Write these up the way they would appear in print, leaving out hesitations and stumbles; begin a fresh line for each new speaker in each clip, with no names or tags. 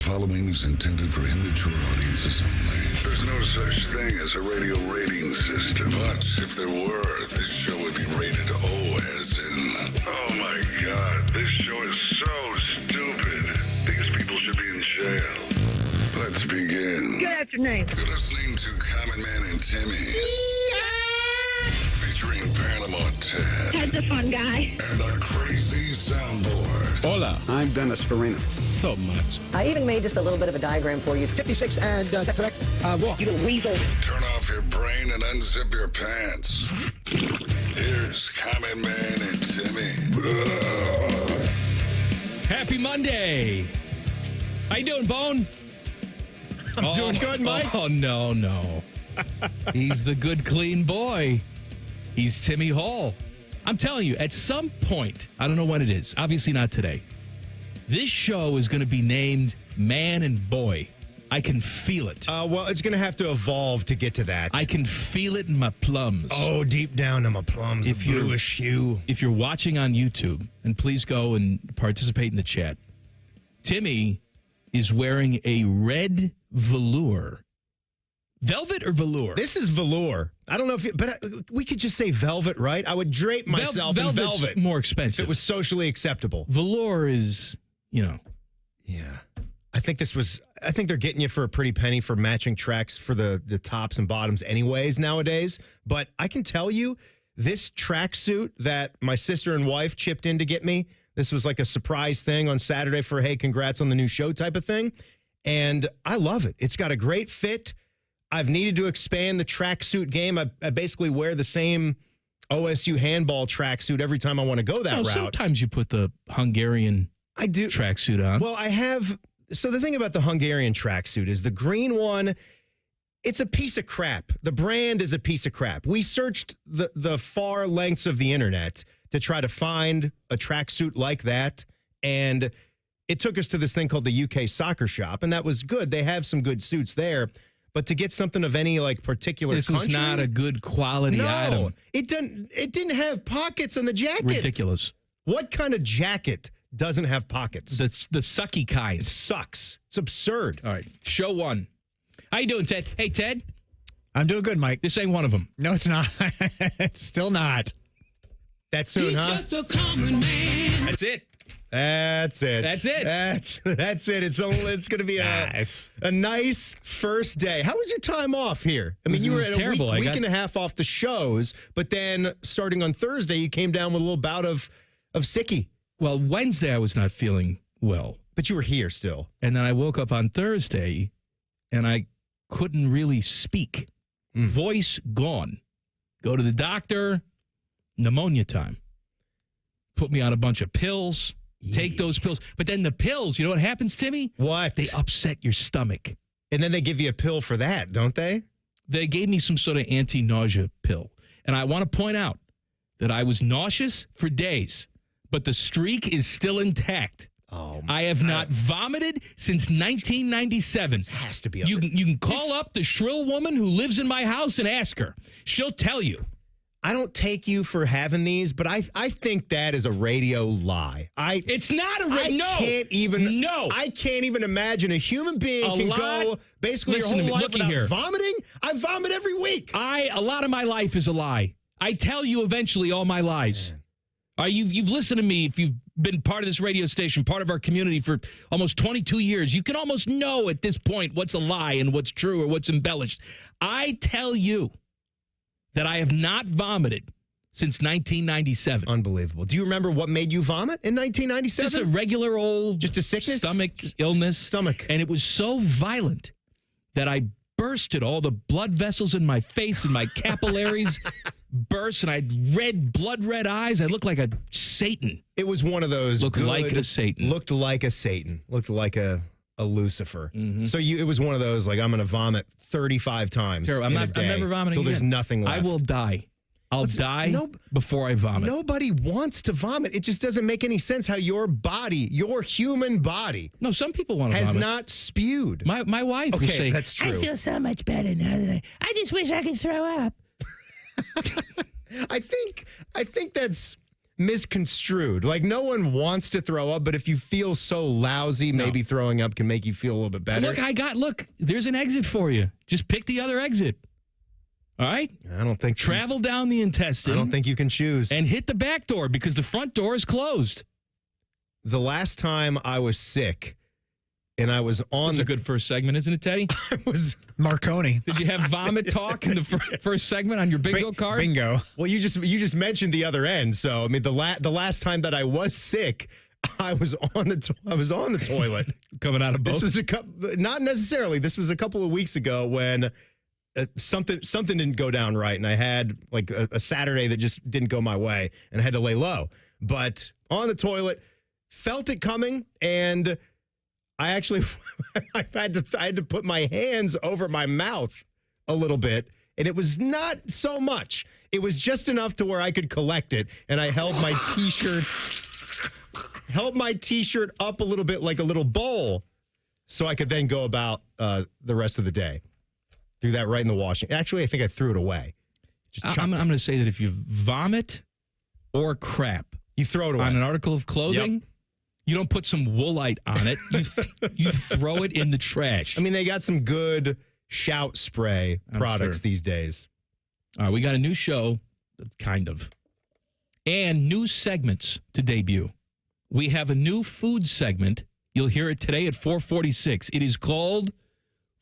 Following is intended for immature audiences only.
There's no such thing as a radio rating system.
But if there were, this show would be rated O as in...
Oh my God, this show is so stupid. These people should be in jail. Let's begin.
Good afternoon.
You're listening to Common Man and Timmy. Featuring Panama Ted.
Ted's a fun guy.
And the crazy soundboard.
Hola.
I'm Dennis Farina.
So much.
I even made just a little bit of a diagram for you.
56, and is that correct? Walk.
You little weasel.
Turn off your brain and unzip your pants. Here's Common Man and Timmy.
Happy Monday. How you doing, Bone?
I'm doing good, Mike.
Oh, no. He's the good, clean boy. He's Timmy Hall. I'm telling you, at some point, I don't know when it is, obviously not today, this show is going to be named Man and Boy. I can feel it.
Well, it's going to have to evolve to get to that.
I can feel it in my plums.
Oh, deep down in my plums,
If
a bluish hue.
If you're watching on YouTube, and please go and participate in the chat, Timmy is wearing a red velour. Velvet or velour?
This is velour. I don't know if but we could just say velvet, right? I would drape myself in
Velvet's
velvet.
more
If
expensive.
it was socially acceptable.
Velour is,
Yeah. I think they're getting you for a pretty penny for matching tracks for the tops and bottoms anyways nowadays. But I can tell you, this tracksuit that my sister and wife chipped in to get me, this was like a surprise thing on Saturday for, hey, congrats on the new show type of thing. And I love it. It's got a great fit. I've needed to expand the tracksuit game. I basically wear the same OSU handball tracksuit every time I want to go that route.
Sometimes you put the Hungarian tracksuit on.
Well, I have. So the thing about the Hungarian tracksuit is the green one, it's a piece of crap. The brand is a piece of crap. We searched the far lengths of the internet to try to find a tracksuit like that. And it took us to this thing called the UK Soccer Shop. And that was good. They have some good suits there. But to get something of any like particular
this
country,
was not a good quality item.
It didn't have pockets on the jacket.
Ridiculous.
What kind of jacket doesn't have pockets?
The sucky kind.
It sucks. It's absurd.
All right, show one. How you doing, Ted? Hey, Ted.
I'm doing good, Mike.
This ain't one of them.
No, it's not. It's still not.
That soon, huh?
Just a common man.
That's it.
That's it.
That's it.
That's it. It's going to be a nice first day. How was your time off here? I mean, you were at
terrible.
a week and a half off the shows, but then starting on Thursday, you came down with a little bout of sicky.
Well, Wednesday I was not feeling well.
But you were here still.
And then I woke up on Thursday and I couldn't really speak. Voice gone. Go to the doctor, pneumonia time. Put me on a bunch of pills. Take those pills. But then the pills, you know what happens, Timmy?
What?
They upset your stomach.
And then they give you a pill for that, don't they?
They gave me some sort of anti-nausea pill. And I want to point out that I was nauseous for days, but the streak is still intact.
Oh,
I have not vomited since 1997.
Has to be.
You can call up the shrill woman who lives in my house and ask her. She'll tell you.
I don't take you for having these, but I think that is a radio lie.
It's not a
I can't even imagine a human being can go basically
Listen
your
to
whole
me.
life
Looky
without
here.
vomiting. I vomit every week.
A lot of my life is a lie. I tell you eventually all my lies. You've listened to me. If you've been part of this radio station, part of our community for almost 22 years, you can almost know at this point what's a lie and what's true or what's embellished. I tell you that I have not vomited since 1997.
Unbelievable. Do you remember what made you vomit in 1997?
Just a regular old
just a sickness?
Stomach illness.
Stomach.
And it was so violent that I bursted all the blood vessels in my face and my capillaries burst, and I had blood red eyes. I looked like a Satan.
It was one of those.
Looked like a Satan.
Looked like a Satan. Looked like a Lucifer.
Mm-hmm.
So it was one of those, like, I'm going to vomit 35 times.
Terrible. I'm never vomiting
until there's
again.
nothing left.
I will die. I'll die before I vomit.
Nobody wants to vomit. It just doesn't make any sense how your body, your human body,
No, some people want to
has
vomit.
not spewed.
My wife will say,
that's true.
I feel so much better now that I just wish I could throw up.
I think that's misconstrued. Like, no one wants to throw up, but if you feel so lousy, maybe throwing up can make you feel a little bit better.
Look, there's an exit for you. Just pick the other exit. All right?
I don't think...
Travel down the intestine.
I don't think you can choose.
And hit the back door because the front door is closed.
The last time I was sick and I was on
That's a good first segment, isn't it, Teddy?
I was...
Marconi.
Did you have vomit talk in the first segment on your bingo card?
Bingo.
Well, you just mentioned the other end. So, I mean, the last time that I was sick, I was on the toilet.
Coming out of both?
This was not necessarily. This was a couple of weeks ago when something didn't go down right, and I had like a Saturday that just didn't go my way, and I had to lay low. But on the toilet, felt it coming, and I actually I had to put my hands over my mouth a little bit, and it was not so much. It was just enough to where I could collect it, and I held my t-shirt up a little bit like a little bowl, so I could then go about the rest of the day. Threw that right in the washing. Actually, I think I threw it away.
I'm going to say that if you vomit or crap,
you throw it away
on an article of clothing. Yep. You don't put some Woolite on it. You throw it in the trash.
I mean, they got some good shout spray products these days.
All right, we got a new show, kind of, and new segments to debut. We have a new food segment. You'll hear it today at 4:46. It is called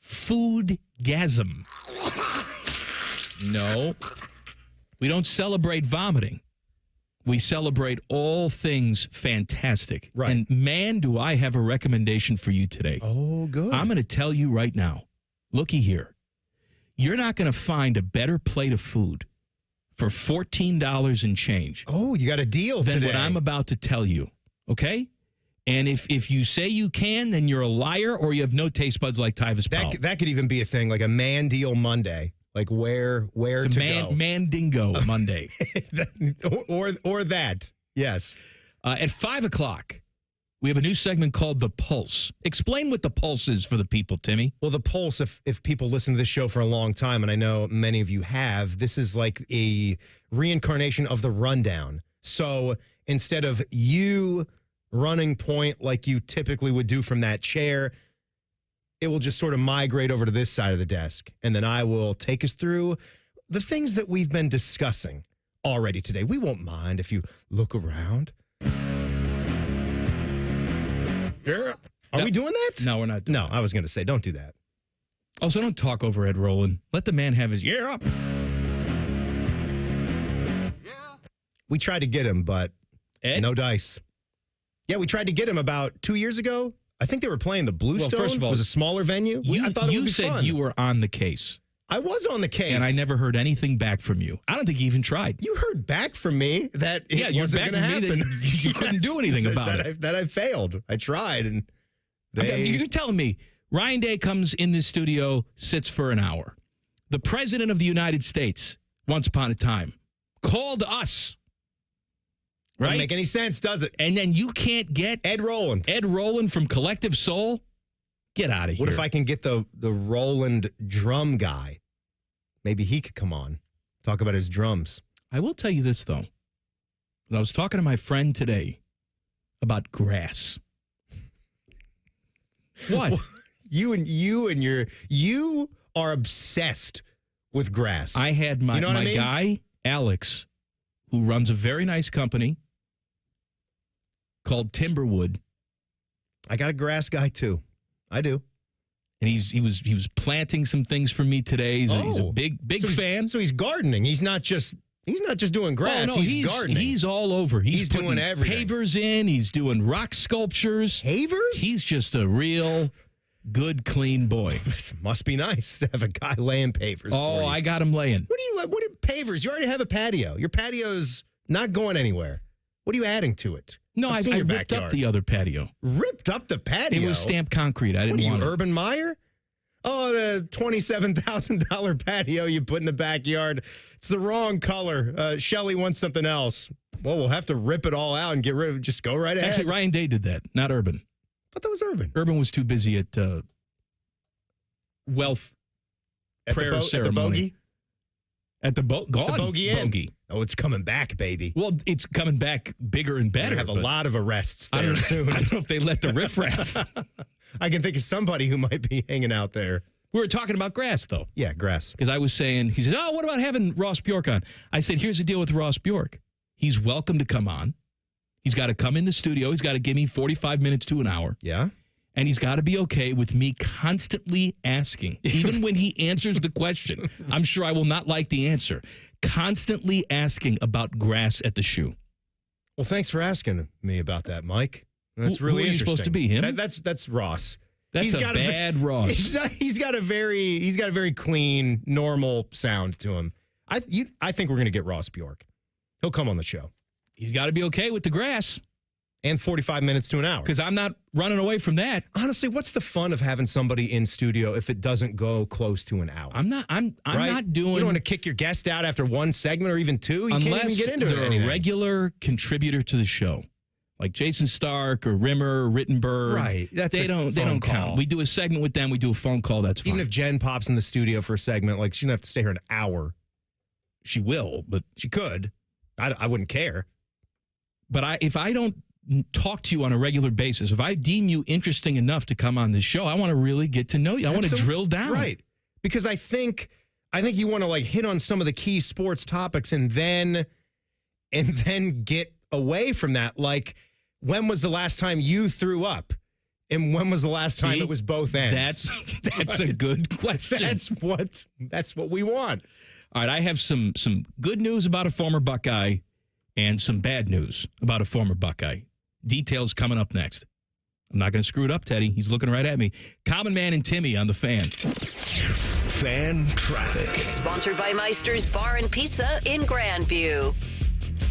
Foodgasm. No, we don't celebrate vomiting. We celebrate all things fantastic.
Right.
And man, do I have a recommendation for you today.
Oh, good.
I'm going to tell you right now. Looky here. You're not going to find a better plate of food for $14 and change.
Oh, you got a deal
than
today.
What I'm about to tell you. Okay? And if you say you can, then you're a liar or you have no taste buds like Tyvis Powell.
That could even be a thing, like a man deal Monday. Like where
it's
to
go. Mandingo Monday.
or that. Yes.
At 5 o'clock, we have a new segment called The Pulse. Explain what The Pulse is for the people, Timmy.
Well, The Pulse, if people listen to this show for a long time, and I know many of you have, this is like a reincarnation of the rundown. So instead of you running point like you typically would do from that chair, it will just sort of migrate over to this side of the desk. And then I will take us through the things that we've been discussing already today. We won't mind if you look around. Yeah. Are we doing that?
No, we're not doing that.
I was going to say, don't do that.
Also, don't talk over Ed Roland. Let the man have his yeah.
We tried to get him, but
Ed?
No dice. Yeah, we tried to get him about 2 years ago. I think they were playing the Bluestone.
Well, first of all,
it was a smaller venue. I thought it would be
said
fun.
You were on the case.
I was on the case.
And I never heard anything back from you. I don't think you even tried.
You heard back from me that it wasn't going to happen.
You couldn't do anything about it.
That I failed. I tried. And
you're telling me Ryan Day comes in this studio, sits for an hour. The president of the United States, once upon a time, called us. Right?
Doesn't make any sense, does it?
And then you can't get
Ed Roland
from Collective Soul? Get out of here.
What if I can get the Roland drum guy? Maybe he could come on, talk about his drums.
I will tell you this, though. I was talking to my friend today about grass. What?
You are obsessed with grass.
I had my
mean?
guy, Alex, who runs a very nice company called Timberwood.
I got a grass guy too. I do.
And he was planting some things for me today. He's a big fan.
So he's gardening. He's not just doing grass.
Oh, no,
he's gardening.
He's all over. He's
doing everything.
Pavers in. He's doing rock sculptures.
Pavers?
He's just a real good, clean boy.
Must be nice to have a guy laying pavers.
Oh,
for you.
I got him laying.
What do you pavers? You already have a patio. Your patio's not going anywhere. What are you adding to it?
No, I ripped up the other patio.
Ripped up the patio?
It was stamped concrete. I didn't want it.
Urban Meyer? Oh, the $27,000 patio you put in the backyard. It's the wrong color. Shelly wants something else. Well, we'll have to rip it all out and get rid of it. Just go right ahead.
Actually, Ryan Day did that, not Urban.
I thought that was Urban.
Urban was too busy at wealth prayer ceremony.
At the bogey?
At the
Bogey Inn.
Bogey.
Oh, it's coming back, baby.
Well, it's coming back bigger and better.
We're gonna have a lot of arrests
I
there
don't,
soon.
I don't know if they let the riffraff.
I can think of somebody who might be hanging out there.
We were talking about grass, though.
Yeah, grass.
Because I was saying, he said, oh, what about having Ross Bjork on? I said, here's the deal with Ross Bjork. He's welcome to come on. He's got to come in the studio. He's got to give me 45 minutes to an hour.
Yeah.
And he's got to be okay with me constantly asking, even when he answers the question. I'm sure I will not like the answer. Constantly asking about grass at the shoe.
Well, thanks for asking me about that, Mike. That's really
who are you
interesting.
supposed to be, him?
That's Ross.
That's a bad Ross.
He's got a very clean, normal sound to him. I think we're going to get Ross Bjork. He'll come on the show.
He's got to be okay with the grass.
And 45 minutes to an hour.
Because I'm not running away from that.
Honestly, what's the fun of having somebody in studio if it doesn't go close to an hour?
I'm not doing.
You don't want to kick your guest out after one segment or even two. You can't even get into
they're
it.
a regular contributor to the show, like Jason Stark or Rimmer, or Rittenberg.
Right.
They don't count. We do a segment with them. We do a phone call. That's fine.
Even if Jen pops in the studio for a segment, like she doesn't have to stay here an hour.
She will, but
she could. I wouldn't care.
But if I don't talk to you on a regular basis, if I deem you interesting enough to come on this show, I want to really get to know you. I want to drill down.
Right. Because I think you want to like hit on some of the key sports topics and then get away from that. Like, when was the last time you threw up? And when was the last time it was both ends?
That's a good question.
That's what we want.
All right, I have some good news about a former Buckeye and some bad news about a former Buckeye. Details coming up next. I'm not going to screw it up, Teddy. He's looking right at me. Common Man and Timmy on the Fan.
Fan traffic.
Sponsored by Meister's Bar and Pizza in Grandview.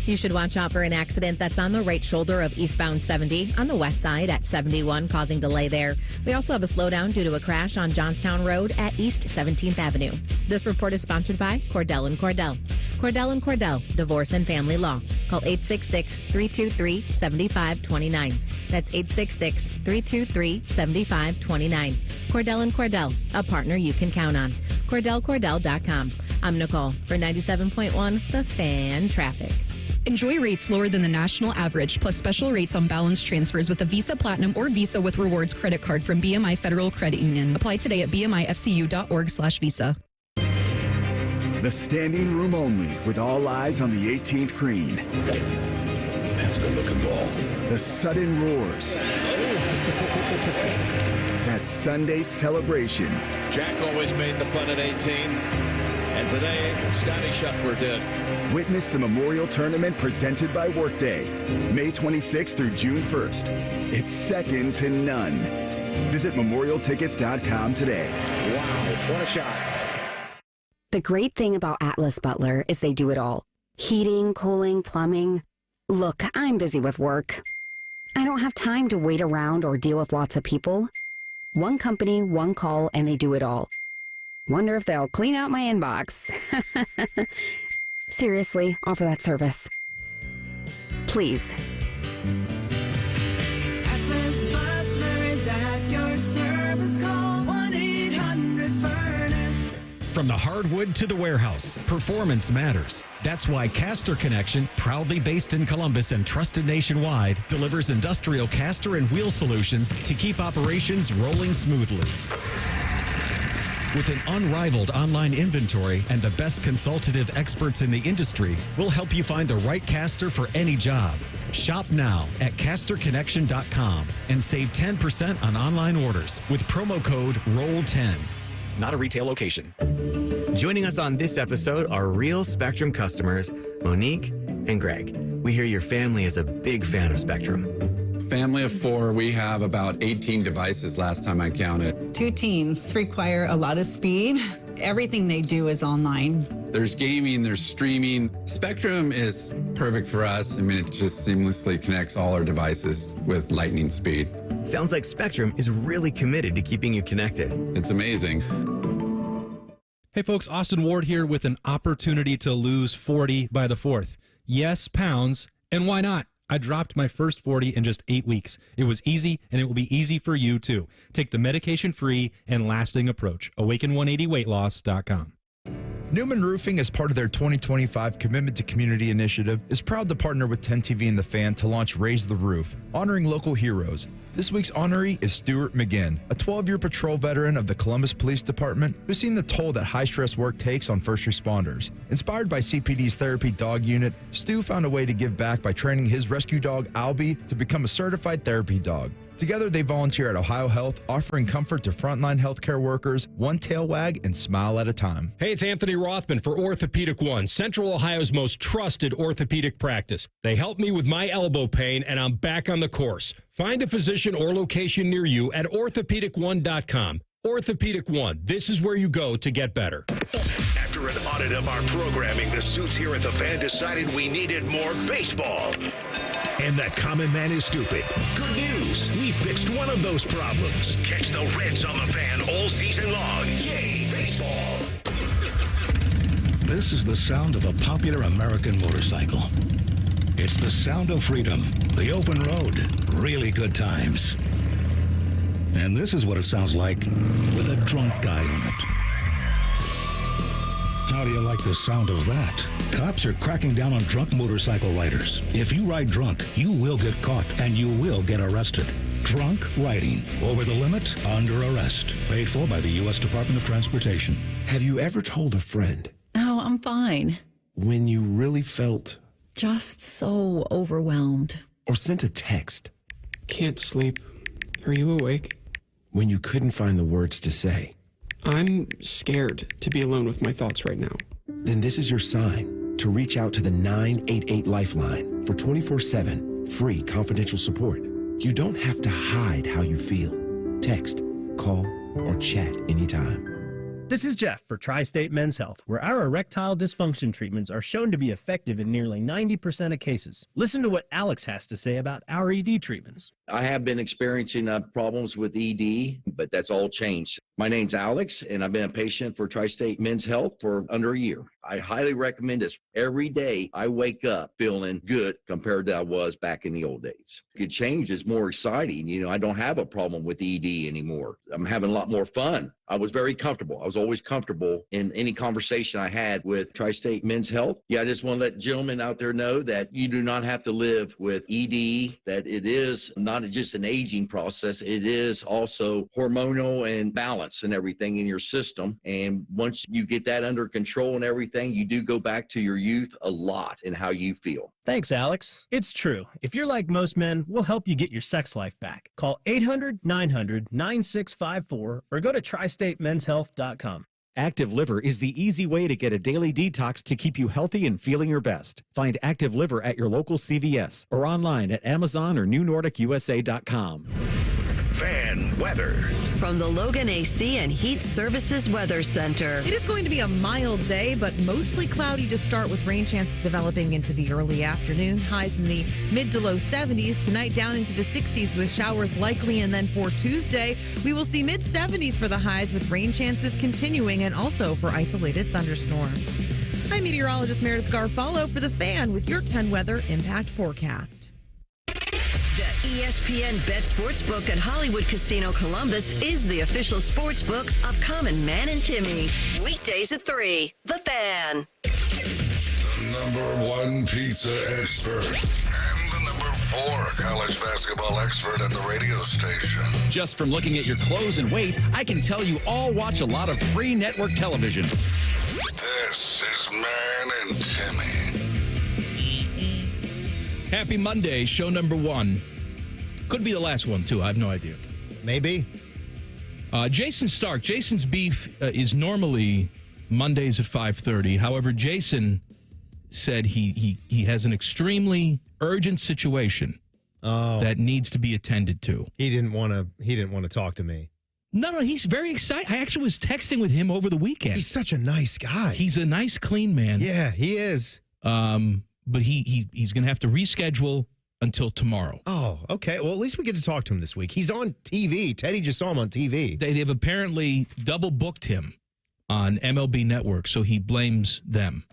You should watch out for an accident that's on the right shoulder of eastbound 70 on the west side at 71, causing delay there. We also have a slowdown due to a crash on Johnstown Road at East 17th Avenue. This report is sponsored by Cordell & Cordell. Cordell & Cordell, Divorce and Family Law. Call 866-323-7529. That's 866-323-7529. Cordell & Cordell, a partner you can count on. CordellCordell.com. I'm Nicole for 97.1 The Fan Traffic.
Enjoy rates lower than the national average, plus special rates on balance transfers with a Visa Platinum or Visa with Rewards credit card from BMI Federal Credit Union. Apply today at bmifcu.org/visa.
The standing room only, with all eyes on the 18th green.
That's a good-looking ball.
The sudden roars. That Sunday celebration.
Jack always made the putt at 18. And today, Scotty Scheffler did.
Witness the Memorial Tournament presented by Workday, May 26th through June 1st. It's second to none. Visit memorialtickets.com today.
Wow, what a shot.
The great thing about Atlas Butler is they do it all. Heating, cooling, plumbing. Look, I'm busy with work. I don't have time to wait around or deal with lots of people. One company, one call, and they do it all. Wonder if they'll clean out my inbox. Seriously, offer that service. Please.
Atlas Butler is at your service. Call 1-800-FURNACE.
From the hardwood to the warehouse, performance matters. That's why Caster Connection, proudly based in Columbus and trusted nationwide, delivers industrial caster and wheel solutions to keep operations rolling smoothly. With an unrivaled online inventory and the best consultative experts in the industry, we'll help you find the right caster for any job. Shop now at casterconnection.com and save 10% on online orders with promo code ROLL10.
Not a retail location. Joining us on this episode are real Spectrum customers, Monique and Greg. We hear your family is a big fan of Spectrum.
Family of 4, we have about 18 devices last time I counted.
2 teams require a lot of speed. Everything they do is online.
There's gaming, there's streaming. Spectrum is perfect for us. I mean, it just seamlessly connects all our devices with lightning speed.
Sounds like Spectrum is really committed to keeping you connected.
It's amazing.
Hey folks, Austin Ward here with an opportunity to lose 40 by the 4th. Yes, pounds, and why not? I dropped my first 40 in just 8 weeks. It was easy, and it will be easy for you, too. Take the medication-free and lasting approach. Awaken180weightloss.com.
Newman Roofing, as part of their 2025 Commitment to Community initiative, is proud to partner with 10 TV and The Fan to launch Raise the Roof, honoring local heroes. This week's honoree is Stuart McGinn, a 12-year patrol veteran of the Columbus Police Department who's seen the toll that high-stress work takes on first responders. Inspired by CPD's therapy dog unit, Stu found a way to give back by training his rescue dog, Albie, to become a certified therapy dog. Together, they volunteer at Ohio Health, offering comfort to frontline healthcare workers, one tail wag and smile at a time.
Hey, it's Anthony Rothman for Orthopedic One, Central Ohio's most trusted orthopedic practice. They helped me with my elbow pain, and I'm back on the course. Find a physician or location near you at orthopedic1.com. Orthopedic One, this is where you go to get better.
After an audit of our programming, the suits here at the Fan decided we needed more baseball. And that common man is stupid. Good news, we fixed one of those problems. Catch the Reds on the Fan all season long. Yay, baseball!
This is the sound of a popular American motorcycle. It's the sound of freedom, the open road, really good times. And this is what it sounds like with a drunk guy in it. How do you like the sound of that? Cops are cracking down on drunk motorcycle riders. If you ride drunk, you will get caught and you will get arrested. Drunk riding. Over the limit, under arrest. Paid for by the U.S. Department of Transportation.
Have you ever told a friend?
Oh, I'm fine.
When you really felt?
Just so overwhelmed.
Or sent a text?
Can't sleep. Are you awake?
When you couldn't find the words to say?
I'm scared to be alone with my thoughts right now.
Then this is your sign to reach out to the 988 Lifeline for 24/7 free confidential support. You don't have to hide how you feel. Text, call, or chat anytime.
This is Jeff for Tri-State Men's Health, where our erectile dysfunction treatments are shown to be effective in nearly 90% of cases. Listen to what Alex has to say about our ED treatments.
I have been experiencing problems with ED, but that's all changed. My name's Alex, and I've been a patient for Tri-State Men's Health for under a year. I highly recommend this. Every day I wake up feeling good compared to I was back in the old days. It change is more exciting. You know, I don't have a problem with ED anymore. I'm having a lot more fun. I was very comfortable. I was always comfortable in any conversation I had with Tri-State Men's Health. Yeah, I just want to let gentlemen out there know that you do not have to live with ED, that it is not just an aging process. It is also hormonal and balance and everything in your system. And once you get that under control and everything, you do go back to your youth a lot in how you feel.
Thanks, Alex. It's true. If you're like most men, we'll help you get your sex life back. Call 800-900-9654 or go to tristatemenshealth.com.
Active Liver is the easy way to get a daily detox to keep you healthy and feeling your best. Find Active Liver at your local CVS or online at Amazon or NewNordicUSA.com.
Fan weather.
From the Logan AC and Heat Services Weather Center.
It is going to be a mild day, but mostly cloudy to start with rain chances developing into the early afternoon. Highs in the mid to low 70s. Tonight down into the 60s with showers likely. And then for Tuesday, we will see mid 70s for the highs with rain chances continuing and also for isolated thunderstorms. I'm meteorologist Meredith Garfalo for The Fan with your 10 weather impact forecast.
The ESPN Bet Sportsbook at Hollywood Casino Columbus is the official sportsbook of Common Man and Timmy. Weekdays at 3. The Fan.
#1 pizza expert and the #4 college basketball expert at the radio station.
Just from looking at your clothes and weight, I can tell you all watch a lot of free network television.
This is Man and Timmy.
Happy Monday, show #1. Could be the last one, too. I have no idea.
Maybe.
Jason Stark. Jason's beef is normally Mondays at 5:30. However, Jason said he has an extremely urgent situation that needs to be attended to.
He didn't want to talk to me.
No, he's very excited. I actually was texting with him over the weekend.
He's such a nice guy.
He's a nice, clean man.
Yeah, he is.
But he's going to have to reschedule until tomorrow.
Oh, okay. Well, at least we get to talk to him this week. He's on TV. Teddy just saw him on TV.
They've apparently double booked him on MLB Network, so he blames them.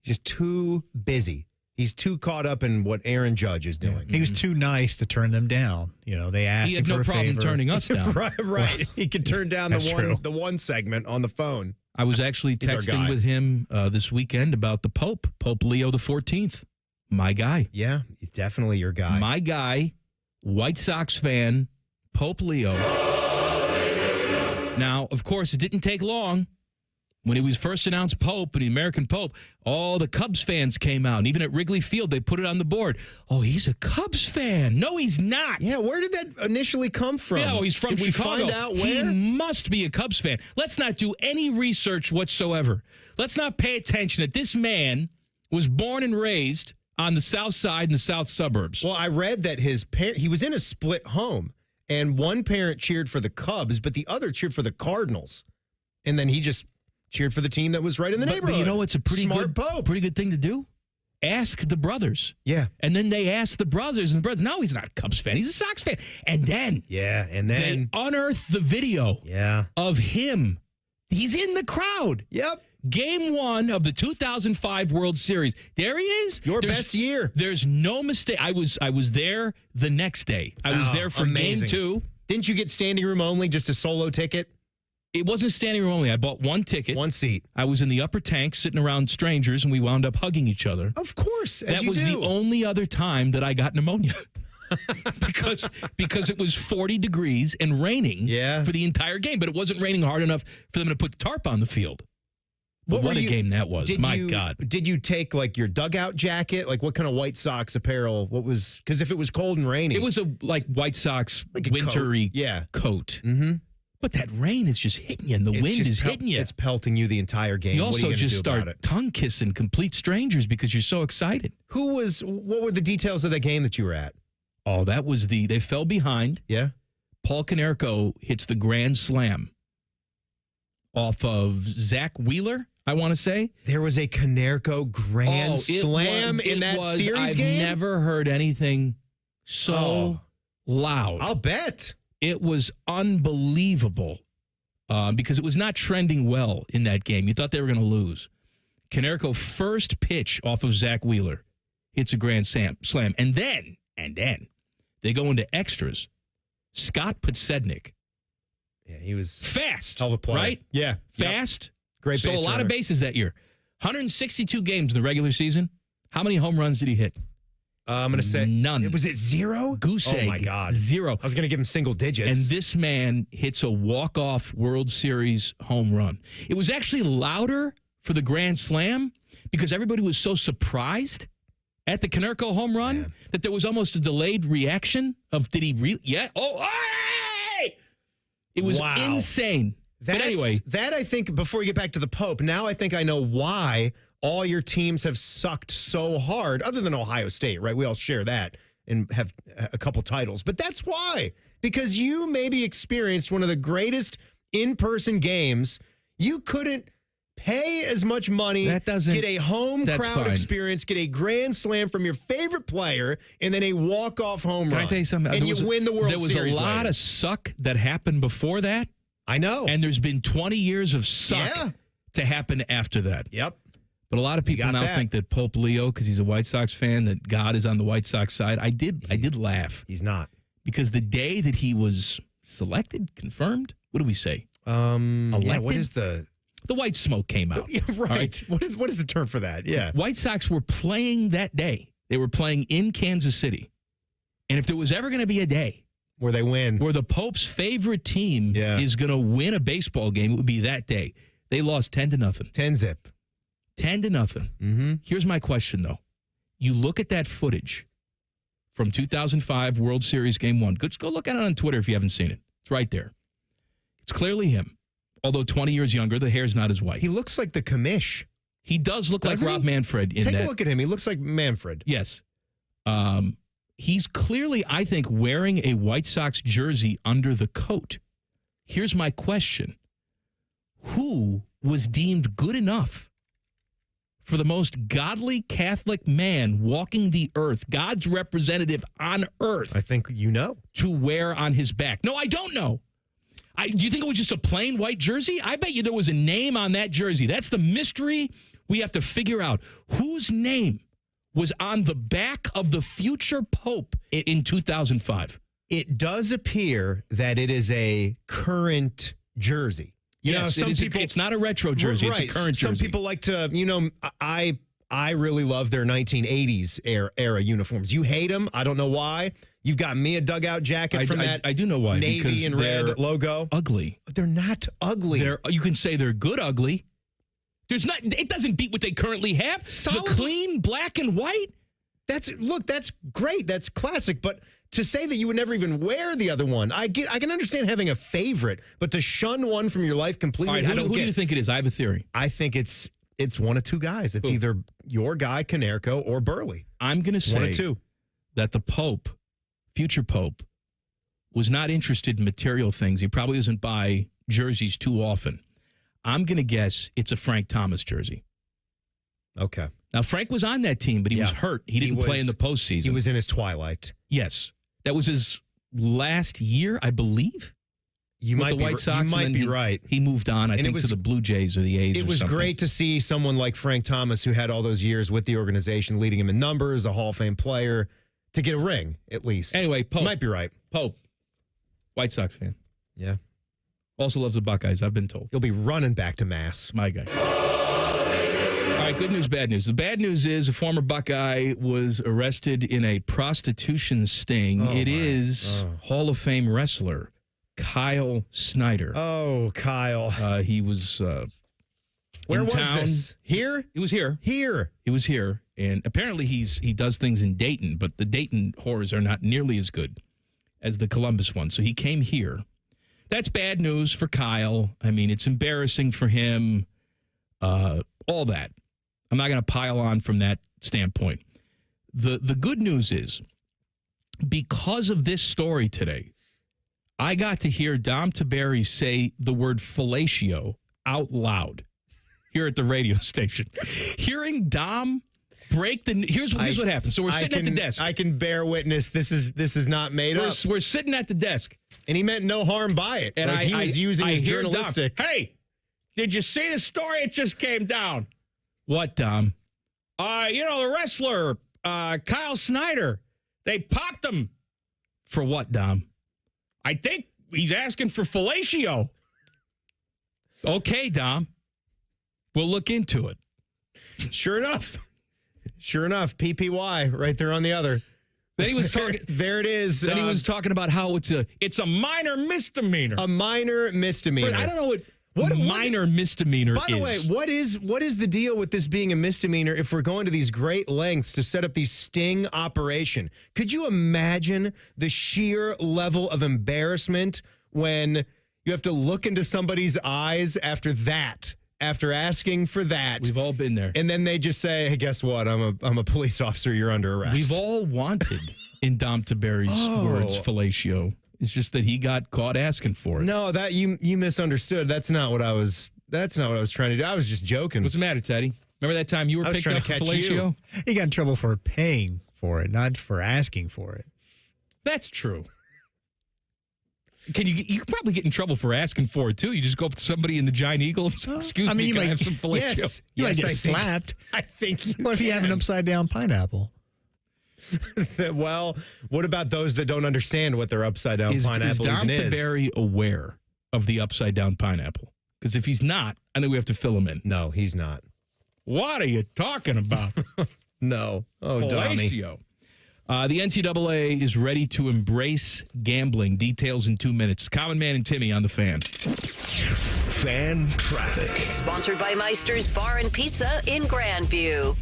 He's just too busy. He's too caught up in what Aaron Judge is doing.
He was too nice to turn them down. You know, they asked him for a favor.
He had no problem turning us down.
Right. He could turn down the one segment on the phone.
I was actually
He's our
texting
guy.
with him this weekend about the Pope Leo XIV. My guy.
Yeah, he's definitely your guy.
My guy, White Sox fan, Pope Leo. Now, of course, it didn't take long. When he was first announced Pope and the American Pope, all the Cubs fans came out. And even at Wrigley Field, they put it on the board. Oh, he's a Cubs fan. No, he's not.
Yeah, where did that initially come from?
Yeah, he's from
Did
Chicago.
we find out where?
He must be a Cubs fan. Let's not do any research whatsoever. Let's not pay attention that this man was born and raised on the south side in the south suburbs.
Well, I read that he was in a split home, and one parent cheered for the Cubs, but the other cheered for the Cardinals. And then he just cheered for the team that was right in the neighborhood.
But you know, it's a pretty
Smart
good thing to do. Ask the brothers.
Yeah.
And then they asked the brothers, and the brothers, no, he's not a Cubs fan. He's a Sox fan. And then they unearthed the video of him. He's in the crowd.
Yep.
Game 1 of the 2005 World Series. There he is.
Your best year.
There's no mistake. I was there the next day. I was there for
amazing.
Game 2.
Didn't you get standing room only, just a solo ticket?
It wasn't standing room only. I bought one ticket.
One seat.
I was in the upper tank sitting around strangers, and we wound up hugging each other.
Of course,
that was the only other time that I got pneumonia. because it was 40 degrees and raining for the entire game, but it wasn't raining hard enough for them to put the tarp on the field. What a game that was. My God.
Did you take like your dugout jacket? Like what kind of White Sox apparel? What was, because if it was cold and rainy.
It was a White Sox wintry coat.
Mm-hmm.
But that rain is just hitting you, and the wind is hitting you.
It's pelting you the entire game.
You
What are
also
gonna
just
do
start
about it?
tongue kissing complete strangers because you're so excited.
What were the details of the game that you were at?
Oh, that was they fell behind.
Yeah.
Paul Konerko hits the grand slam off of Zach Wheeler, I want to say.
There was a Konerko grand slam in that series game?
I've never heard anything so loud.
I'll bet.
It was unbelievable because it was not trending well in that game. You thought they were going to lose. Konerko first pitch off of Zach Wheeler hits a grand slam. And then they go into extras. Scott Podsednik.
Yeah, he was
fast.
Hell of a play.
Right?
Yeah.
Fast.
Yep. Great
So
base
a lot
runner.
of bases that year. 162 games in the regular season. How many home runs did he hit?
I'm going to say
none.
Was it 0?
Goose egg.
Oh, my God.
0.
I was going to give him single digits.
And this man hits a walk-off World Series home run. It was actually louder for the grand slam because everybody was so surprised at the Konerko home run that there was almost a delayed reaction of, did he really? Yeah. Oh, hey! It was insane. But anyway.
That I think, before you get back to the Pope, now I think I know why all your teams have sucked so hard, other than Ohio State, right? We all share that and have a couple titles. But that's why. Because you maybe experienced one of the greatest in-person games. You couldn't pay as much money, get a home crowd experience, get a grand slam from your favorite player, and then a walk-off home run.
Can I tell you something?
And you win the World Series.
There was a lot
later.
of suck that happened before that.
I know.
And there's been 20 years of suck to happen after that.
Yep.
But a lot of people now think that Pope Leo, because he's a White Sox fan, that God is on the White Sox side. I did laugh.
He's not.
Because the day that he was selected, confirmed, what do we say? Elected?
Yeah, what is the
white smoke came out.
Yeah, right. What is the term for that? Yeah.
White Sox were playing that day. They were playing in Kansas City. And if there was ever going to be a day
where they win,
where the Pope's favorite team is going to win a baseball game, it would be that day. They lost 10-0.
10-0.
10-0.
Mm-hmm.
Here's my question, though. You look at that footage from 2005 World Series Game 1. Go look at it on Twitter if you haven't seen it. It's right there. It's clearly him. Although 20 years younger, the hair's not as white.
He looks like the commish.
He does look like Rob Manfred.
Take a look at him. He looks like Manfred.
Yes. He's clearly, I think, wearing a White Sox jersey under the coat. Here's my question. Who was deemed good enough for the most godly Catholic man walking the earth, God's representative on earth?
I think you know.
To wear on his back. No, I don't know. Do you think it was just a plain white jersey? I bet you there was a name on that jersey. That's the mystery we have to figure out. Whose name was on the back of the future Pope in 2005?
It does appear that it is a current jersey. You know, some people,
it's not a retro jersey.
Right.
It's a current jersey.
Some people like to, I really love their 1980s era uniforms. You hate them. I don't know why. You've got me a dugout jacket from that.
I do know why.
Navy and red logo.
Ugly.
They're not ugly.
You can say they're good ugly. It doesn't beat what they currently have.
Solid.
The clean black and white.
That's great. That's classic. But to say that you would never even wear the other one, I can understand having a favorite, but to shun one from your life completely,
All right, who do you think it is? I have a theory.
I think it's one of two guys. It's either your guy Canerco or Burley.
I'm going to say
one of two.
That the Pope, future Pope, was not interested in material things. He probably doesn't buy jerseys too often. I'm going to guess it's a Frank Thomas jersey.
Okay.
Now, Frank was on that team, but he was hurt. He didn't play in the postseason.
He was in his twilight.
Yes. That was his last year, I believe.
You might
the White Sox.
You might be right.
He moved on, I think, to the Blue Jays or the A's.
It was great to see someone like Frank Thomas, who had all those years with the organization, leading him in numbers, a Hall of Fame player, to get a ring, at least.
Anyway, Pope.
You might be right.
Pope. White Sox fan.
Yeah.
Also loves the Buckeyes, I've been told.
He'll be running back to Mass.
My guy. All right, good news, bad news. The bad news is a former Buckeye was arrested in a prostitution sting. It is Hall of Fame wrestler Kyle Snyder.
Oh, Kyle.
He was
Where
in
was
town.
this? Here?
It was here.
Here.
It was here. And apparently he does things in Dayton, but the Dayton horrors are not nearly as good as the Columbus one. So he came here. That's bad news for Kyle. I mean, it's embarrassing for him. All that. I'm not going to pile on from that standpoint. The good news is, because of this story today, I got to hear Dom Tiberi say the word fellatio out loud here at the radio station. Hearing Dom break here's what happened. So we're sitting at the desk.
I can bear witness this is not made up.
We're sitting at the desk.
And he meant no harm by it.
And
he was using his journalistic.
Dom, hey, did you see the story? It just came down. What, Dom? The wrestler, Kyle Snyder, they popped him. For what, Dom? I think he's asking for fellatio. Okay, Dom. We'll look into it.
Sure enough, PPY right there on the other.
Then he was talking.
There it is.
Then he was talking about how it's a minor misdemeanor.
A minor misdemeanor.
I don't know what minor misdemeanor is.
By the way, what is the deal with this being a misdemeanor if we're going to these great lengths to set up these sting operation? Could you imagine the sheer level of embarrassment when you have to look into somebody's eyes after asking for that?
We've all been there.
And then they just say, hey, guess what? I'm a police officer. You're under arrest.
We've all wanted, in Dom Tiberi's words, fellatio. It's just that he got caught asking for it.
No, that you misunderstood. That's not what I was trying to do. I was just joking.
What's the matter, Teddy? Remember that time you were picked up for fellatio?
He got in trouble for paying for it, not for asking for it.
That's true. You could probably get in trouble for asking for it, too. You just go up to somebody in the Giant Eagle and say, excuse me, can I have some fellatio?
Yes, you might get slapped.
I think
what if you have an upside-down pineapple?
Well, what about those that don't understand what their upside-down pineapple
is? Is Dom
even
Tiberi aware of the upside-down pineapple? Because if he's not, I think we have to fill him in.
No, he's not.
What are you talking about?
No. Oh,
fellatio. The NCAA is ready to embrace gambling. Details in 2 minutes. Common Man and Timmy on the Fan.
Fan traffic.
Sponsored by Meister's Bar and Pizza in Grandview.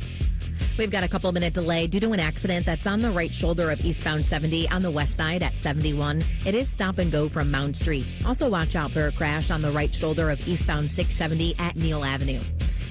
We've got a couple-minute delay due to an accident that's on the right shoulder of eastbound 70 on the west side at 71. It is stop and go from Mound Street. Also watch out for a crash on the right shoulder of eastbound 670 at Neal Avenue.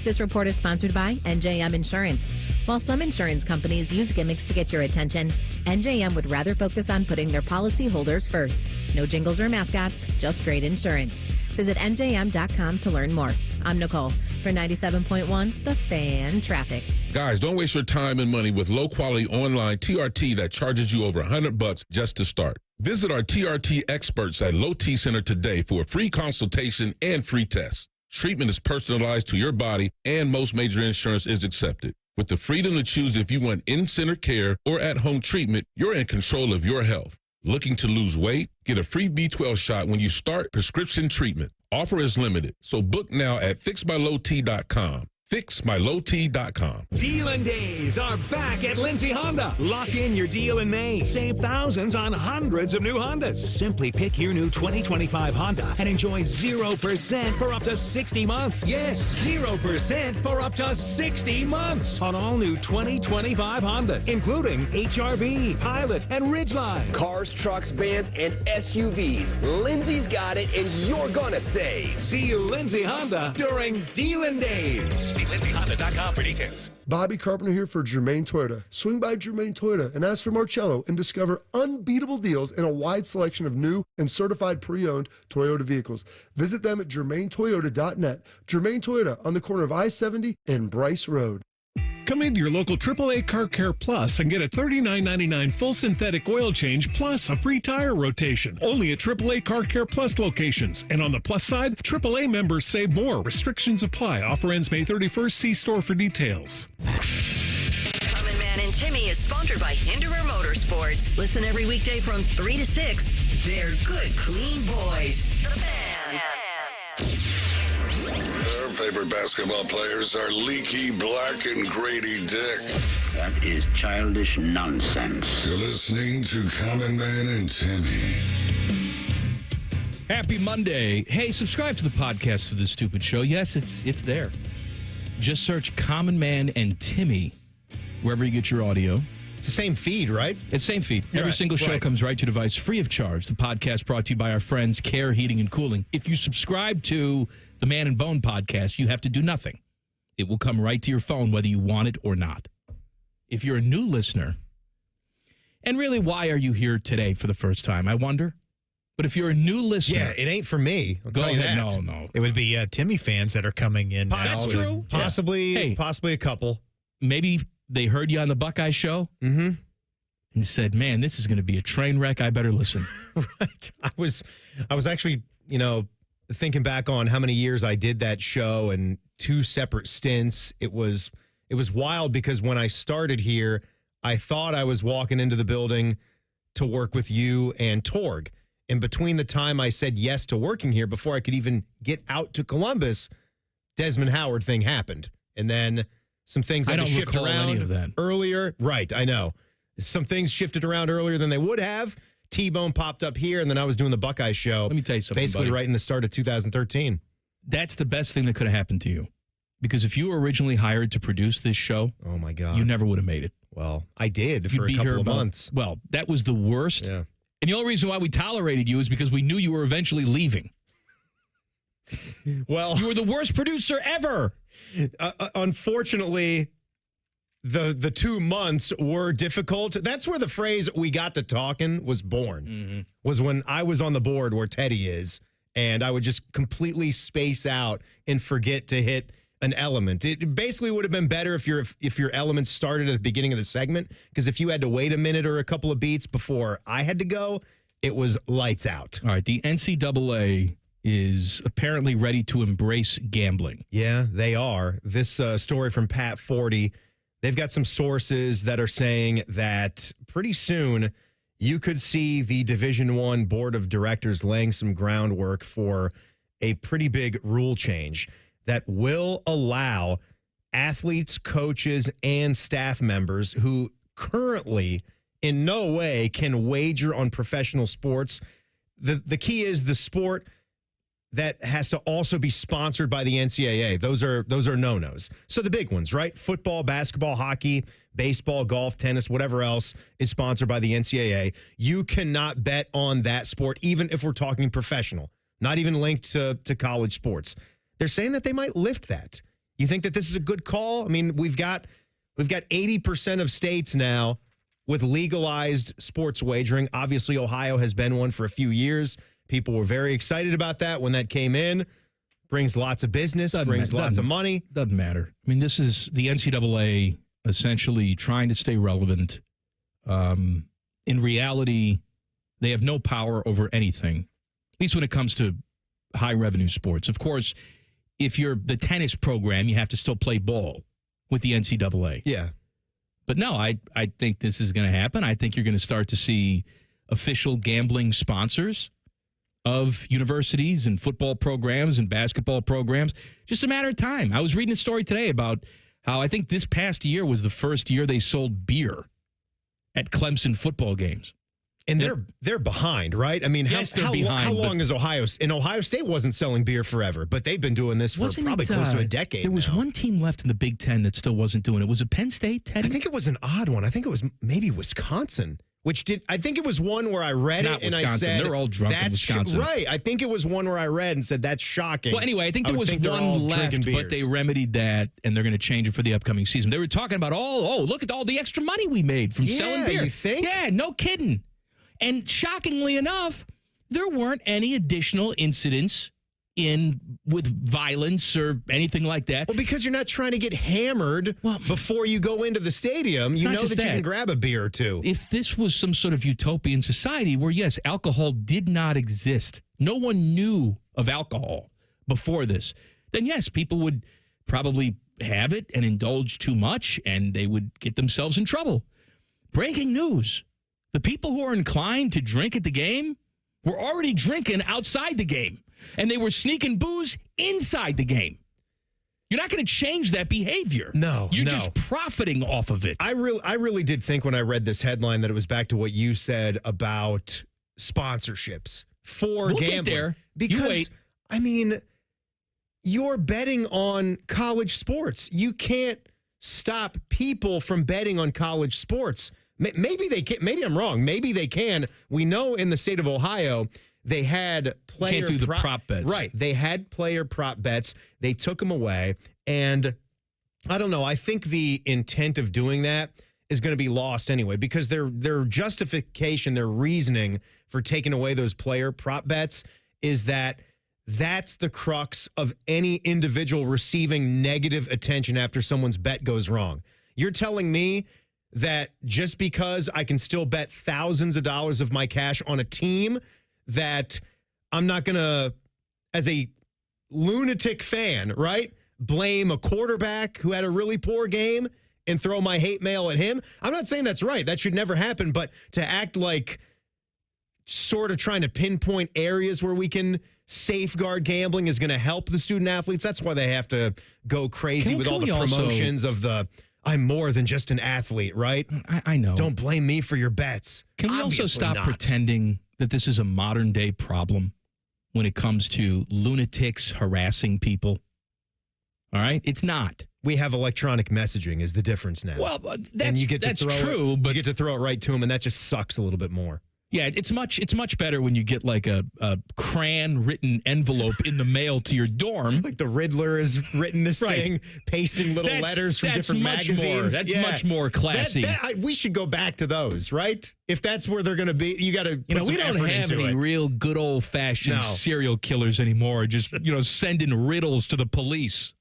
This report is sponsored by NJM Insurance. While some insurance companies use gimmicks to get your attention, NJM would rather focus on putting their policyholders first. No jingles or mascots, just great insurance. Visit NJM.com to learn more. I'm Nicole for 97.1 The Fan Traffic.
Guys, don't waste your time and money with low-quality online TRT that charges you over $100 just to start. Visit our TRT experts at Low T Center today for a free consultation and free test. Treatment is personalized to your body, and most major insurance is accepted. With the freedom to choose if you want in-center care or at-home treatment, you're in control of your health. Looking to lose weight? Get a free B12 shot when you start prescription treatment. Offer is limited, so book now at fixmylowt.com. FixMyLowT.com.
Dealin' Days are back at Lindsay Honda. Lock in your deal in Maine. Save thousands on hundreds of new Hondas. Simply pick your new 2025 Honda and enjoy 0% for up to 60 months. Yes, 0% for up to 60 months on all new 2025 Hondas, including HRV, Pilot, and Ridgeline.
Cars, trucks, vans, and SUVs. Lindsay's got it, and you're gonna save.
See Lindsay Honda during Dealin' Days. See LindsayHonda.com for details.
Bobby Carpenter here for Germain Toyota. Swing by Germain Toyota and ask for Marcello and discover unbeatable deals and a wide selection of new and certified pre-owned Toyota vehicles. Visit them at germaintoyota.net. Germain Toyota on the corner of I-70 and Bryce Road.
Come into your local AAA Car Care Plus and get a $39.99 full synthetic oil change plus a free tire rotation. Only at AAA Car Care Plus locations. And on the plus side, AAA members save more. Restrictions apply. Offer ends May 31st. See store for details.
Common Man and Timmy is sponsored by Hinderer Motorsports. Listen every weekday from 3 to 6. They're good, clean boys. The Fan.
Their favorite basketball players are Leaky Black and Grady Dick.
That is childish nonsense.
You're listening to Common Man and Timmy.
Happy Monday. Hey, subscribe to the podcast for this stupid show. Yes, it's there. Just search Common Man and Timmy wherever you get your audio.
It's the same feed, right?
It's the same feed. Every
Right,
single show
right.
comes right to your device free of charge. The podcast brought to you by our friends Care Heating and Cooling. If you subscribe to the Man and Bone podcast, you have to do nothing. It will come right to your phone whether you want it or not. If you're a new listener, and really, why are you here today for the first time, I wonder? But if you're a new listener...
Yeah, it ain't for me. I'll
Go
tell you
ahead.
that.
No.
It would be Timmy fans that are coming in.
That's true. Possibly a couple.
Maybe they heard you on the Buckeye show and said, man, this is going to be a train wreck. I better listen.
Right. I was actually, thinking back on how many years I did that show and 2 separate stints. It was wild because when I started here, I thought I was walking into the building to work with you and Torg. And between the time I said yes to working here before I could even get out to Columbus, Desmond Howard thing happened. And then some things had to shift around
any of that.
earlier. Right, I know. Some things shifted around earlier than they would have. T-Bone popped up here, and then I was doing the Buckeye show.
Let me tell you something,
basically
buddy.
right in the start of 2013.
That's the best thing that could have happened to you. Because if you were originally hired to produce this show,
oh my God,
you never would have made it.
Well, I did
You'd
for a
be here
couple of
about-
months.
Well, that was the worst.
Yeah.
And the only reason why we tolerated you is because we knew you were eventually leaving.
Well,
you were the worst producer ever.
Unfortunately, the 2 months were difficult. That's where the phrase "we got to talking" was born. Was when I was on the board where Teddy is, and I would just completely space out and forget to hit an element. It basically would have been better if your elements started at the beginning of the segment, because if you had to wait a minute or a couple of beats before I had to go, it was lights out.
All right, the NCAA is apparently ready to embrace gambling.
Yeah, they are. This story from Pat 40, they've got some sources that are saying that pretty soon you could see the Division I Board of Directors laying some groundwork for a pretty big rule change that will allow athletes, coaches, and staff members who currently in no way can wager on professional sports. The key is the sport that has to also be sponsored by the NCAA. Those are no-nos. So the big ones, right? Football, basketball, hockey, baseball, golf, tennis, whatever else is sponsored by the NCAA. You cannot bet on that sport, even if we're talking professional, not even linked to college sports. They're saying that they might lift that. You think that this is a good call? I mean, we've got 80% of states now with legalized sports wagering. Obviously, Ohio has been one for a few years. People were very excited about that when that came in. Brings lots of business, brings lots of money.
Doesn't matter. I mean, this is the NCAA essentially trying to stay relevant. In reality, they have no power over anything, at least when it comes to high revenue sports. Of course, if you're the tennis program, you have to still play ball with the NCAA.
Yeah.
But no, I think this is going to happen. I think you're going to start to see official gambling sponsors of universities and football programs and basketball programs. Just a matter of time. I was reading a story today about how I think this past year was the first year they sold beer at Clemson football games.
And they're behind, right? I mean,
yes,
how long is Ohio State wasn't selling beer forever, but they've been doing this for probably close to a decade.
There was one team left in the Big Ten that still wasn't doing it. Was it Penn State, Teddy?
I think it was an odd one. I think it was maybe Wisconsin, I think it was one where I read
Not
it and
Wisconsin.
I said,
they're all drunk in Wisconsin.
Right. I think it was one where I read and said, that's shocking.
Well, anyway, I think there was one left, but they remedied that, and they're going to change it for the upcoming season. They were talking about, look at all the extra money we made from selling beer.
You think?
Yeah, no kidding. And shockingly enough, there weren't any additional incidents with violence or anything like that.
Well, because you're not trying to get hammered before you go into the stadium. You know that you can grab a beer or two.
If this was some sort of utopian society where, yes, alcohol did not exist, no one knew of alcohol before this, then yes, people would probably have it and indulge too much, and they would get themselves in trouble. Breaking news. The people who are inclined to drink at the game were already drinking outside the game, and they were sneaking booze inside the game. You're not going to change that behavior.
No,
You're just profiting off of it.
I really did think when I read this headline that it was back to what you said about sponsorships for gambling.
Get there.
Because,
you wait.
I mean, you're betting on college sports. You can't stop people from betting on college sports. Maybe they can. Maybe I'm wrong. Maybe they can. We know in the state of Ohio, they had player
can't do the prop bets.
Right. They had player prop bets. They took them away. And I don't know. I think the intent of doing that is going to be lost anyway, because their justification, their reasoning for taking away those player prop bets is that that's the crux of any individual receiving negative attention after someone's bet goes wrong. You're telling me that just because I can still bet thousands of dollars of my cash on a team, that I'm not going to, as a lunatic fan, right, blame a quarterback who had a really poor game and throw my hate mail at him? I'm not saying that's right. That should never happen. But to act like sort of trying to pinpoint areas where we can safeguard gambling is going to help the student athletes, that's why they have to go crazy with all the promotions of the I'm more than just an athlete, right?
I know.
Don't blame me for your bets.
Can we also stop pretending that this is a modern day problem when it comes to lunatics harassing people? All right? It's not.
We have electronic messaging is the difference now.
Well, that's true, but
you get to throw it right to them, and that just sucks a little bit more.
Yeah, it's much better when you get like a crayon-written envelope in the mail to your dorm.
Like the Riddler has written this thing, pasting little letters from different magazines.
That's much more classy.
We should go back to those, right? If that's where they're going to be, you got to put some
we don't
effort
have
into
any
it.
real good old-fashioned serial killers anymore. Just, sending riddles to the police.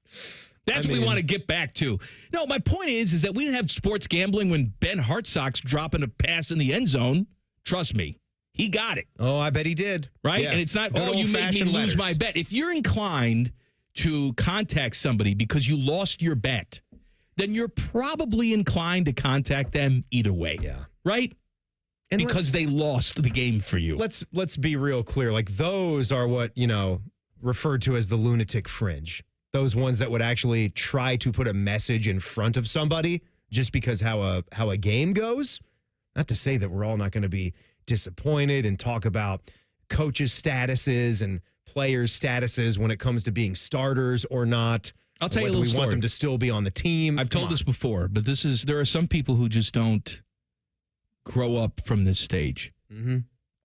That's what we want to get back to. No, my point is that we didn't have sports gambling when Ben Hartsock's dropping a pass in the end zone. Trust me, he got it.
Oh, I bet he did.
Right?
Yeah.
And it's not, you made me lose my bet. If you're inclined to contact somebody because you lost your bet, then you're probably inclined to contact them either way.
Yeah.
Right? And because they lost the game for you.
Let's be real clear. Like, those are what, referred to as the lunatic fringe. Those ones that would actually try to put a message in front of somebody just because how a game goes. Not to say that we're all not going to be disappointed and talk about coaches' statuses and players' statuses when it comes to being starters or not.
I'll tell you a little
story. We want them
story.
to still be on the team.
I've told this before, but there are some people who just don't grow up from this stage.
Mm-hmm.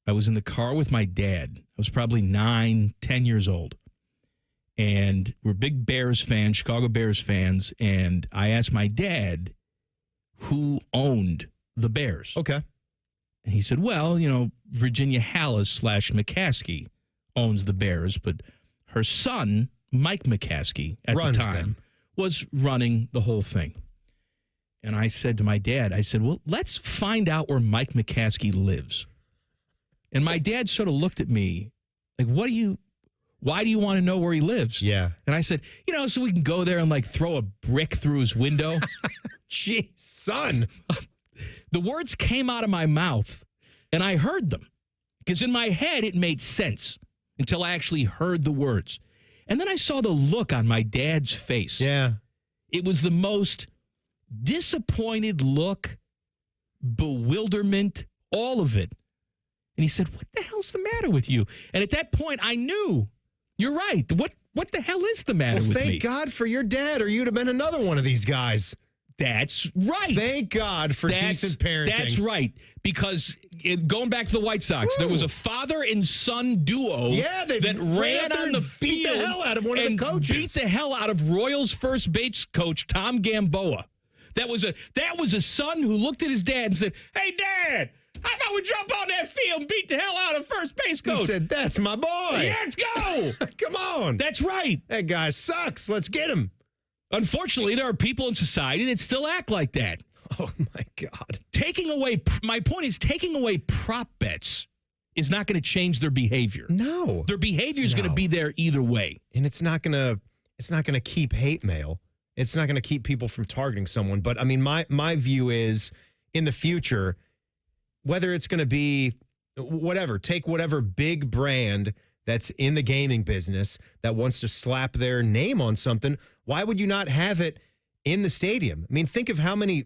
I was in the car with my dad. I was probably 9, 10 years old. And we're big Bears fans, Chicago Bears fans. And I asked my dad who owned the Bears.
Okay.
And he said, well, Virginia Hallis / McCaskey owns the Bears, but her son, Mike McCaskey, at the time, was running the whole thing. And I said to my dad, well, let's find out where Mike McCaskey lives. And my dad sort of looked at me like, why do you want to know where he lives?
Yeah.
And I said, so we can go there and throw a brick through his window.
Gee, son.
The words came out of my mouth, and I heard them. Because in my head, it made sense. until I actually heard the words. And then I saw the look on my dad's face.
Yeah.
It was the most disappointed look, bewilderment, all of it. And he said, what the hell's the matter with you? And at that point, I knew, you're right. What the hell is the matter with me?
Thank God for your dad, or you'd have been another one of these guys.
That's right.
Thank God for decent parenting.
That's right. Because going back to the White Sox, there was a father and son duo that ran on the field.
Beat the hell out of one of the coaches.
Beat the hell out of Royals first base coach Tom Gamboa. That was a son who looked at his dad and said, hey, Dad, how about we jump on that field and beat the hell out of first base coach?
He said, that's my boy.
Yeah, let's go.
Come on.
That's right.
That guy sucks. Let's get him.
Unfortunately, there are people in society that still act like that.
Oh, my God.
My point is, taking away prop bets is not going to change their behavior.
No.
Their behavior is going to be there either way.
And it's not going to keep hate mail. It's not going to keep people from targeting someone. But, I mean, my view is, in the future, whether it's going to be whatever, take whatever big brand that's in the gaming business that wants to slap their name on something, why would you not have it in the stadium? I mean, think of how many,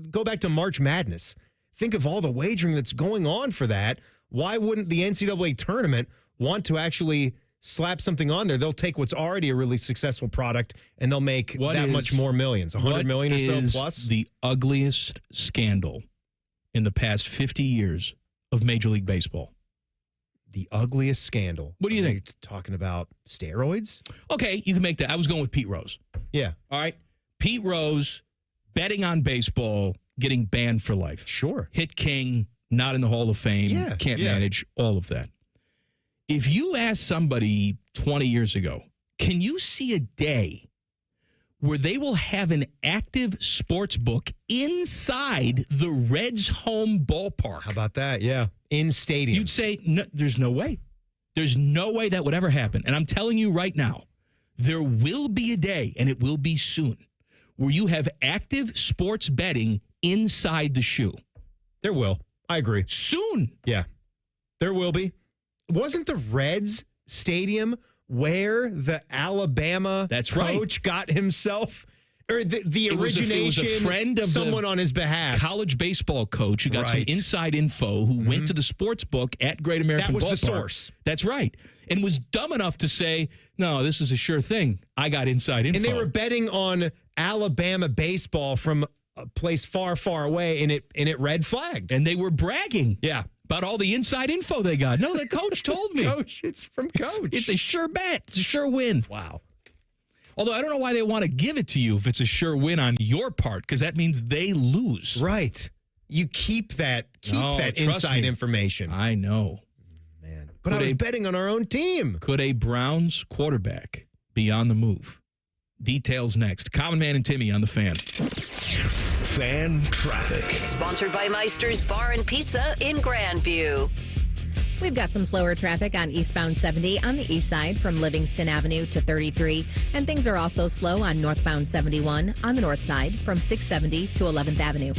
go back to March Madness. Think of all the wagering that's going on for that. Why wouldn't the NCAA tournament want to actually slap something on there? They'll take what's already a really successful product and they'll make much more millions, 100 million or so plus.
The ugliest scandal in the past 50 years of Major League Baseball?
The ugliest scandal.
What do you think?
Talking about steroids?
Okay, you can make that. I was going with Pete Rose.
Yeah.
All right. Pete Rose, betting on baseball, getting banned for life.
Sure.
Hit king, not in the Hall of Fame, can't manage, all of that. If you ask somebody 20 years ago, can you see a day where they will have an active sports book inside the Reds' home ballpark?
How about that? Yeah. In stadiums.
You'd say, no, there's no way. There's no way that would ever happen. And I'm telling you right now, there will be a day, and it will be soon, where you have active sports betting inside the shoe.
There will. I agree.
Soon.
Yeah. There will be. Wasn't the Reds stadium where the Alabama coach got himself, or the origination,
it was a friend of
someone on his behalf,
college baseball coach who got some inside info, who went to the sports book at Great American Ballpark.
That was the source.
That's right. And was dumb enough to say, no, this is a sure thing. I got inside info.
And they were betting on Alabama baseball from a place far, far away, and it red flagged.
And they were bragging.
Yeah.
About all the inside info they got. No, the coach told me.
Coach, it's from Coach.
It's a sure bet. It's a sure win.
Wow.
Although I don't know why they want to give it to you if it's a sure win on your part, because that means they lose.
Right. You keep that inside information.
I know.
Man. But I was betting on our own team.
Could a Browns quarterback be on the move? Details next. Common Man and Timmy on the Fan.
Fan Traffic.
Sponsored by Meister's Bar and Pizza in Grandview.
We've got some slower traffic on eastbound 70 on the east side from Livingston Avenue to 33. And things are also slow on northbound 71 on the north side from 670 to 11th Avenue.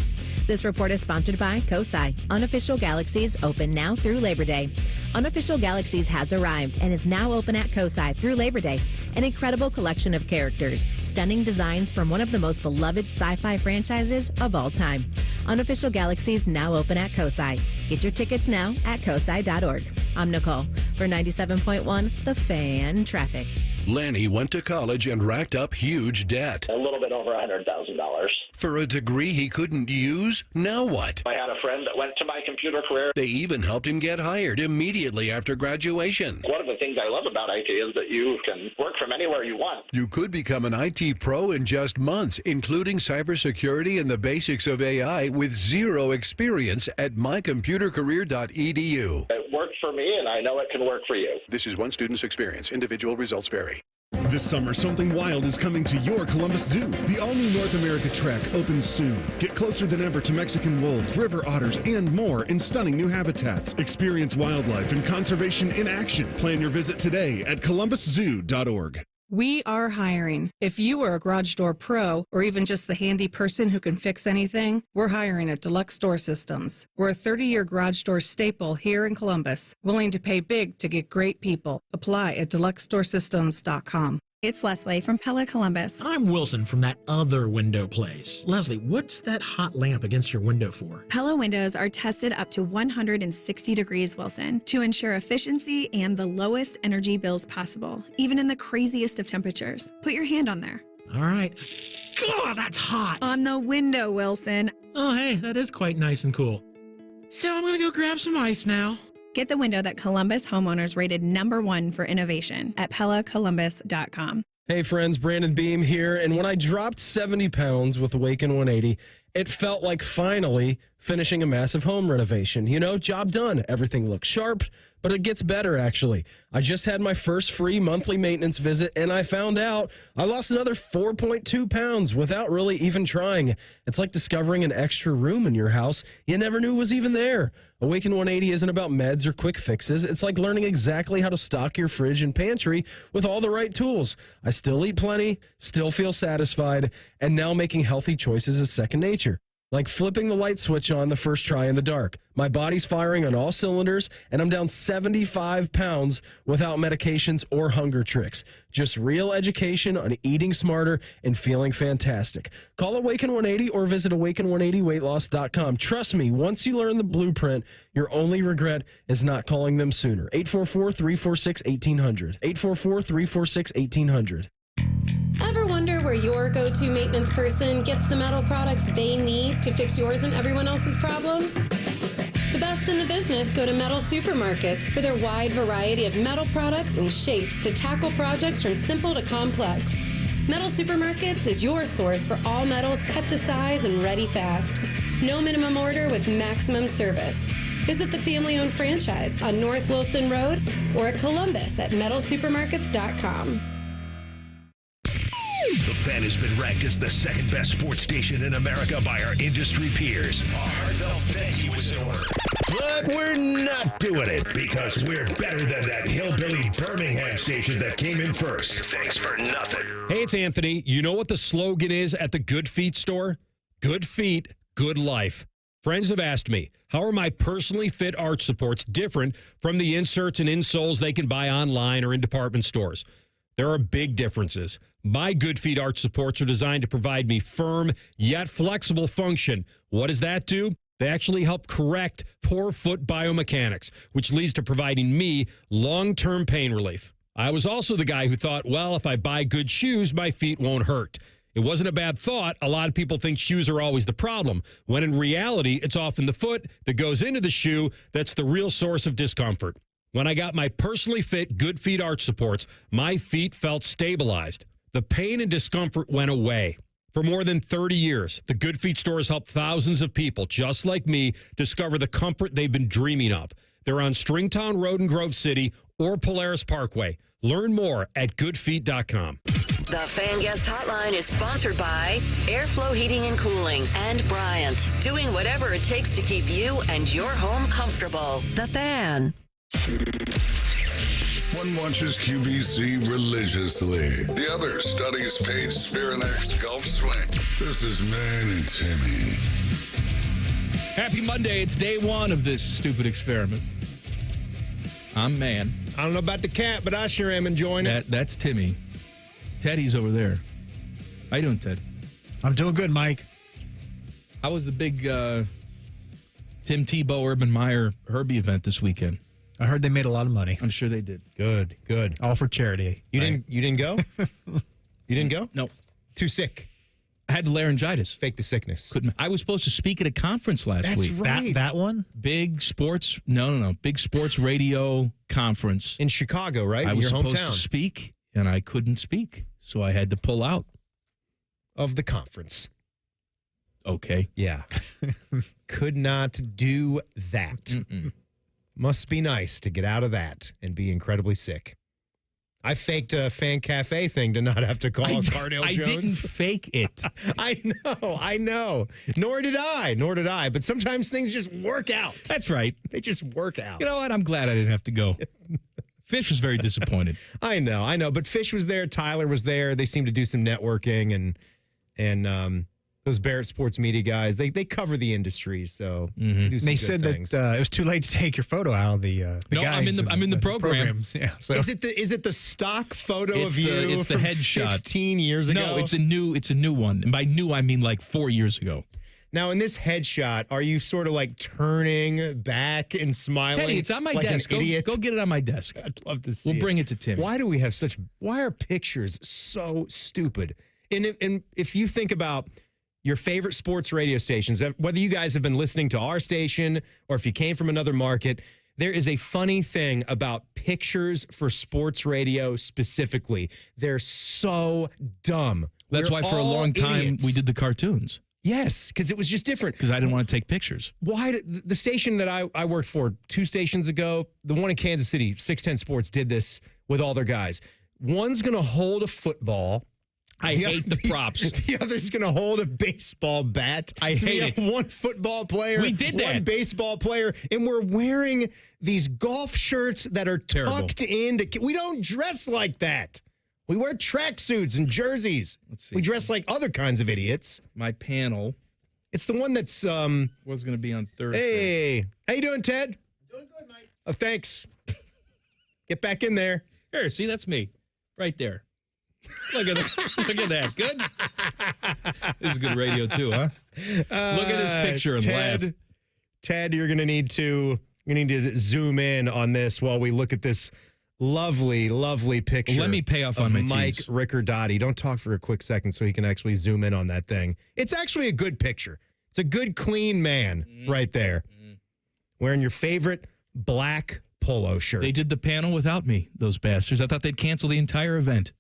This report is sponsored by COSI. Unofficial Galaxies open now through Labor Day. Unofficial Galaxies has arrived and is now open at COSI through Labor Day. An incredible collection of characters, stunning designs from one of the most beloved sci-fi franchises of all time. Unofficial Galaxies now open at COSI. Get your tickets now at COSI.org. I'm Nicole for 97.1 The Fan Traffic.
Lanny went to college and racked up huge debt.
A little bit over $100,000.
For a degree he couldn't use? Now what?
I had a friend that went to my computer career.
They even helped him get hired immediately after graduation.
One of the things I love about IT is that you can work from anywhere you want.
You could become an IT pro in just months, including cybersecurity and the basics of AI with zero experience at mycomputercareer.edu.
It worked for me, and I know it can work for you.
This is one student's experience. Individual results vary.
This summer, something wild is coming to your Columbus Zoo. The all-new North America Trek opens soon. Get closer than ever to Mexican wolves, river otters, and more in stunning new habitats. Experience wildlife and conservation in action. Plan your visit today at columbuszoo.org.
We are hiring. If you are a garage door pro or even just the handy person who can fix anything, we're hiring at Deluxe Door Systems. We're a 30-year garage door staple here in Columbus, willing to pay big to get great people. Apply at deluxedoorsystems.com.
It's Leslie from Pella Columbus.
I'm Wilson from that other window place. Leslie, what's that hot lamp against your window for?
Pella windows are tested up to 160 degrees, Wilson, to ensure efficiency and the lowest energy bills possible, even in the craziest of temperatures. Put your hand on there.
All right. Oh, that's hot.
On the window, Wilson.
Oh, hey, that is quite nice and cool. So I'm going to go grab some ice now.
Get the window that Columbus homeowners rated #1 for innovation at PellaColumbus.com.
Hey friends, Brandon Beam here, and when I dropped 70 pounds with Awaken 180, it felt like finally finishing a massive home renovation. You know, job done. Everything looks sharp, but it gets better, actually. I just had my first free monthly maintenance visit, and I found out I lost another 4.2 pounds without really even trying. It's like discovering an extra room in your house you never knew was even there. Awaken 180 isn't about meds or quick fixes. It's like learning exactly how to stock your fridge and pantry with all the right tools. I still eat plenty, still feel satisfied, and now making healthy choices is second nature. Like flipping the light switch on the first try in the dark. My body's firing on all cylinders, and I'm down 75 pounds without medications or hunger tricks. Just real education on eating smarter and feeling fantastic. Call Awaken 180 or visit awaken180weightloss.com. Trust me, once you learn the blueprint, your only regret is not calling them sooner. 844-346-1800. 844-346-1800.
Ever wonder where your go-to maintenance person gets the metal products they need to fix yours and everyone else's problems? The best in the business go to Metal Supermarkets for their wide variety of metal products and shapes to tackle projects from simple to complex. Metal Supermarkets is your source for all metals cut to size and ready fast. No minimum order with maximum service. Visit the family-owned franchise on North Wilson Road or at Columbus at metalsupermarkets.com.
The Fan has been ranked as the second best sports station in America by our industry peers. Our heartfelt thank you is in order. But we're not doing it because we're better than that hillbilly Birmingham station that came in first. Thanks for nothing.
Hey, it's Anthony. You know what the slogan is at the Good Feet store? Good feet, good life. Friends have asked me, how are my personally fit arch supports different from the inserts and insoles they can buy online or in department stores? There are big differences. My Good Feet arch supports are designed to provide me firm yet flexible function. What does that do? They actually help correct poor foot biomechanics, which leads to providing me long-term pain relief. I was also the guy who thought, well, if I buy good shoes, my feet won't hurt. It wasn't a bad thought. A lot of people think shoes are always the problem, when in reality, it's often the foot that goes into the shoe that's the real source of discomfort. When I got my personally fit Good Feet arch supports, my feet felt stabilized. The pain and discomfort went away. For more than 30 years, the Good Feet store has helped thousands of people, just like me, discover the comfort they've been dreaming of. They're on Stringtown Road in Grove City or Polaris Parkway. Learn more at goodfeet.com.
The Fan Guest Hotline is sponsored by Airflow Heating and Cooling and Bryant, doing whatever it takes to keep you and your home comfortable. The Fan.
One watches QVC religiously. The other studies Paige Spirinak's golf swing. This is Man and Timmy.
Happy Monday. It's day one of this stupid experiment. I'm Man.
I don't know about the cat, but I sure am enjoying it.
That's Timmy. Teddy's over there. How you doing, Ted?
I'm doing good, Mike.
How was the big Tim Tebow, Urban Meyer, Herbie event this weekend?
I heard they made a lot of money.
I'm sure they did.
Good.
All for charity.
You didn't go? You didn't go?
No.
Too sick.
I had laryngitis.
Fake the sickness.
I was supposed to speak at a conference last week.
That's right.
That one?
Big sports. No. Big sports radio conference.
In Chicago, right?
I was
your
supposed
hometown.
to speak, and I couldn't speak. So I had to pull out.
Of the conference.
Okay.
Yeah. Could not do that.
Mm-mm.
Must be nice to get out of that and be incredibly sick. I faked a fan cafe thing to not have to call Cardale Jones.
I didn't fake it.
I know. Nor did I. But sometimes things just work out.
That's right.
They just work out.
You know what? I'm glad I didn't have to go. Fish was very disappointed.
I know. But Fish was there. Tyler was there. They seemed to do some networking, and those Barrett Sports Media guys, they cover the industry, so they do some
They
good
said
things.
that it was too late to take your photo out of the
No,
guides
I'm in the program.
programs. Yeah, so.
Is it the stock photo
It's
of you
it's the
from
headshot.
15 years ago?
No, it's a new one. And by new, I mean like 4 years ago.
Now, in this headshot, are you sort of like turning back and smiling?
Hey, it's on my
like
desk.
An idiot?
Go get it on my desk.
I'd love to see
We'll
it.
bring it to Tim.
Why are pictures so stupid? And if you think about your favorite sports radio stations, whether you guys have been listening to our station or if you came from another market, there is a funny thing about pictures for sports radio specifically. They're so dumb.
That's
We're
why for a
all
long time
idiots.
we did the cartoons.
Yes, because it was just different.
Because I didn't want to take pictures.
Why the station that I worked for 2 stations ago, the one in Kansas City, 610 Sports, did this with all their guys. One's going to hold a football.
I hate the props.
The other's going to hold a baseball bat.
I
So we
hate
have
it.
one football player.
We did that.
One baseball player. And we're wearing these golf shirts that are tucked into. We don't dress like that. We wear tracksuits and jerseys.
Let's see.
We dress like other kinds of idiots.
My panel
It's the one that's
was going to be on Thursday.
Hey, how you doing, Ted? Doing good, Mike. Oh, thanks. Get back in there.
Here, see, that's me. Right there. Look at that. Look at that. Good? This is good radio, too, huh? Look at this picture and laugh.
Ted, you're going to need to zoom in on this while we look at this lovely, lovely picture.
Let me pay off
of
on my
Mike
tees.
Riccardotti. Don't talk for a quick second so he can actually zoom in on that thing. It's actually a good picture. It's a good, clean man right there. Wearing your favorite black polo shirt.
They did the panel without me, those bastards. I thought they'd cancel the entire event.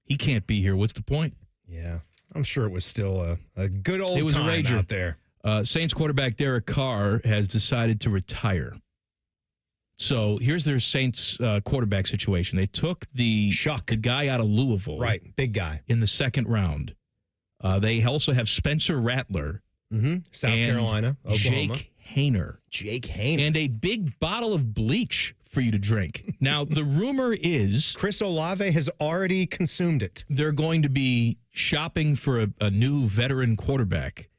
He can't be here. What's the point?
Yeah, I'm sure it was still a good old
It was a
time
rager
out there.
Saints quarterback Derek Carr has decided to retire. So here's their Saints quarterback situation. They took the guy out of Louisville.
Right, big guy.
In the second round. They also have Spencer Rattler.
South
and
Carolina, Oklahoma.
Jake Hayner.
Jake Hayner.
And a big bottle of bleach for you to drink. Now, the rumor is
Chris Olave has already consumed it.
They're going to be shopping for a new veteran quarterback.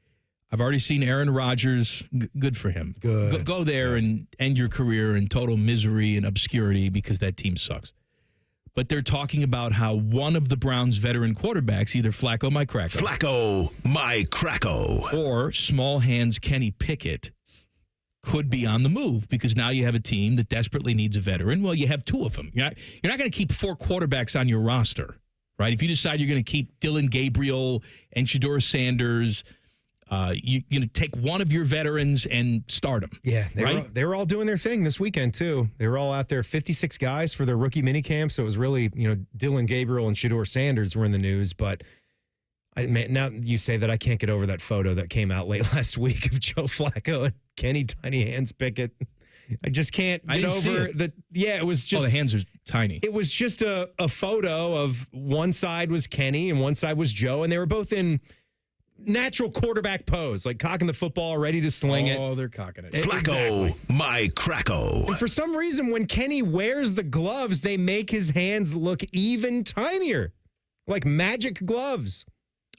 I've already seen Aaron Rodgers. Good for him.
Good.
Go there and end your career in total misery and obscurity because that team sucks. But they're talking about how one of the Browns' veteran quarterbacks, either Flacco, my Cracko, or small hands Kenny Pickett, could be on the move because now you have a team that desperately needs a veteran. Well, you have 2 of them. You're not going to keep 4 quarterbacks on your roster, right? If you decide you're going to keep Dylan Gabriel and Shedeur Sanders, you're going to take one of your veterans and start them.
Yeah,
right?
They were all doing their thing this weekend, too. They were all out there, 56 guys for their rookie minicamp. So it was really, Dylan Gabriel and Shedeur Sanders were in the news. But now you say that, I can't get over that photo that came out late last week of Joe Flacco and Kenny Tiny Hands Pickett. I just can't
I
get
didn't see
over
it.
that. Yeah, it was just.
The hands are tiny.
It was just a photo of one side was Kenny and one side was Joe. And they were both in natural quarterback pose, like cocking the football, ready to sling it.
Oh, they're cocking it.
Flacco, my Cracko.
And for some reason, when Kenny wears the gloves, they make his hands look even tinier, like magic gloves.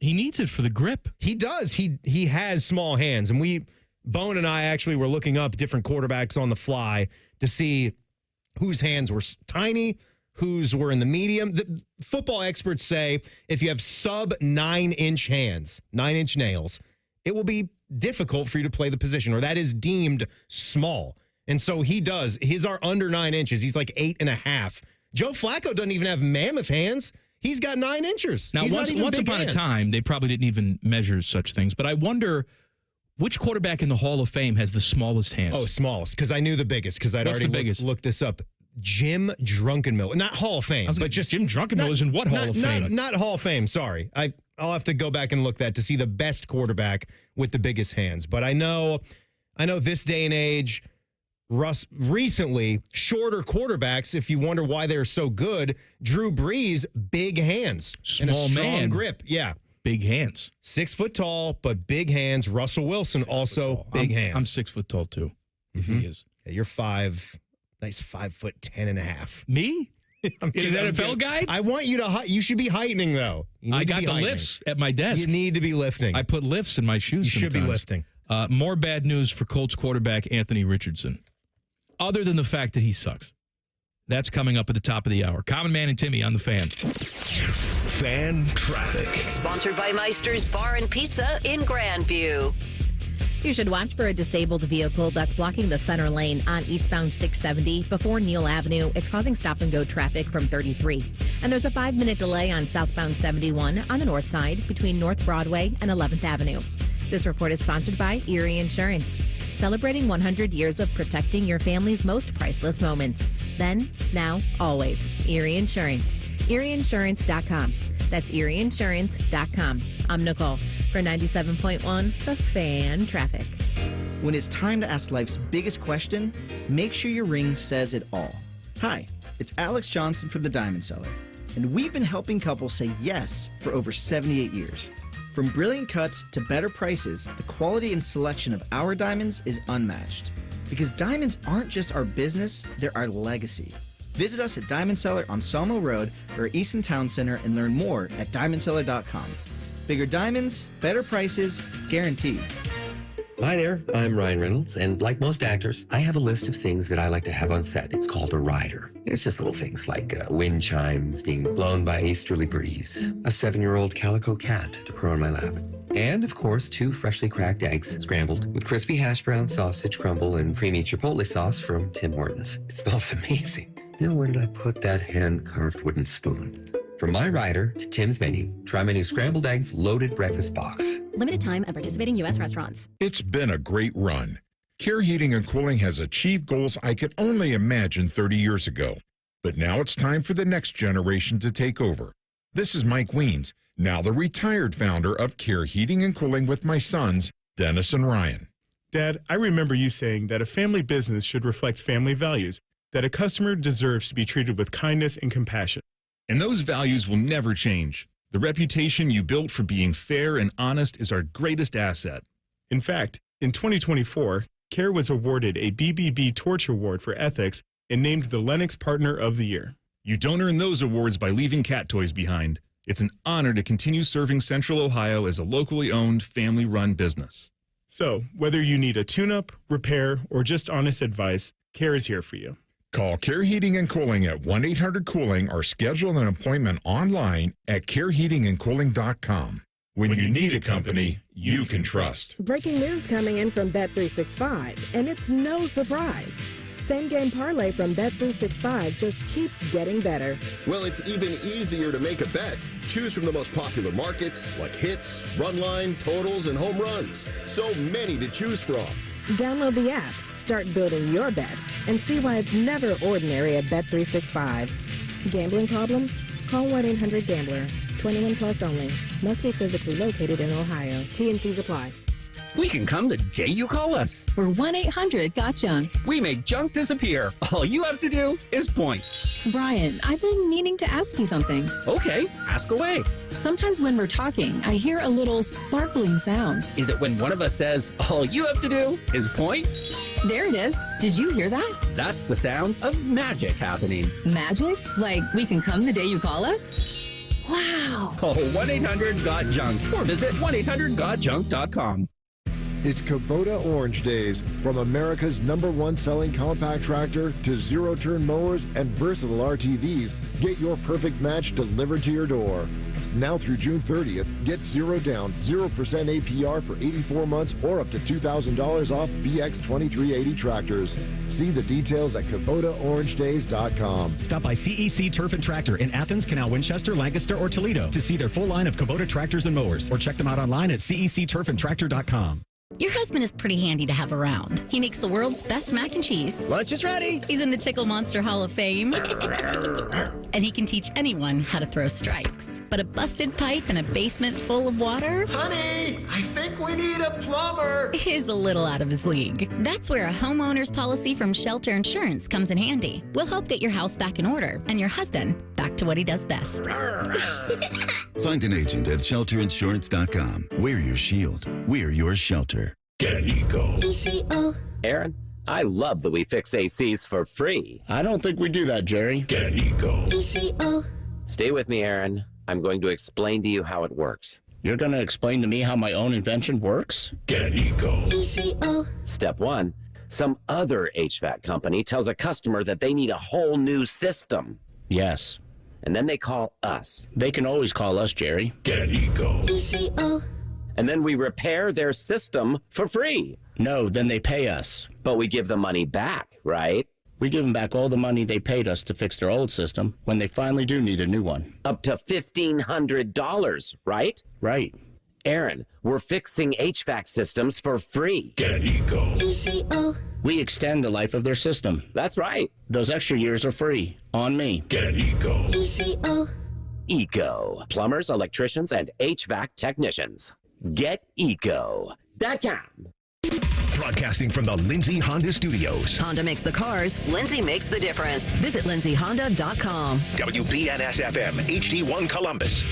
He needs it for the grip.
He does. He has small hands. And Bone and I actually were looking up different quarterbacks on the fly to see whose hands were tiny, whose were in the medium. The football experts say if you have sub 9-inch hands, 9-inch nails, it will be difficult for you to play the position, or that is deemed small. And so he does. His are under 9 inches. He's like 8.5. Joe Flacco doesn't even have mammoth hands. He's got 9 inches.
Now,
He's
once upon a time, they probably didn't even measure such things. But I wonder which quarterback in the Hall of Fame has the smallest hands.
Oh, smallest, because I knew the biggest, because I'd
What's the
already
biggest?
looked this up. Jim Drunkenmiller. Not Hall of Fame, but just
Jim Drunkenmiller is in what Hall of Fame?
Not Hall of Fame, sorry. I'll have to go back and look that to see the best quarterback with the biggest hands. But I know this day and age, recently, shorter quarterbacks, if you wonder why they're so good, Drew Brees, big hands. And a
Small
strong
man.
grip. Yeah.
Big hands.
6 foot tall, but big hands. Russell Wilson, also big hands.
I'm 6 foot tall, too. If he is.
Yeah, you're 5'11", Nice 5'10.5".
Me?
I'm
In an NFL guy?
I want you to. You should be heightening though.
I got the lifts at my desk.
You need to be lifting.
I put lifts in my shoes.
You should be lifting.
More bad news for Colts quarterback Anthony Richardson. Other than the fact that he sucks. That's coming up at the top of the hour. Common Man and Timmy on the Fan.
Fan traffic.
Sponsored by Meister's Bar and Pizza in Grandview.
You should watch for a disabled vehicle that's blocking the center lane on eastbound 670 before Neal Avenue. It's causing stop-and-go traffic from 33. And there's a 5-minute delay on southbound 71 on the north side between North Broadway and 11th Avenue. This report is sponsored by Erie Insurance, celebrating 100 years of protecting your family's most priceless moments. Then, now, always. Erie Insurance. ErieInsurance.com. That's ErieInsurance.com. I'm Nicole for 97.1 The Fan Traffic.
When it's time to ask life's biggest question, make sure your ring says it all. Hi, it's Alex Johnson from the Diamond Cellar, and we've been helping couples say yes for over 78 years. From brilliant cuts to better prices, the quality and selection of our diamonds is unmatched. Because diamonds aren't just our business, they're our legacy. Visit us at Diamond Cellar on Sawmill Road or Easton Town Center and learn more at diamondcellar.com. Bigger diamonds, better prices, guaranteed.
Hi there, I'm Ryan Reynolds, and like most actors, I have a list of things that I like to have on set. It's called a rider. It's just little things like wind chimes being blown by a easterly breeze, a 7-year-old calico cat to purr on my lap, and of course 2 freshly cracked eggs scrambled with crispy hash brown sausage crumble and creamy chipotle sauce from Tim Hortons. It smells amazing. Now where did I put that hand-carved wooden spoon? From my rider to Tim's menu, try my new scrambled eggs loaded breakfast box.
Limited time at participating U.S. restaurants.
It's been a great run. Care Heating and Cooling has achieved goals I could only imagine 30 years ago. But now it's time for the next generation to take over. This is Mike Weens, now the retired founder of Care Heating and Cooling with my sons, Dennis and Ryan.
Dad, I remember you saying that a family business should reflect family values, that a customer deserves to be treated with kindness and compassion.
And those values will never change. The reputation you built for being fair and honest is our greatest asset.
In fact, in 2024, Care was awarded a BBB Torch Award for ethics and named the Lennox Partner of the Year.
You don't earn those awards by leaving cat toys behind. It's an honor to continue serving Central Ohio as a locally owned, family-run business.
So, whether you need a tune-up, repair, or just honest advice, Care is here for you.
Call Care Heating and Cooling at 1-800-COOLING or schedule an appointment online at careheatingandcooling.com. When you need a company you can trust.
Breaking news coming in from Bet365, and it's no surprise. Same game parlay from Bet365 just keeps getting better.
Well, it's even easier to make a bet. Choose from the most popular markets like hits, run line, totals, and home runs. So many to choose from.
Download the app, start building your bet, and see why it's never ordinary at Bet365. Gambling problem? Call 1-800-GAMBLER. 21 plus only. Must be physically located in Ohio. T&Cs apply.
We can come the day you call us.
We're 1-800-GOT-JUNK.
We make junk disappear. All you have to do is point.
Brian, I've been meaning to ask you something.
Okay, ask away.
Sometimes when we're talking, I hear a little sparkling sound.
Is it when one of us says, all you have to do is point?
There it is. Did you hear that?
That's the sound of magic happening.
Magic? Like we can come the day you call us? Wow.
Call 1-800-GOT-JUNK or visit 1-800-GOT-JUNK.com.
It's Kubota Orange Days. From America's #1 selling compact tractor to zero-turn mowers and versatile RTVs, get your perfect match delivered to your door. Now through June 30th, get 0 down, 0% APR for 84 months or up to $2,000 off BX 2380 tractors. See the details at KubotaOrangeDays.com.
Stop by CEC Turf and Tractor in Athens, Canal, Winchester, Lancaster, or Toledo to see their full line of Kubota tractors and mowers, or check them out online at CECTurfandTractor.com.
Your husband is pretty handy to have around. He makes the world's best mac and cheese.
Lunch is ready.
He's in the Tickle Monster Hall of Fame. And he can teach anyone how to throw strikes. But a busted pipe and a basement full of water?
Honey, I think we need a plumber.
Is a little out of his league. That's where a homeowner's policy from Shelter Insurance comes in handy. We'll help get your house back in order and your husband back to what he does best.
Find an agent at shelterinsurance.com. We're your shield. We're your shelter.
Get Eco.
ECO.
Aaron,
I love that we fix ACs for free.
I don't think we do that, Jerry.
Get Eco.
ECO. Stay with me, Aaron. I'm going to explain to you how it works.
You're going to explain to me how my own invention works?
Get Eco.
ECO. Step 1. Some other HVAC company tells a customer that they need a whole new system.
Yes.
And then they call us.
They can always call us, Jerry.
Get Eco.
ECO. And then we repair their system for free.
No, then they pay us.
But we give the money back, right?
We give them back all the money they paid us to fix their old system when they finally do need a new one.
Up to $1,500, right?
Right.
Aaron, we're fixing HVAC systems for free.
Get Eco.
ECO.
We extend the life of their system.
That's right.
Those extra years are free. On me.
Get Eco.
ECO. Eco. Plumbers, electricians, and HVAC technicians. GetEco.com.
Broadcasting from the Lindsay Honda Studios.
Honda makes the cars. Lindsay makes the difference. Visit lindsayhonda.com.
WBNS-FM, HD1 Columbus.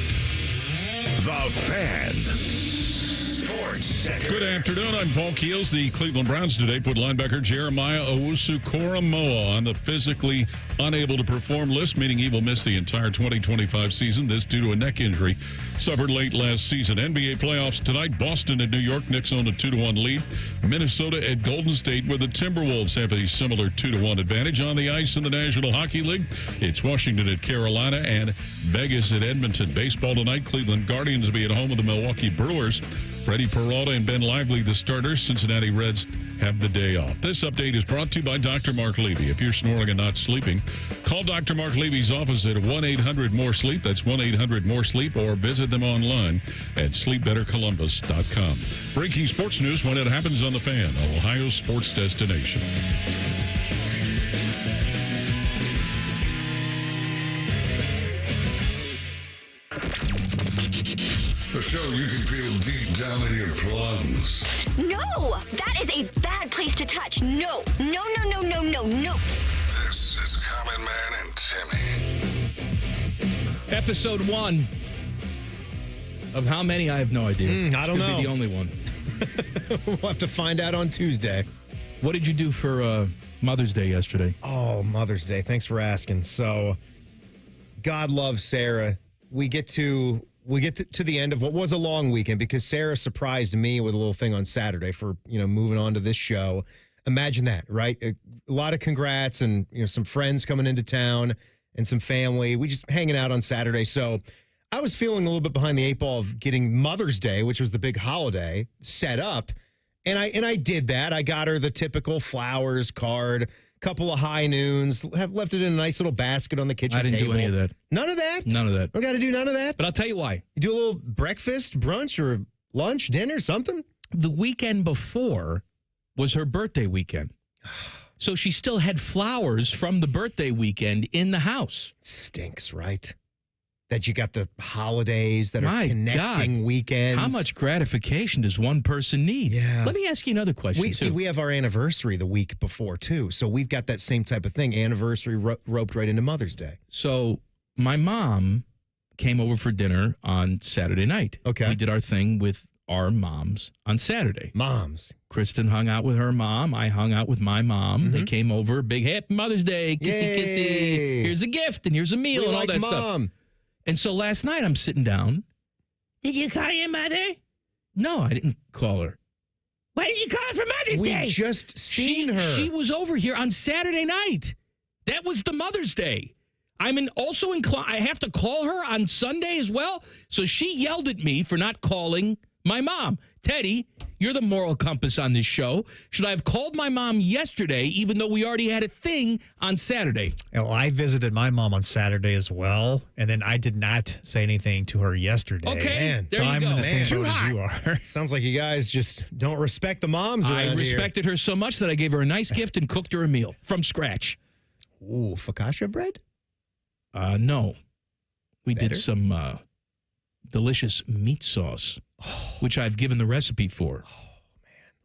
The Fan. Sports Center.
Good afternoon. I'm Paul Keels. The Cleveland Browns today put linebacker Jeremiah Owusu-Koramoah on the physically unable to perform list, meaning he will miss the entire 2025 season. This due to a neck injury suffered late last season. NBA playoffs tonight. Boston at New York. Knicks own a 2-1 lead. Minnesota at Golden State, where the Timberwolves have a similar 2-1 advantage. On the ice in the National Hockey League, it's Washington at Carolina and Vegas at Edmonton. Baseball tonight. Cleveland Guardians will be at home with the Milwaukee Brewers. Freddie Peralta and Ben Lively, the starters. Cincinnati Reds have the day off. This update is brought to you by Dr. Mark Levy. If you're snoring and not sleeping, call Dr. Mark Levy's office at 1-800-MORE-SLEEP. That's 1-800-MORE-SLEEP, or visit them online at sleepbettercolumbus.com. Breaking sports news when it happens on The Fan, Ohio's sports destination.
The show you can feel deep down in your plums.
No! That is a bad place to touch. No. No, no, no, no, no, no.
This is Common Man and Timmy.
Episode 1 of how many? I have no idea.
I don't know.
Be the only one.
We'll have to find out on Tuesday.
What did you do for Mother's Day yesterday?
Oh, Mother's Day. Thanks for asking. So, God loves Sarah. We get to the end of what was a long weekend because Sarah surprised me with a little thing on Saturday for, moving on to this show. Imagine that, right? A lot of congrats and, some friends coming into town and some family. We just hanging out on Saturday. So I was feeling a little bit behind the eight ball of getting Mother's Day, which was the big holiday, set up. And I did that. I got her the typical flowers, card, couple of high noons, have left it in a nice little basket on the kitchen table.
I didn't do any of that.
None of that?
None of that.
We got to do none of that?
But I'll tell you why.
You do a little breakfast, brunch, or lunch, dinner, something?
The weekend before was her birthday weekend. So she still had flowers from the birthday weekend in the house.
Stinks, right? That you got the holidays that are connecting weekends.
How much gratification does one person need?
Yeah.
Let me ask you another question.
We have our anniversary the week before, too. So we've got that same type of thing. Anniversary roped right into Mother's Day.
So my mom came over for dinner on Saturday night.
Okay.
We did our thing with our moms on Saturday.
Moms.
Kristen hung out with her mom. I hung out with my mom. Mm-hmm. They came over. Big happy Mother's Day. Kissy,
Yay.
kissy. Here's a gift and here's a meal and all that stuff. And so last night I'm sitting down. Did you call your mother? No, I didn't call her. Why did you call her for Mother's Day?
We just seen her.
She was over here on Saturday night. That was the Mother's Day. Also inclined. I have to call her on Sunday as well. So she yelled at me for not calling my mom. Teddy, you're the moral compass on this show. Should I have called my mom yesterday, even though we already had a thing on Saturday?
Well, I visited my mom on Saturday as well, and then I did not say anything to her yesterday.
Okay,
man.
there
so
you
I'm
go.
in the same
Too
boat
hot.
as you are.
Sounds like you guys just don't respect the moms around
I
here.
respected her so much that I gave her a nice gift and cooked her a meal from scratch.
Ooh, focaccia bread?
No. We
Better?
did some delicious meat sauce, which I've given the recipe for.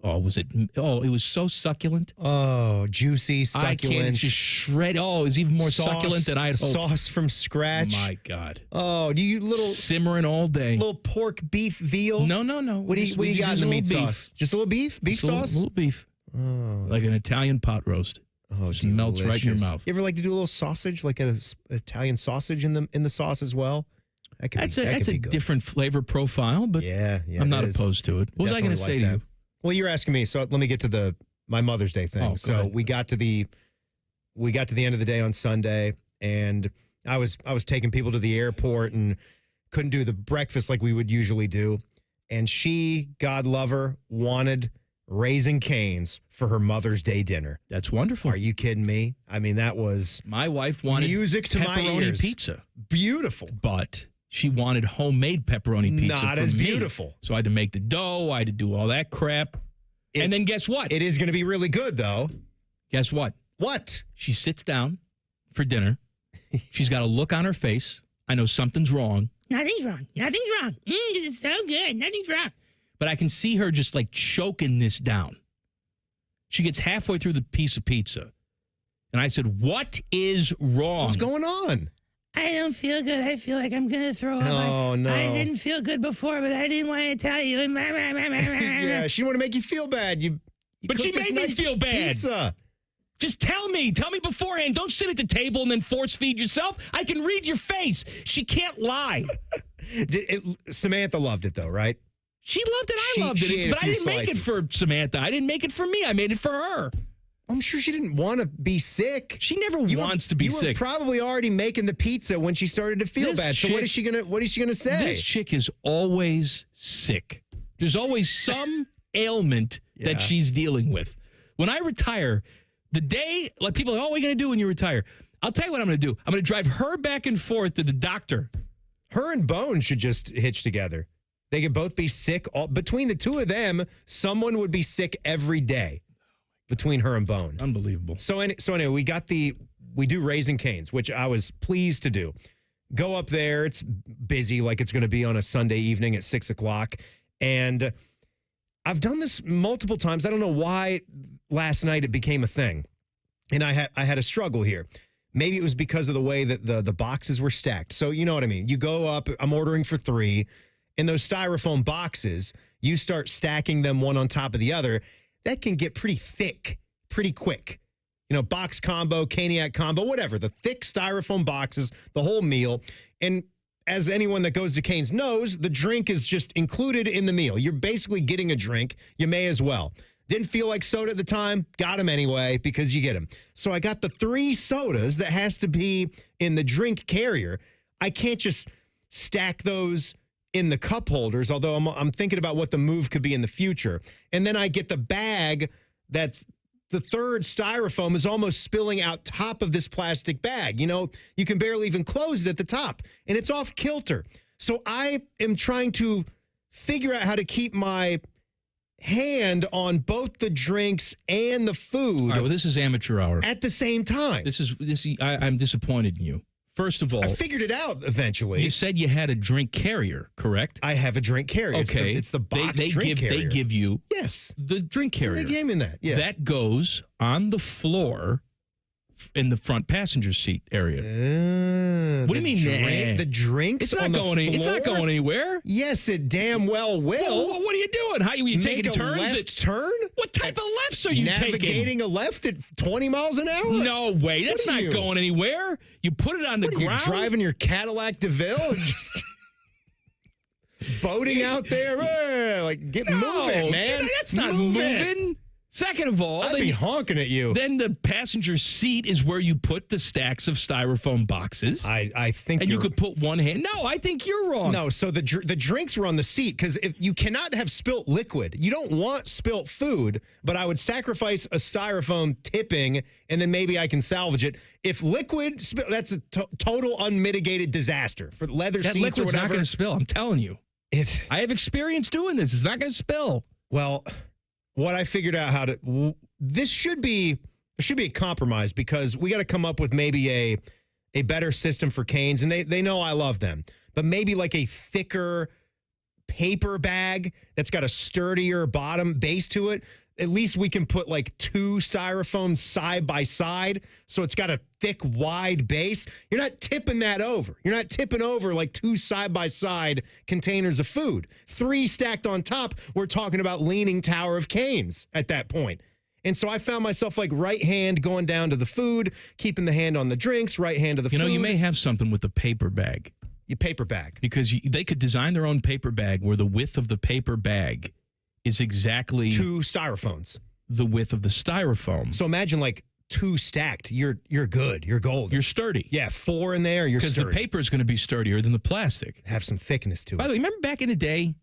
Oh, man. It was so succulent.
Oh, juicy, succulent.
I can't just shred. Oh, it was even more succulent than I'd hoped.
Sauce from scratch.
My God.
Oh, do you little...
Simmering all day.
Little pork, beef, veal?
No.
What do you got in the meat sauce? Just a little beef? Beef sauce?
A little beef. Like an Italian pot roast.
Oh,
just melts right in your mouth.
You ever like to do a little sausage, like an Italian sausage in the sauce as well?
That's a different flavor profile, but I'm not opposed to it. What was I going to say to you?
Well, you're asking me, so let me get to my Mother's Day thing. So we got to the end of the day on Sunday, and I was taking people to the airport and couldn't do the breakfast like we would usually do. And she, God love her, wanted Raising Cane's for her Mother's Day dinner.
That's wonderful.
Are you kidding me? I mean, that was
my wife wanted
music to my ears.
Pizza.
Beautiful.
But she wanted homemade pepperoni pizza.
Not as beautiful.
So I had to make the dough. I had to do all that crap. And then guess what?
It is going to be really good, though.
Guess what?
What?
She sits down for dinner. She's got a look on her face. I know something's wrong. Nothing's wrong. Nothing's wrong. This is so good. Nothing's wrong. But I can see her just like choking this down. She gets halfway through the piece of pizza. And I said, what is wrong?
What's going on?
I don't feel good. I feel like I'm going to throw up.
Oh, no.
I didn't feel good before, but I didn't want to tell you.
Yeah, she didn't want to make you feel bad.
But she made me feel bad.
Pizza.
Just tell me. Tell me beforehand. Don't sit at the table and then force feed yourself. I can read your face. She can't lie.
Samantha loved it, though, right?
She loved it. I loved it. But I didn't make it for Samantha. I didn't make it for me. I made it for her.
I'm sure she didn't want to be sick.
She never wants to be sick.
You were probably already making the pizza when she started to feel bad. So what is she gonna say?
This chick is always sick. There's always some ailment that she's dealing with. When I retire, the day like people are like, oh, what are you gonna do when you retire? I'll tell you what I'm gonna do. I'm gonna drive her back and forth to the doctor.
Her and Bone should just hitch together. They could both be sick. Between the two of them, someone would be sick every day. Between her and Bone.
Unbelievable.
So anyway, we do Raising Cane's, which I was pleased to do. Go up there. It's busy like it's going to be on a Sunday evening at 6 o'clock. And I've done this multiple times. I don't know why last night it became a thing. And I had a struggle here. Maybe it was because of the way that the boxes were stacked. So you know what I mean? You go up, I'm ordering for 3. In those styrofoam boxes, you start stacking them one on top of the other. That can get pretty thick pretty quick. You know, box combo, Caniac combo, whatever. The thick styrofoam boxes, the whole meal. And as anyone that goes to Cane's knows, the drink is just included in the meal. You're basically getting a drink. You may as well. Didn't feel like soda at the time. Got them anyway because you get them. So I got the 3 sodas that has to be in the drink carrier. I can't just stack those in the cup holders, although I'm thinking about what the move could be in the future. And then I get the bag that's the 3rd styrofoam is almost spilling out top of this plastic bag. You know, you can barely even close it at the top, and it's off kilter. So I am trying to figure out how to keep my hand on both the drinks and the food.
All right, well, this is amateur hour.
At the same time.
I'm disappointed in you. First of all,
I figured it out eventually.
You said you had a drink carrier, correct?
I have a drink carrier.
Okay.
It's the box drink carrier.
They give you
the
drink carrier.
They gave me that. Yeah.
That goes on the floor in the front passenger seat area. What do you mean?
The drinks?
It's not going anywhere.
Yes, it damn well will.
Well, what are you doing? How are you taking turns?
Left turn?
What type of lefts are you taking?
Navigating a left at 20 miles an hour?
No way. That's not going anywhere. You put it on the ground.
You driving your Cadillac DeVille and just boating out there? Like, get moving, man.
That's not moving. Second of all,
I'd be honking at you.
Then the passenger seat is where you put the stacks of styrofoam boxes.
I think,
and you could put one hand. No, I think you're wrong.
No, so the drinks were on the seat because if you cannot have spilt liquid, you don't want spilt food. But I would sacrifice a styrofoam tipping, and then maybe I can salvage it. If liquid, that's a total unmitigated disaster for leather seats or whatever. That liquid's
not going to spill. I'm telling you. I have experience doing this. It's not going to spill.
Well. What I figured out there should be a compromise because we got to come up with maybe a better system for Cane's, and they know I love them, but maybe like a thicker paper bag that's got a sturdier bottom base to it. At least we can put like 2 styrofoams side by side, so it's got a thick, wide base. You're not tipping that over. You're not tipping over like 2 side-by-side containers of food. 3 stacked on top, we're talking about Leaning Tower of Cane's at that point. And so I found myself like right hand going down to the food, keeping the hand on the drinks, right hand to the food.
You know, you may have something with the paper bag.
Your paper bag.
Because they could design their own paper bag where the width of the paper bag is exactly
2 styrophones.
The width of the styrofoam.
So imagine like 2 stacked. You're good. You're golden.
You're sturdy.
Yeah, 4 in there. You're sturdy.
Because the paper is going to be sturdier than the plastic.
Have some thickness to it.
By the way, remember back in the day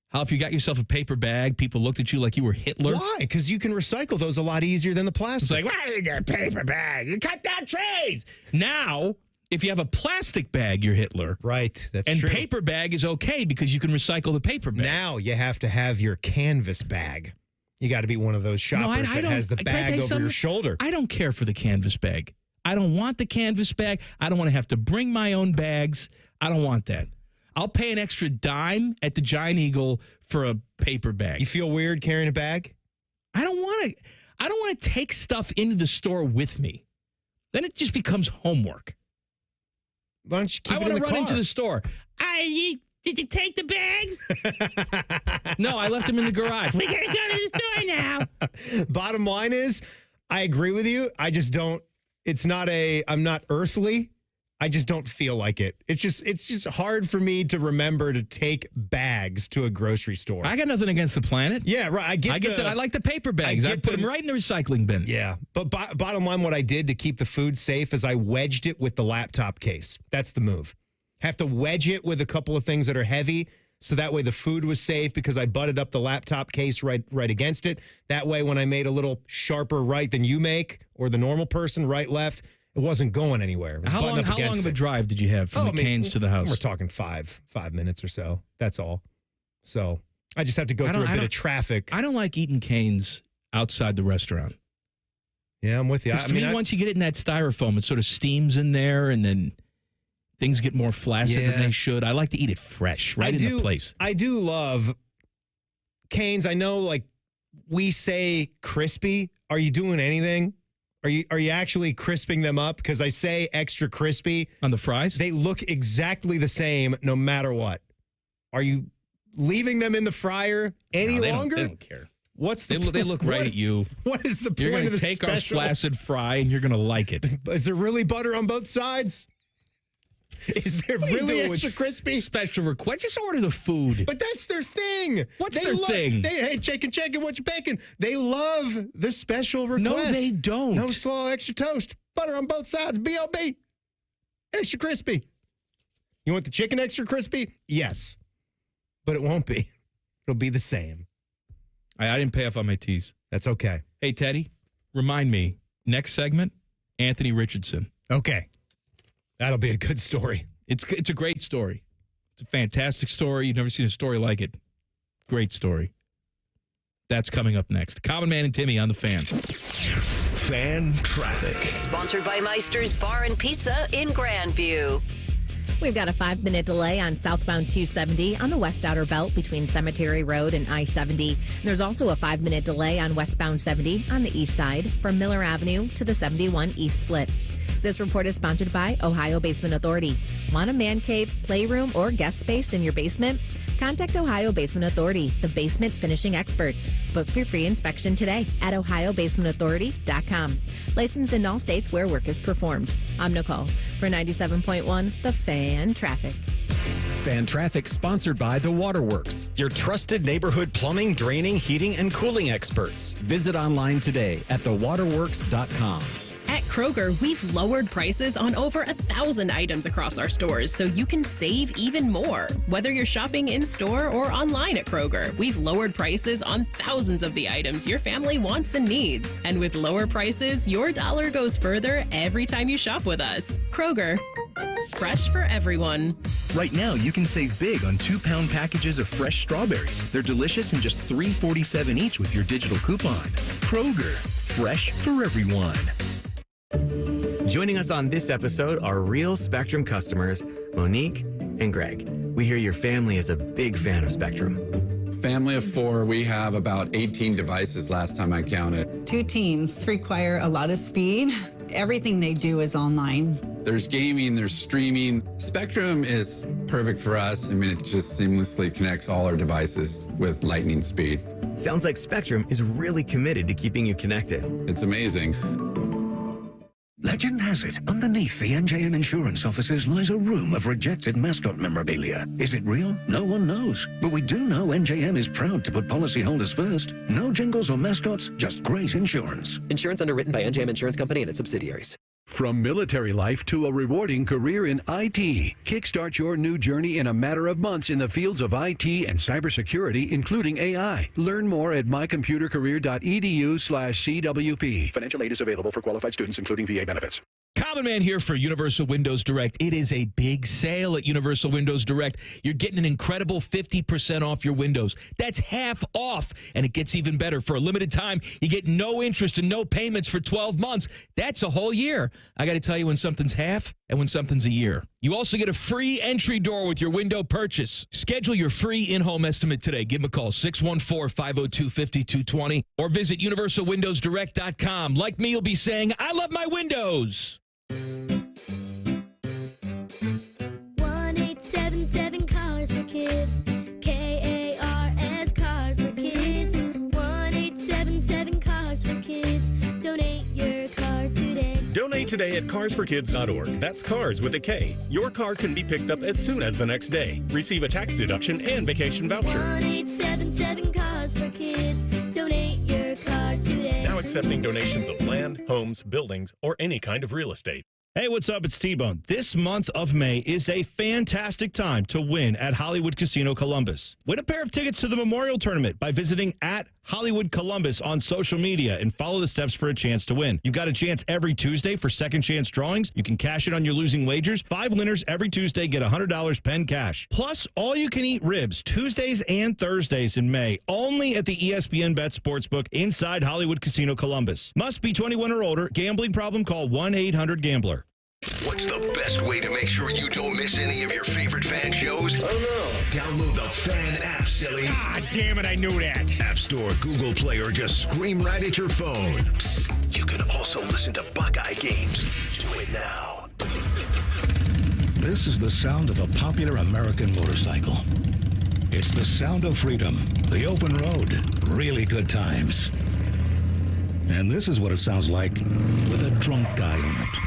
how if you got yourself a paper bag, people looked at you like you were Hitler?
Why? Because you can recycle those a lot easier than the plastic.
It's like, why is there a paper bag? You cut down trees. Now, if you have a plastic bag, you're Hitler.
Right. That's
and
true.
And paper bag is okay because you can recycle the paper bag.
Now you have to have your canvas bag. You got to be one of those shoppers that has the bag over your shoulder.
I don't care for the canvas bag. I don't want the canvas bag. I don't want to have to bring my own bags. I don't want that. I'll pay an extra dime at the Giant Eagle for a paper bag.
You feel weird carrying a bag?
I don't want to take stuff into the store with me. Then it just becomes homework.
Why don't you keep it in the car?
I want to run into the store.
Did you take the bags?
No, I left them in the garage.
We gotta go to the store now.
Bottom line is, I agree with you. I just don't. I'm not earthly. I just don't feel like it. It's just hard for me to remember to take bags to a grocery store.
I got nothing against the planet.
Yeah, right. I
like the paper bags. I put them right in the recycling bin.
Yeah, but bottom line, what I did to keep the food safe is I wedged it with the laptop case. That's the move. Have to wedge it with a couple of things that are heavy, so that way the food was safe because I butted up the laptop case right against it. That way, when I made a little sharper right than you make, or the normal person right left, it wasn't going anywhere. It was
how long of a drive did you have from the Canes to the house?
We're talking five minutes or so. That's all. So I just have to go through a bit of traffic.
I don't like eating Canes outside the restaurant.
Yeah, I'm with you.
To me, once you get it in that styrofoam, it sort of steams in there, and then things get more flaccid than they should. I like to eat it fresh, in the place.
I do love Canes. I know, like, we say crispy. Are you doing anything? Are you actually crisping them up? Because I say extra crispy.
On the fries?
They look exactly the same no matter what. Are you leaving them in the fryer any longer?
They don't care.
What's the
They look right at you.
What is the
you're
point of the
take
special?
Our flaccid fry and you're going to like it.
Is there really butter on both sides? Is there really extra crispy?
Special request. Just order the food.
But that's their thing.
What's their thing?
Hey, chicken, what you bacon? They love the special request.
No, they don't.
No slaw, extra toast. Butter on both sides. BLB. Extra crispy. You want the chicken extra crispy? Yes. But it won't be. It'll be the same.
I didn't pay off on my teas.
That's okay.
Hey, Teddy, remind me. Next segment, Anthony Richardson.
Okay. That'll be a good story.
It's a great story. It's a fantastic story. You've never seen a story like it. Great story. That's coming up next. Common Man and Timmy on the Fan.
Fan Traffic.
Sponsored by Meister's Bar and Pizza in Grandview.
We've got a 5-minute delay on southbound 270 on the west outer belt between Cemetery Road and I-70. There's also a 5-minute delay on westbound 70 on the east side from Miller Avenue to the 71 East Split. This report is sponsored by Ohio Basement Authority. Want a man cave, playroom, or guest space in your basement? Contact Ohio Basement Authority, the basement finishing experts. Book your free inspection today at ohiobasementauthority.com. Licensed in all states where work is performed. I'm Nicole for 97.1 The Fan Traffic.
Fan Traffic sponsored by The Waterworks, your trusted neighborhood plumbing, draining, heating, and cooling experts. Visit online today at thewaterworks.com.
At Kroger, we've lowered prices on over 1,000 items across our stores so you can save even more. Whether you're shopping in-store or online at Kroger, we've lowered prices on thousands of the items your family wants and needs. And with lower prices, your dollar goes further every time you shop with us. Kroger, fresh for everyone.
Right now, you can save big on 2-pound packages of fresh strawberries. They're delicious and just $3.47 each with your digital coupon. Kroger, fresh for everyone.
Joining us on this episode are real Spectrum customers, Monique and Greg. We hear your family is a big fan of Spectrum.
Family of 4, we have about 18 devices last time I counted.
2 teams require a lot of speed. Everything they do is online.
There's gaming, there's streaming. Spectrum is perfect for us. I mean, it just seamlessly connects all our devices with lightning speed.
Sounds like Spectrum is really committed to keeping you connected.
It's amazing.
Legend has it, underneath the NJM insurance offices lies a room of rejected mascot memorabilia. Is it real? No one knows. But we do know NJM is proud to put policyholders first. No jingles or mascots, just great insurance.
Insurance underwritten by NJM Insurance Company and its subsidiaries.
From military life to a rewarding career in IT, kickstart your new journey in a matter of months in the fields of IT and cybersecurity, including AI. Learn more at mycomputercareer.edu/CWP. Financial aid is available for qualified students, including VA benefits.
Common Man here for Universal Windows Direct. It is a big sale at Universal Windows Direct. You're getting an incredible 50% off your windows. That's half off, and it gets even better. For a limited time, you get no interest and no payments for 12 months. That's a whole year. I got to tell you when something's half and when something's a year. You also get a free entry door with your window purchase. Schedule your free in-home estimate today. Give them a call, 614-502-5220, or visit universalwindowsdirect.com. Like me, you'll be saying, I love my windows.
1-877 Cars for Kids. KARS Cars for Kids. 1-877 Cars for Kids. Donate your car today.
Donate today at carsforkids.org. That's cars with a K. Your car can be picked up as soon as the next day. Receive a tax deduction and vacation voucher.
1-877 Cars for Kids. Donate your car today.
Now accepting donations of land, homes, buildings, or any kind of real estate.
Hey, what's up? It's T-Bone. This month of May is a fantastic time to win at Hollywood Casino Columbus. Win a pair of tickets to the Memorial Tournament by visiting at Hollywood Columbus on social media and follow the steps for a chance to win. You've got a chance every Tuesday for second chance drawings. You can cash it on your losing wagers. 5 winners every Tuesday get $100 pen cash. Plus, all you can eat ribs Tuesdays and Thursdays in May, only at the ESPN Bet Sportsbook inside Hollywood Casino Columbus. Must be 21 or older. Gambling problem? Call 1-800-GAMBLER.
What's the best way to make sure you don't miss any of your favorite fan shows? Oh no! Download the Fan app, silly.
Ah, damn it, I knew that.
App Store, Google Play, or just scream right at your phone. Psst, you can also listen to Buckeye games. Do it now.
This is the sound of a popular American motorcycle. It's the sound of freedom, the open road, really good times. And this is what it sounds like with a drunk guy in it.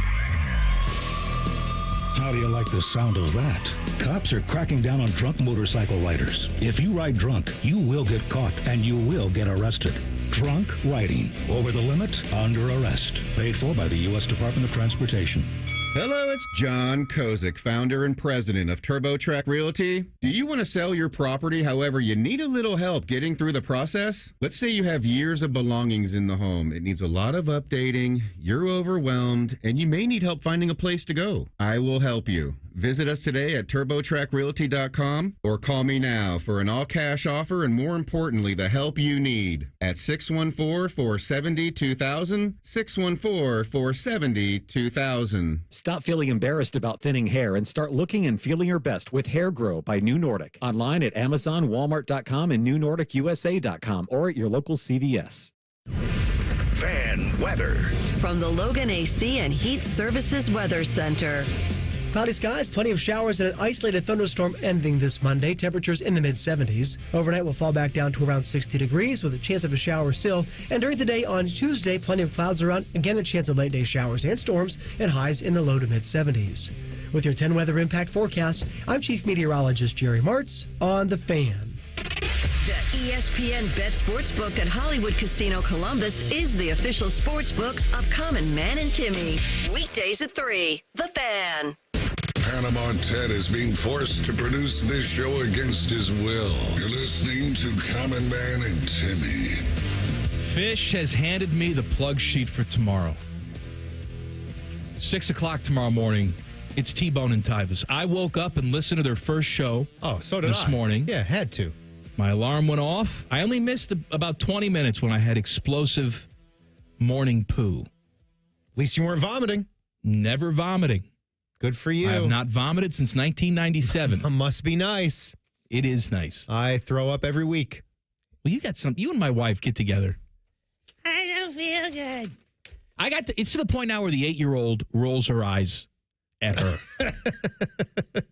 How do you like the sound of that? Cops are cracking down on drunk motorcycle riders. If you ride drunk, you will get caught and you will get arrested. Drunk riding. Over the limit, under arrest. Paid for by the U.S. Department of Transportation.
Hello, it's John Kozik, founder and president of TurboTrack Realty. Do you want to sell your property, however, you need a little help getting through the process? Let's say you have years of belongings in the home. It needs a lot of updating, you're overwhelmed, and you may need help finding a place to go. I will help you. Visit us today at TurboTrackRealty.com or call me now for an all-cash offer and, more importantly, the help you need at 614-470-2000, 614-470-2000.
Stop feeling embarrassed about thinning hair and start looking and feeling your best with Hair Grow by New Nordic. Online at Amazon, Walmart.com, and NewNordicUSA.com or at your local CVS.
Fan weather.
From the Logan AC and Heat Services Weather Center.
Cloudy skies, plenty of showers, and an isolated thunderstorm ending this Monday. Temperatures in the mid-70s. Overnight will fall back down to around 60 degrees with a chance of a shower still. And during the day on Tuesday, plenty of clouds around. Again, a chance of late-day showers and storms and highs in the low to mid-70s. With your 10 weather impact forecast, I'm Chief Meteorologist Jerry Martz on The Fan.
The ESPN Bet Sportsbook at Hollywood Casino Columbus is the official sportsbook of Common Man and Timmy. Weekdays at 3. The Fan.
Panama Ted is being forced to produce this show against his will. You're listening to Common Man and Timmy.
Fish has handed me the plug sheet for tomorrow. 6 o'clock tomorrow morning. It's T-Bone and Tyvis. I woke up and listened to their first show.
Oh, so did
this
I.
morning.
Yeah, had to.
My alarm went off. I only missed about 20 minutes when I had explosive morning poo.
At least you weren't vomiting.
Never vomiting.
Good for you.
I have not vomited since 1997.
Must be nice.
It is nice.
I throw up every week.
Well, you and my wife get together.
I don't feel good.
It's to the point now where the 8-year-old rolls her eyes at her.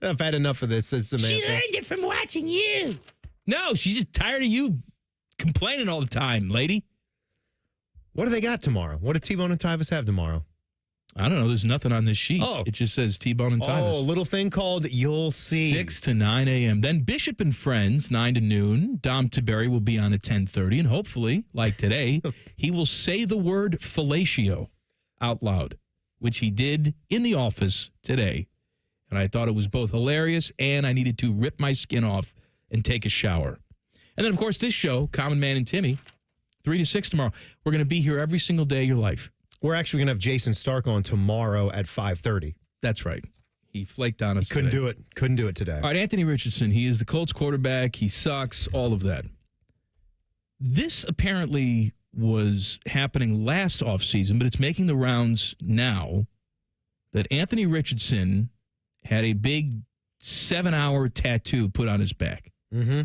I've had enough of this, says Samantha.
She learned it from watching you.
No, she's just tired of you complaining all the time, lady.
What do they got tomorrow? What do T-Bone and Tyvus have tomorrow?
I don't know. There's nothing on this sheet.
Oh.
It just says T-Bone and Tyvus.
Oh, a little thing called You'll See.
6 to 9 a.m. Then Bishop and Friends, 9 to noon. Dom Tiberi will be on at 10:30. And hopefully, like today, he will say the word fellatio out loud, which he did in the office today. And I thought it was both hilarious and I needed to rip my skin off and take a shower. And then, of course, this show, Common Man and Timmy, 3 to 6 tomorrow. We're going to be here every single day of your life.
We're actually going to have Jason Stark on tomorrow at 5:30.
That's right. He flaked on us
Couldn't
today.
do it. Couldn't do it today.
All right, Anthony Richardson. He is the Colts quarterback. He sucks, all of that. This apparently was happening last offseason, but it's making the rounds now that Anthony Richardson had a big 7-hour tattoo put on his back.
Mm-hmm.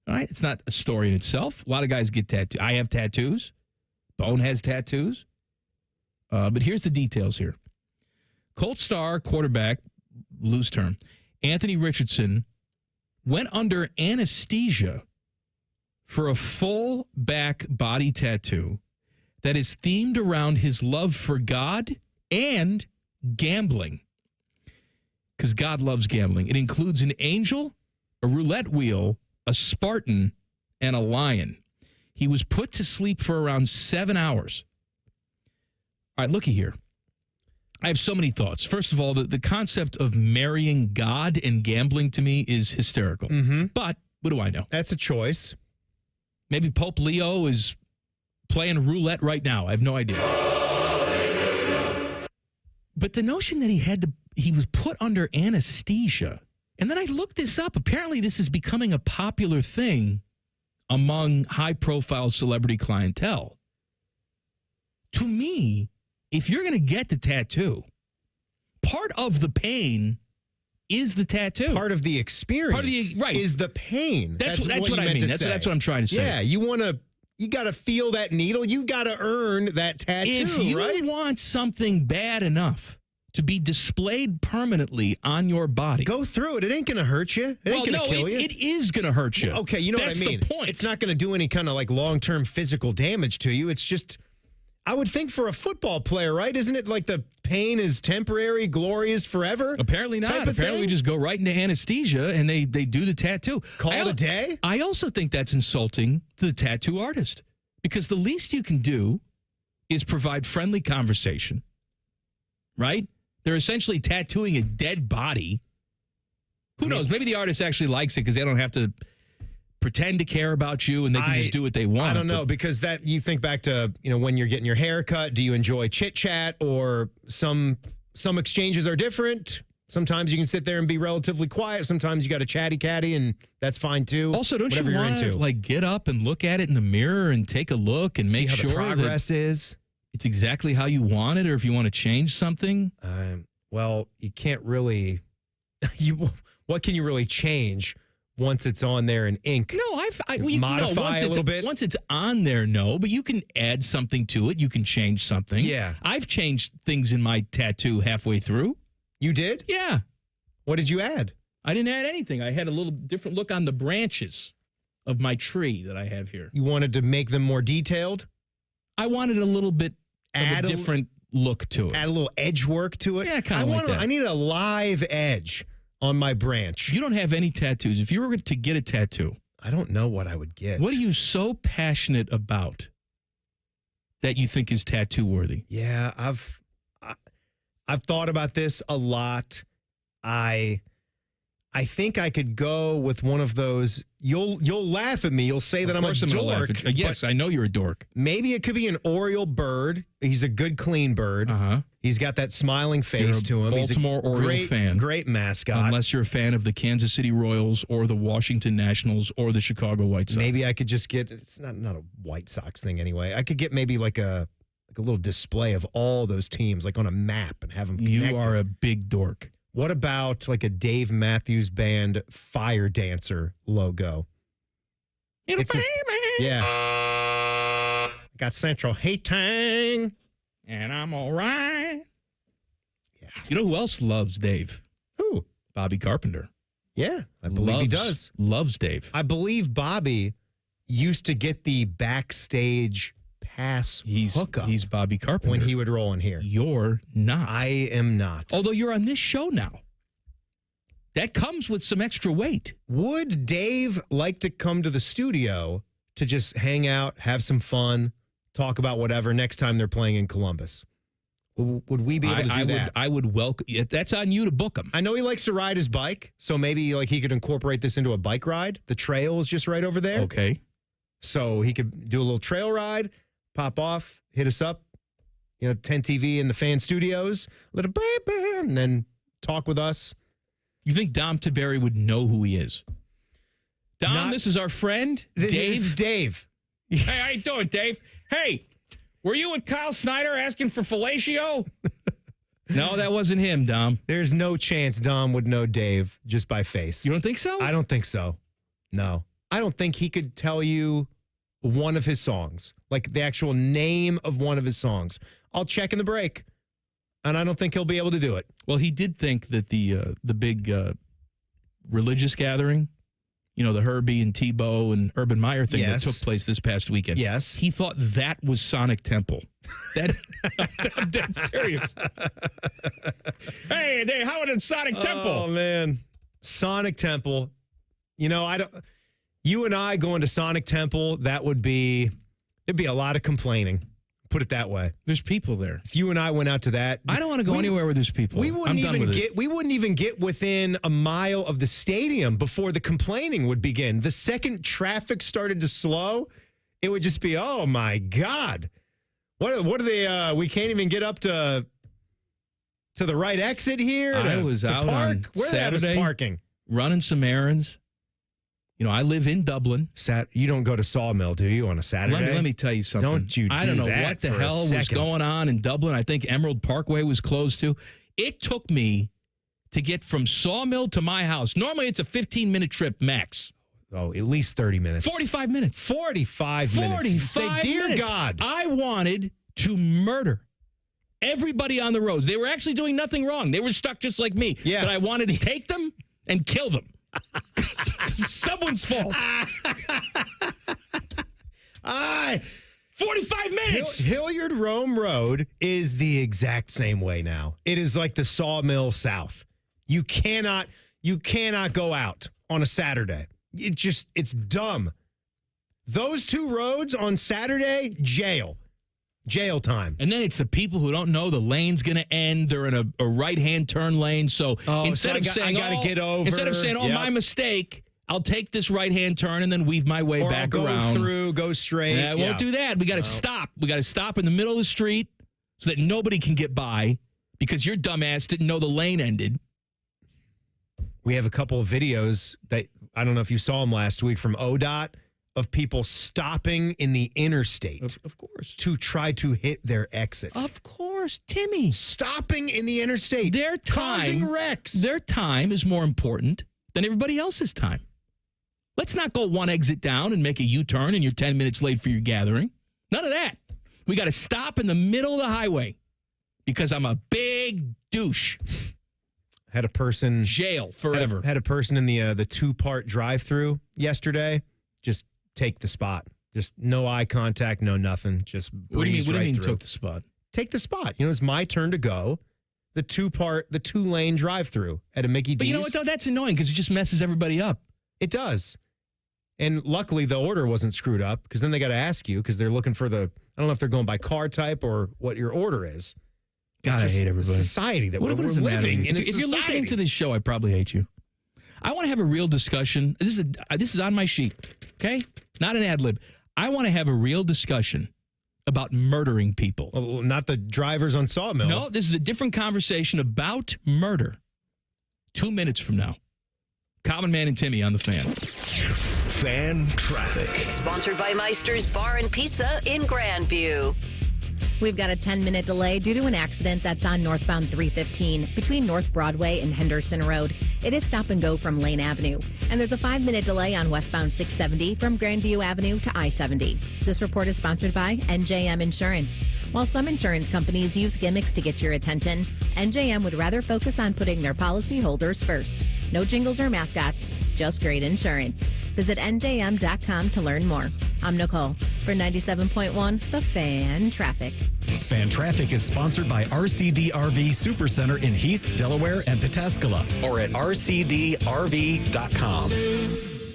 All right, it's not a story in itself. A lot of guys get tattoos. I have tattoos. Bone has tattoos. But here's the details here. Colt star quarterback, loose term, Anthony Richardson went under anesthesia for a full back body tattoo that is themed around his love for God and gambling. Because God loves gambling. It includes an angel, a roulette wheel, a Spartan, and a lion. He was put to sleep for around 7 hours. All right, looky here. I have so many thoughts. First of all, the concept of marrying God and gambling to me is hysterical.
Mm-hmm.
But what do I know?
That's a choice.
Maybe Pope Leo is playing roulette right now. I have no idea. But the notion that he was put under anesthesia. And then I looked this up. Apparently, this is becoming a popular thing among high-profile celebrity clientele. To me, if you're going to get the tattoo, part of the pain is the tattoo.
Part of the experience is the pain.
That's what I mean. That's what I'm trying to say.
Yeah, you got to feel that needle. You got to earn that tattoo,
If you want something bad enough to be displayed permanently on your body,
go through it. It ain't going to hurt you. It ain't going to kill you.
It is going to hurt you.
Okay, you know
That's
what I mean.
The point.
It's not going to do any kind of like long-term physical damage to you. It's just, I would think for a football player, right? Isn't it like the pain is temporary, glory is forever?
Apparently not. Apparently we just go right into anesthesia and they do the tattoo.
Call it a day?
I also think that's insulting to the tattoo artist because the least you can do is provide friendly conversation, right? They're essentially tattooing a dead body. Who knows? Maybe the artist actually likes it because they don't have to pretend to care about you and they can just do what they want.
I don't know, because that you think back to, when you're getting your hair cut, do you enjoy chit chat, or some exchanges are different? Sometimes you can sit there and be relatively quiet. Sometimes you got a chatty catty, and that's fine too.
Also, don't you want to get up and look at it in the mirror and take a look and make sure
the progress is
it's exactly how you want it, or if you want to change something?
Well, you can't really. What can you really change once it's on there in ink?
No,
modify a little bit.
Once it's on there, no, but you can add something to it. You can change something.
Yeah.
I've changed things in my tattoo halfway through.
You did?
Yeah.
What did you add?
I didn't add anything. I had a little different look on the branches of my tree that I have here.
You wanted to make them more detailed?
I wanted a little bit of a different look to it.
Add a little edge work to it?
Yeah, kind of like that.
I need a live edge on my branch.
You don't have any tattoos. If you were to get a tattoo,
I don't know what I would get.
What are you so passionate about that you think is tattoo worthy?
Yeah, I've thought about this a lot. I think I could go with one of those. You'll laugh at me. You'll say that I'm a dork.
Yes, I know you're a dork.
Maybe it could be an Oriole bird. He's a good, clean bird.
Uh-huh.
He's got that smiling face to him.
Baltimore
He's a
Oriole fan.
Great mascot.
Unless you're a fan of the Kansas City Royals or the Washington Nationals or the Chicago White Sox.
Maybe I could just get, it's not a White Sox thing anyway. I could get maybe like a little display of all those teams, like on a map, and have them connected.
You are a big dork.
What about like a Dave Matthews Band Fire Dancer logo? Yeah. Got central heating.
And I'm all right. Yeah. You know who else loves Dave?
Who?
Bobby Carpenter.
Yeah, I believe he does.
Loves Dave.
I believe Bobby used to get the backstage pass hookup.
He's Bobby Carpenter.
When he would roll in here.
You're not.
I am not.
Although you're on this show now. That comes with some extra weight.
Would Dave like to come to the studio to just hang out, have some fun, talk about whatever next time they're playing in Columbus? Would we be able to do that?
I would welcome. That's on you to book him.
I know he likes to ride his bike, so maybe like he could incorporate this into a bike ride. The trail is just right over there.
Okay.
So he could do a little trail ride, pop off, hit us up, 10 TV in the fan studios, little baby, and then talk with us.
You think Dom Tiberi would know who he is? Dom, this is our friend, Dave.
This is Dave.
Hey, how you doing, Dave? Hey, were you and Kyle Snyder asking for fellatio? No, that wasn't him, Dom.
There's no chance Dom would know Dave just by face.
You don't think so?
I don't think so. No. I don't think he could tell you one of his songs, like the actual name of one of his songs. I'll check in the break, and I don't think he'll be able to do it.
Well, he did think that the big religious gathering, the Herbie and Tebow and Urban Meyer thing that took place this past weekend.
Yes.
He thought that was Sonic Temple. I'm dead serious. Hey, how did Sonic Temple?
Oh, man. Sonic Temple. You and I going to Sonic Temple, it'd be a lot of complaining. Put it that way.
There's people there.
If you and I went out to that,
I don't want to go anywhere where there's people.
We wouldn't even get within a mile of the stadium before the complaining would begin. The second traffic started to slow, it would just be, oh my God. What are they we can't even get up to the right exit here.
I was out on
Where
Saturday
parking?
Running some errands. I live in Dublin.
You don't go to Sawmill, do you, on a Saturday?
Let me tell you something. I don't know what the hell was going on in Dublin. I think Emerald Parkway was closed too. It took me to get from Sawmill to my house. Normally, it's a 15-minute trip max.
Oh, at least 30 minutes.
45 minutes.
45 minutes. Say, dear God.
I wanted to murder everybody on the roads. They were actually doing nothing wrong. They were stuck just like me.
Yeah.
But I wanted to take them and kill them. Someone's fault. 45 minutes.
Hilliard Rome Road is the exact same way now. It is like the Sawmill South. You cannot go out on a Saturday. It's dumb. Those two roads on Saturday, jail time.
And then it's the people who don't know the lane's going to end. They're in a right-hand turn lane. So instead of saying, my mistake, I'll take this right-hand turn and then weave my way back around.
Go straight.
I won't do that. We got to stop. We got to stop in the middle of the street so that nobody can get by because your dumbass didn't know the lane ended.
We have a couple of videos that I don't know if you saw them last week from ODOT of people stopping in the interstate.
Of course.
To try to hit their exit.
Of course. Timmy.
Stopping in the interstate.
Their time.
Causing wrecks.
Their time is more important than everybody else's time. Let's not go one exit down and make a U-turn and you're 10 minutes late for your gathering. None of that. We got to stop in the middle of the highway because I'm a big douche.
Had a person.
Jail forever.
Had a person in the two-part drive-through yesterday. Just take the spot. Just no eye contact, no nothing. Just breezed right through.
Took the spot?
Take the spot. It's my turn to go. The two-lane drive-through at a Mickey D's.
But you know what, though? That's annoying because it just messes everybody up.
It does. And luckily, the order wasn't screwed up because then they got to ask you because they're looking for I don't know if they're going by car type or what your order is.
God, I hate everybody.
Society that we're living in.
If you're listening to this show, I probably hate you. I want to have a real discussion. This is on my sheet, okay? Not an ad lib. I want to have a real discussion about murdering people.
Well, not the drivers on Sawmill.
No, this is a different conversation about murder. 2 minutes from now. Common Man and Timmy on the Fan.
Fan Traffic.
Sponsored by Meister's Bar and Pizza in Grandview.
We've got a 10-minute delay due to an accident that's on northbound 315 between North Broadway and Henderson Road. It is stop and go from Lane Avenue. And there's a 5-minute delay on westbound 670 from Grandview Avenue to I-70. This report is sponsored by NJM Insurance. While some insurance companies use gimmicks to get your attention, NJM would rather focus on putting their policyholders first. No jingles or mascots, just great insurance. Visit njm.com to learn more. I'm Nicole for 97.1 The Fan Traffic.
Fan Traffic is sponsored by RCDRV Supercenter in Heath, Delaware, and Pataskala, or at rcdrv.com.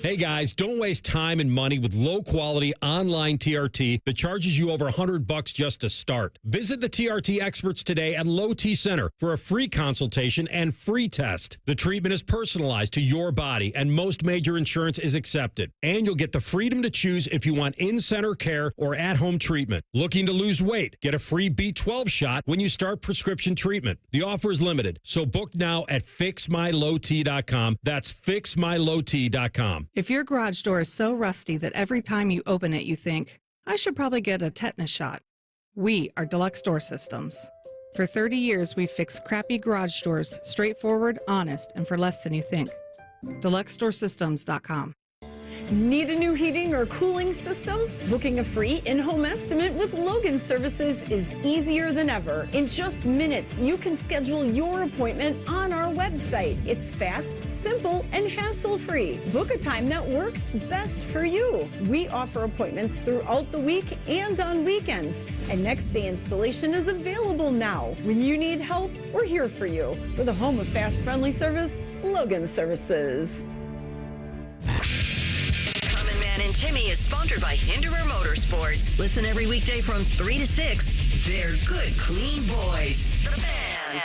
Hey guys, don't waste time and money with low-quality online TRT that charges you over $100 just to start. Visit the TRT experts today at Low T Center for a free consultation and free test. The treatment is personalized to your body, and most major insurance is accepted. And you'll get the freedom to choose if you want in-center care or at-home treatment. Looking to lose weight? Get a free B12 shot when you start prescription treatment. The offer is limited, so book now at fixmylowt.com. That's fixmylowt.com.
If your garage door is so rusty that every time you open it you think, I should probably get a tetanus shot, we are Deluxe Door Systems. For 30 years, we've fixed crappy garage doors straightforward, honest, and for less than you think. DeluxeDoorSystems.com.
Need a new heating or cooling system? Booking a free in-home estimate with Logan Services is easier than ever. In just minutes, you can schedule your appointment on our website. It's fast, simple, and hassle-free. Book a time that works best for you. We offer appointments throughout the week and on weekends. And next-day installation is available now. When you need help, we're here for you. We're the home of fast, friendly service, Logan Services.
And Timmy is sponsored by Hinderer Motorsports. Listen every weekday from 3 to 6. They're good, clean boys. The Fan.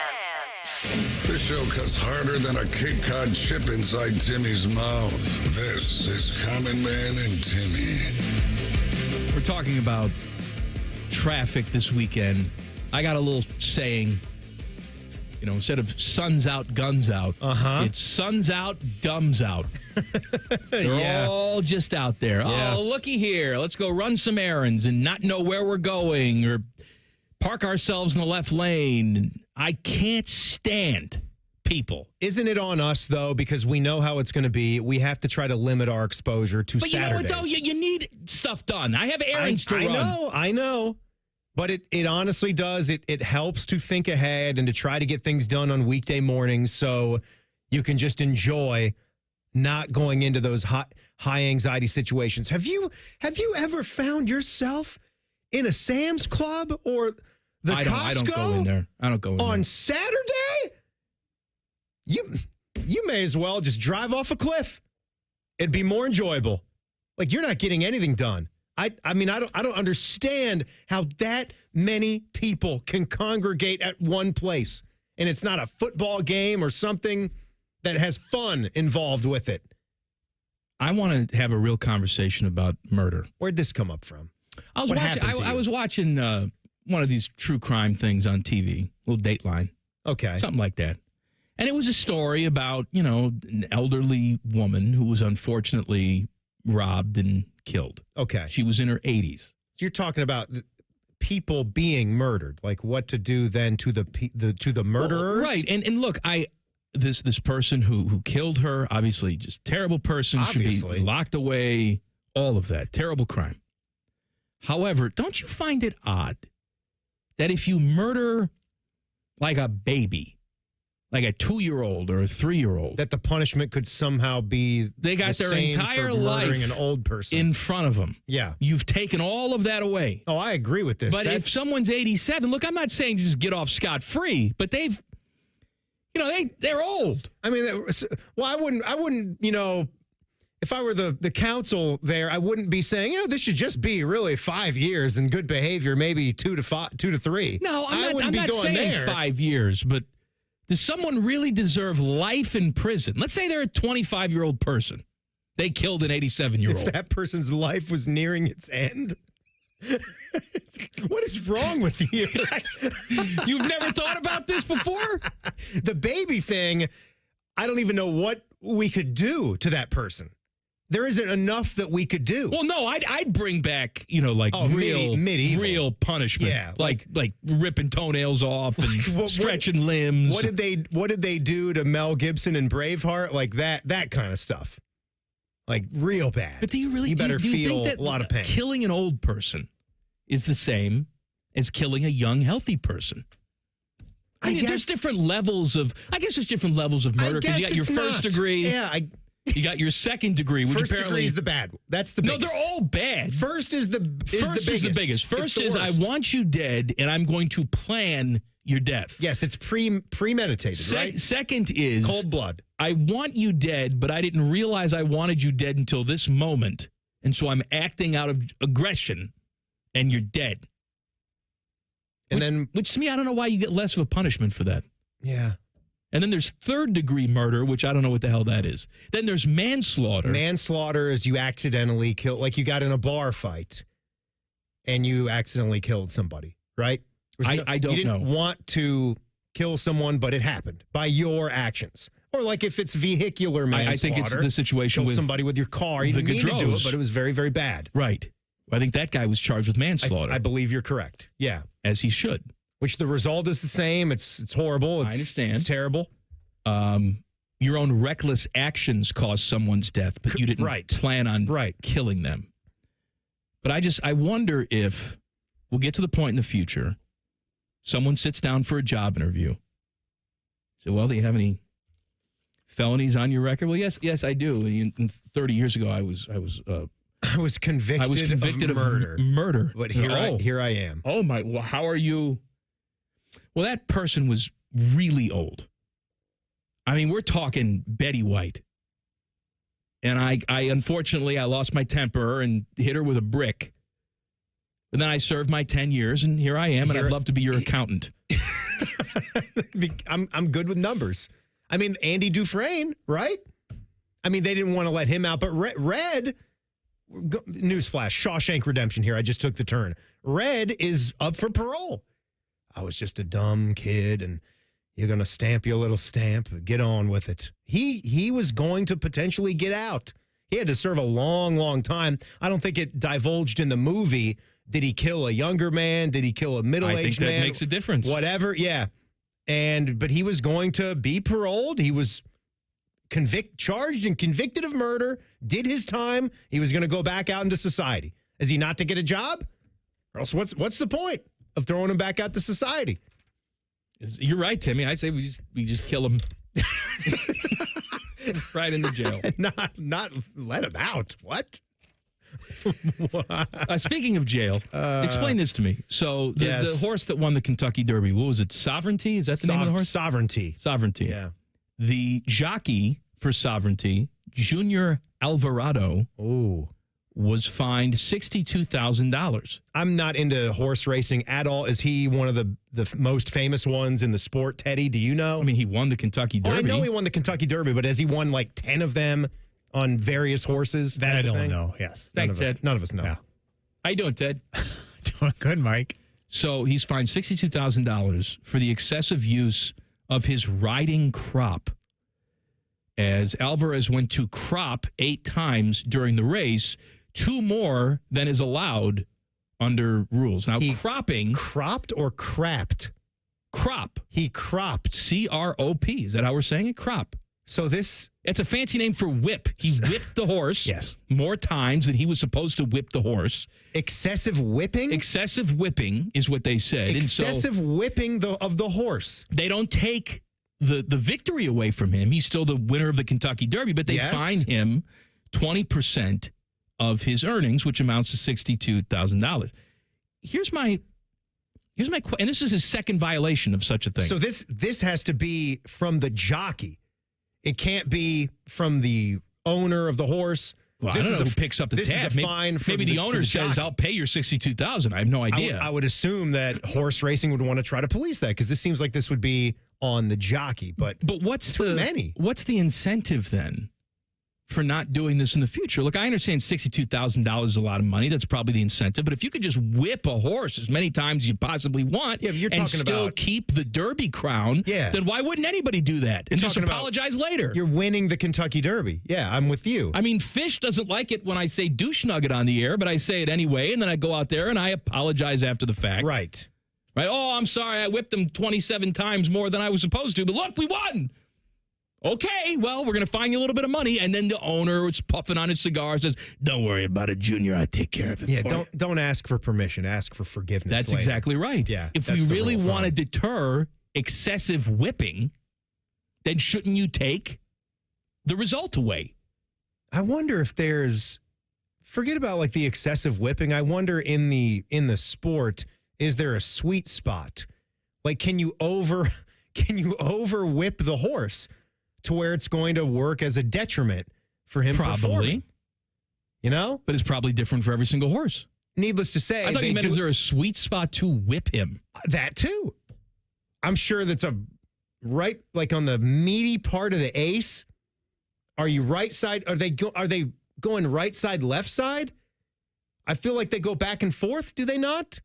This show cuts harder than a Cape Cod chip inside Timmy's mouth. This is Common Man and Timmy.
We're talking about traffic this weekend. I got a little saying, you know, instead of sun's out, guns out, it's sun's out, dumbs out. They're all just out there.
Yeah.
Oh, looky here. Let's go run some errands and not know where we're going or park ourselves in the left lane. I can't stand people.
Isn't it on us, though, because we know how it's going to be? We have to try to limit our exposure to
Saturdays.
Saturdays.
You know what, though? You need stuff done. I have errands to run.
I know. But it honestly does. It helps to think ahead and to try to get things done on weekday mornings so you can just enjoy not going into those high anxiety situations. Have you ever found yourself in a Sam's Club or the Costco?
I don't go in there. I don't go in
on
there.
Saturday? You may as well just drive off a cliff. It'd be more enjoyable. Like, you're not getting anything done. I mean, I don't understand how that many people can congregate at one place. And it's not a football game or something that has fun involved with it.
I want to have a real conversation about murder.
Where'd this come up from?
I was watching one of these true crime things on TV, little Dateline.
Okay.
Something like that. And it was a story about, you know, an elderly woman who was unfortunately robbed and killed.
Okay.
She was in her 80s.
So you're talking about people being murdered, like what to do then to the murderers?
Well, right. And look, this person who killed her, obviously just terrible person,
Obviously.
should be locked away, all of that. Terrible crime. However, don't you find it odd that if you murder like a baby, like a 2-year-old or a 3-year-old,
that the punishment could somehow be
they got their
same
entire
for
life
murdering an old person
in front of them.
Yeah.
You've taken all of that away.
Oh, I agree with this.
But if someone's 87, look, I'm not saying just get off scot-free, but they're old.
I mean, well, I wouldn't, you know, if I were the counsel there, I wouldn't be saying, you know, this should just be really 5 years and good behavior, maybe 2 to 3.
No, I'm
wouldn't
not saying
there.
5 years, but does someone really deserve life in prison? Let's say they're a 25-year-old person. They killed an 87-year-old.
If that person's life was nearing its end? What is wrong with you?
You've never thought about this before?
The baby thing, I don't even know what we could do to that person. There isn't enough that we could do.
Well, no, I'd bring back, you know, like
medieval.
real punishment.
Yeah,
like ripping toenails off and stretching limbs.
What did they do to Mel Gibson and Braveheart? Like that kind of stuff. Like real bad.
But do you really
better
do you
feel
think that
a lot of pain?
Killing an old person is the same as killing a young, healthy person? I mean, there's different levels of. I guess there's different levels of murder because you got your first degree.
Yeah,
You got your second degree, which
First
apparently
degree is the bad. That's the biggest.
No, they're all bad.
First is the biggest.
First is I want you dead, and I'm going to plan your death.
Yes, it's premeditated, right?
Second is
cold blood.
I want you dead, but I didn't realize I wanted you dead until this moment, and so I'm acting out of aggression, and you're dead. Which to me, I don't know why you get less of a punishment for that.
Yeah.
And then there's third-degree murder, which I don't know what the hell that is. Then there's manslaughter.
Manslaughter is you accidentally kill, like you got in a bar fight and you accidentally killed somebody, right?
I don't know.
You didn't want to kill someone, but it happened by your actions. Or like if it's vehicular manslaughter.
I think it's the situation
kill
with
somebody with your car. You didn't mean to do it, but it was very, very bad.
Right. I think that guy was charged with manslaughter.
I believe you're correct. Yeah.
As he should.
Which the result is the same. It's horrible. I
understand.
It's terrible.
Your own reckless actions caused someone's death, but you didn't plan on killing them. But I wonder if we'll get to the point in the future, someone sits down for a job interview. So, well, do you have any felonies on your record? Well, yes, I do. And 30 years ago, I was convicted
of murder.
Murder.
But here I am.
Oh my! Well, how are you? Well, that person was really old. I mean, we're talking Betty White. And I unfortunately, I lost my temper and hit her with a brick. And then I served my 10 years, and here I am, and I'd love to be your accountant.
I'm good with numbers. I mean, Andy Dufresne, right? I mean, they didn't want to let him out, but Red, newsflash, Shawshank Redemption here. I just took the turn. Red is up for parole. I was just a dumb kid, and you're going to stamp your little stamp. Get on with it. He was going to potentially get out. He had to serve a long, long time. I don't think it divulged in the movie. Did he kill a younger man? Did he kill a middle-aged man?
I think that makes a difference.
Whatever, yeah. But he was going to be paroled. He was charged and convicted of murder, did his time. He was going to go back out into society. Is he not to get a job? Or else what's the point of throwing him back out to society?
You're right, Timmy. I say we just kill him right in the jail.
Not let him out. What?
Speaking of jail, explain this to me. So the horse that won the Kentucky Derby, what was it? Sovereignty? Is that the name of the horse?
Sovereignty.
Sovereignty.
Yeah.
The jockey for Sovereignty, Junior Alvarado, was fined $62,000.
I'm not into horse racing at all. Is he one of the most famous ones in the sport, Teddy? Do you know?
I mean, he won the Kentucky Derby.
I know he won the Kentucky Derby, but has he won like 10 of them on various horses?
That I don't know. Yes.
Thanks, Ted.
None of us know.
Yeah.
How you doing, Ted?
Doing good, Mike.
So he's fined $62,000 for the excessive use of his riding crop, as Alvarez went to crop 8 times during the race, 2 more than is allowed under rules. Now, cropping...
Cropped or crapped?
Crop.
He cropped.
C-R-O-P. Is that how we're saying it? Crop.
So this...
It's a fancy name for whip. He whipped the horse
yes.
more times than he was supposed to whip the horse.
Excessive whipping?
Excessive whipping is what they said.
Excessive whipping of the horse.
They don't take the victory away from him. He's still the winner of the Kentucky Derby, but they fine him 20% of his earnings, which amounts to $62,000. Here's my question, and this is his second violation of such a thing.
So this has to be from the jockey. It can't be from the owner of the horse.
Well,
this
I don't know
who
picks up the tab.
This is a fine for
maybe the owner says, "I'll pay your $62,000." I have no idea.
I would assume that horse racing would want to try to police that, because this seems like this would be on the jockey. But
what's the incentive then for not doing this in the future? Look, I understand $62,000 is a lot of money. That's probably the incentive. But if you could just whip a horse as many times as you possibly want and still keep the Derby crown, then why wouldn't anybody do that and just apologize later?
You're winning the Kentucky Derby. Yeah, I'm with you.
I mean, Fish doesn't like it when I say douche nugget on the air, but I say it anyway, and then I go out there and I apologize after the fact.
Right.
Oh, I'm sorry. I whipped him 27 times more than I was supposed to, but look, we won. Okay, well, we're going to fine you a little bit of money. And then the owner is puffing on his cigar, says, "Don't worry about it, Junior. I take care of it."
Yeah, don't ask for permission. Ask for forgiveness.
That's
later.
exactly right.
Yeah.
If we really want to deter excessive whipping, then shouldn't you take the result away?
I wonder if there's, forget about like the excessive whipping. I wonder in the sport, is there a sweet spot? Like, can you over whip the horse to where it's going to work as a detriment for him?
Probably.
You know?
But it's probably different for every single horse.
Needless to say.
I thought you meant, is there a sweet spot to whip him?
That too. I'm sure that's right, like on the meaty part of the ace. Are you right side? Are they going right side, left side? I feel like they go back and forth. Do they not?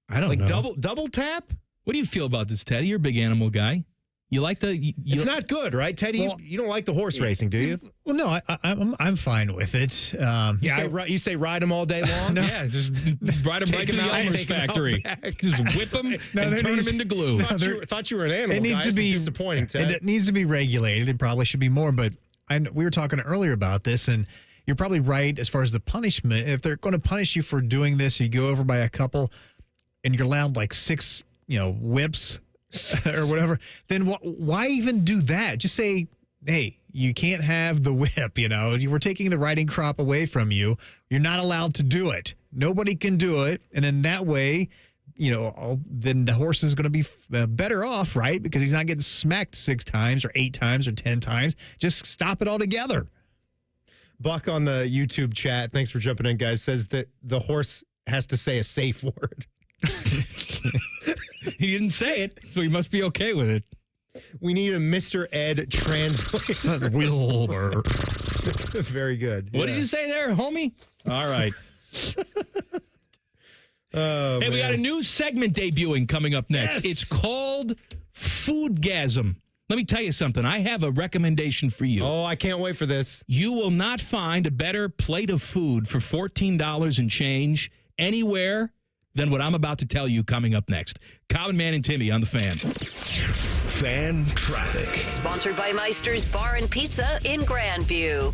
I don't know.
Like double tap?
What do you feel about this, Teddy? You're a big animal guy. You like the?
It's not good, right, Teddy?
Well,
you don't like the horse racing, do you?
Well, no, I'm fine with it.
You say ride them all day long?
No.
Yeah, just ride them right to the Elmer's factory. Just whip them and turn them into glue.
Thought you were an animal.
It needs to be
disappointing, Ted.
It needs to be regulated. It probably should be more. But we were talking earlier about this, and you're probably right as far as the punishment. If they're going to punish you for doing this, you go over by a couple, and you're allowed like 6, whips. or whatever, then why even do that? Just say, hey, you can't have the whip, You were taking the riding crop away from you. You're not allowed to do it. Nobody can do it. And then that way, then the horse is going to be better off, right? Because he's not getting smacked 6 times or 8 times or 10 times. Just stop it altogether.
Buck on the YouTube chat, thanks for jumping in, guys, says that the horse has to say a safe word.
He didn't say it, so he must be okay with it.
We need a Mr. Ed translator.
Wilbur.
Very good.
What did you say there, homie? All right. Hey, we got a new segment debuting coming up next.
Yes.
It's called Foodgasm. Let me tell you something. I have a recommendation for you.
Oh, I can't wait for this.
You will not find a better plate of food for $14 and change anywhere than what I'm about to tell you coming up next. Common Man and Timmy on the Fan.
Fan Traffic.
Sponsored by Meister's Bar and Pizza in Grandview.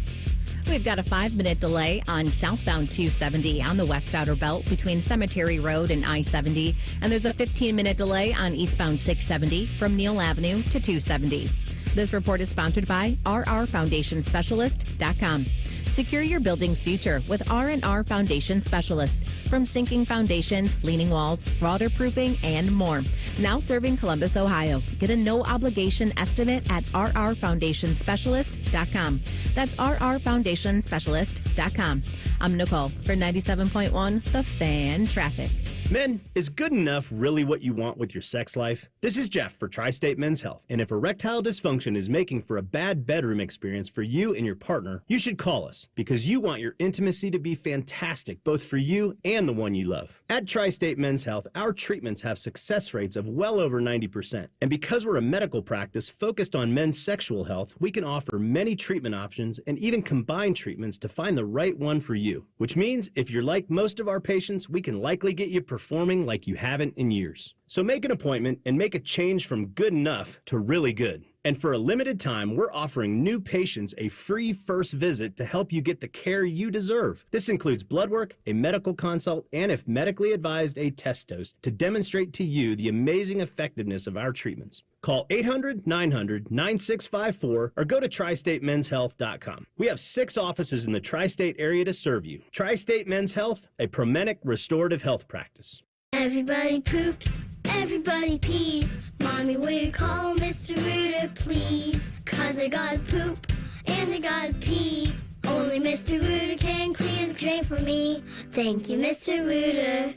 We've got a 5-minute delay on southbound 270 on the West Outer Belt between Cemetery Road and I-70. And there's a 15-minute delay on eastbound 670 from Neal Avenue to 270. This report is sponsored by rrfoundationspecialist.com. Secure your building's future with R&R Foundation Specialist. From sinking foundations, leaning walls, waterproofing, and more. Now serving Columbus, Ohio. Get a no-obligation estimate at rrfoundationspecialist.com. That's rrfoundationspecialist.com. I'm Nicole for 97.1 The Fan Traffic.
Men, is good enough really what you want with your sex life? This is Jeff for Tri-State Men's Health. And if erectile dysfunction is making for a bad bedroom experience for you and your partner, you should call us because you want your intimacy to be fantastic, both for you and the one you love. At Tri-State Men's Health, our treatments have success rates of well over 90%. And because we're a medical practice focused on men's sexual health, we can offer many treatment options and even combine treatments to find the right one for you. Which means if you're like most of our patients, we can likely get you performing like you haven't in years. So make an appointment and make a change from good enough to really good. And for a limited time, we're offering new patients a free first visit to help you get the care you deserve. This includes blood work, a medical consult, and if medically advised, a test dose to demonstrate to you the amazing effectiveness of our treatments. Call 800-900-9654 or go to tristatemenshealth.com. We have 6 offices in the tri-state area to serve you. Tri-State Men's Health, a Promenic restorative health practice.
Everybody poops, everybody pees. Mommy, will you call Mr. Rooter, please? 'Cause I gotta poop and I gotta pee. Only Mr. Rooter can clear the drain for me. Thank you, Mr. Rooter.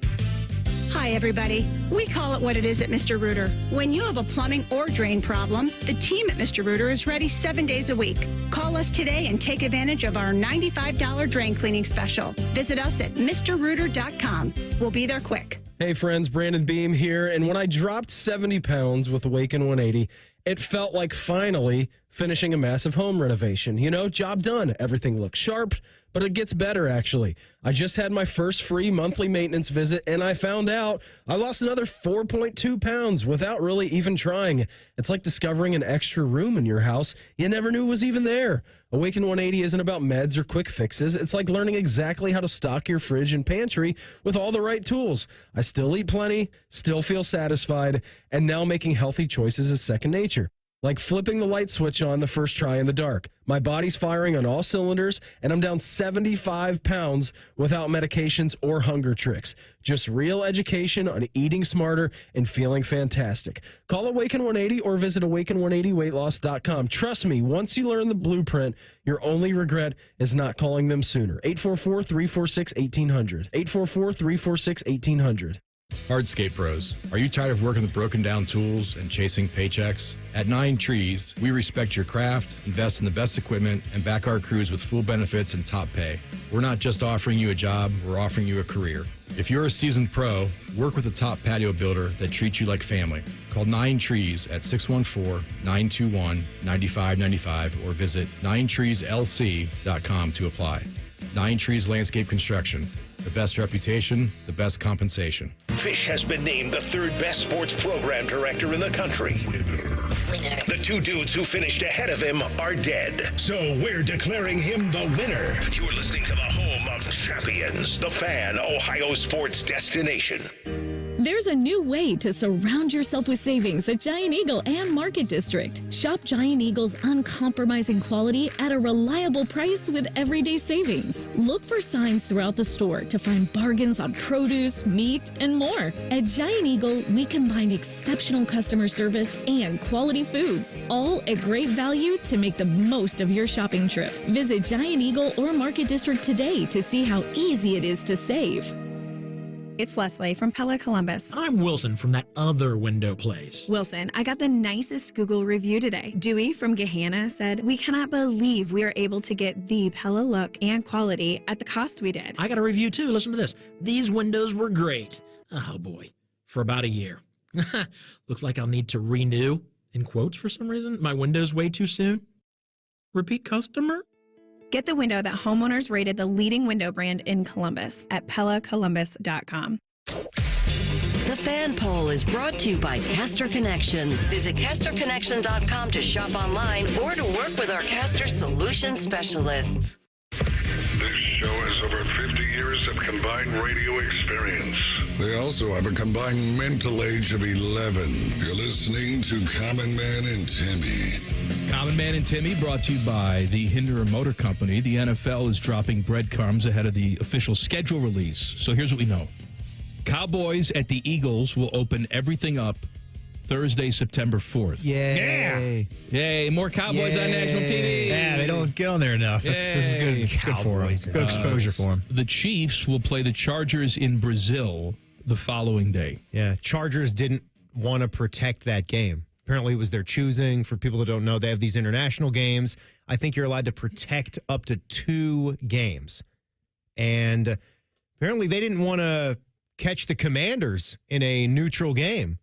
Hi, everybody. We call it what it is at Mr. Rooter. When you have a plumbing or drain problem, the team at Mr. Rooter is ready 7 days a week. Call us today and take advantage of our $95 drain cleaning special. Visit us at MrRooter.com. We'll be there quick.
Hey friends, Brandon Beam here, and when I dropped 70 pounds with Awaken 180, it felt like finally finishing a massive home renovation. Job done. Everything looks sharp, but it gets better, actually. I just had my first free monthly maintenance visit, and I found out I lost another 4.2 pounds without really even trying. It's like discovering an extra room in your house you never knew was even there. Awaken 180 isn't about meds or quick fixes. It's like learning exactly how to stock your fridge and pantry with all the right tools. I still eat plenty, still feel satisfied, and now making healthy choices is second nature. Like flipping the light switch on the first try in the dark. My body's firing on all cylinders, and I'm down 75 pounds without medications or hunger tricks. Just real education on eating smarter and feeling fantastic. Call Awaken 180 or visit awaken180weightloss.com. Trust me, once you learn the blueprint, your only regret is not calling them sooner. 844-346-1800. 844-346-1800.
Hardscape Pros, are you tired of working with broken down tools and chasing paychecks? At 9 Trees, we respect your craft, invest in the best equipment, and back our crews with full benefits and top pay. We're not just offering you a job, we're offering you a career. If you're a seasoned pro, work with a top patio builder that treats you like family. Call 9 Trees at 614-921-9595 or visit 9treeslc.com to apply. 9 Trees Landscape Construction. The best reputation, the best compensation.
Fish has been named the third best sports program director in the country. Winner. The two dudes who finished ahead of him are dead. So we're declaring him the winner. You're listening to the home of champions, the Fan, Ohio sports destination.
There's a new way to surround yourself with savings at Giant Eagle and Market District. Shop Giant Eagle's uncompromising quality at a reliable price with everyday savings. Look for signs throughout the store to find bargains on produce, meat, and more. At Giant Eagle, we combine exceptional customer service and quality foods, all at great value to make the most of your shopping trip. Visit Giant Eagle or Market District today to see how easy it is to save.
It's Leslie from Pella Columbus.
I'm Wilson from that other window place.
Wilson, I got the nicest Google review today. Dewey from Gahanna said, "We cannot believe we are able to get the Pella look and quality at the cost we did."
I got a review too. Listen to this. These windows were great. Oh boy, for about a year. Looks like I'll need to renew, in quotes for some reason, my windows way too soon. Repeat customer?
Get the window that homeowners rated the leading window brand in Columbus at PellaColumbus.com.
The Fan Poll is brought to you by Caster Connection. Visit CasterConnection.com to shop online or to work with our Caster Solution Specialists.
This show has over 50 years of combined radio experience. They also have a combined mental age of 11. You're listening to Common Man and Timmy.
Common Man and Timmy brought to you by the Hinderer Motor Company. The NFL is dropping breadcrumbs ahead of the official schedule release. So here's what we know. Cowboys at the Eagles will open everything up Thursday, September 4th.
Yay.
Yay. More Cowboys on national TV.
Yeah, they don't get on there enough. This is good for them. Good exposure for them.
The Chiefs will play the Chargers in Brazil the following day.
Yeah, Chargers didn't want to protect that game. Apparently, it was their choosing. For people that don't know, they have these international games. I think you're allowed to protect up to 2 games. And apparently, they didn't want to catch the Commanders in a neutral game.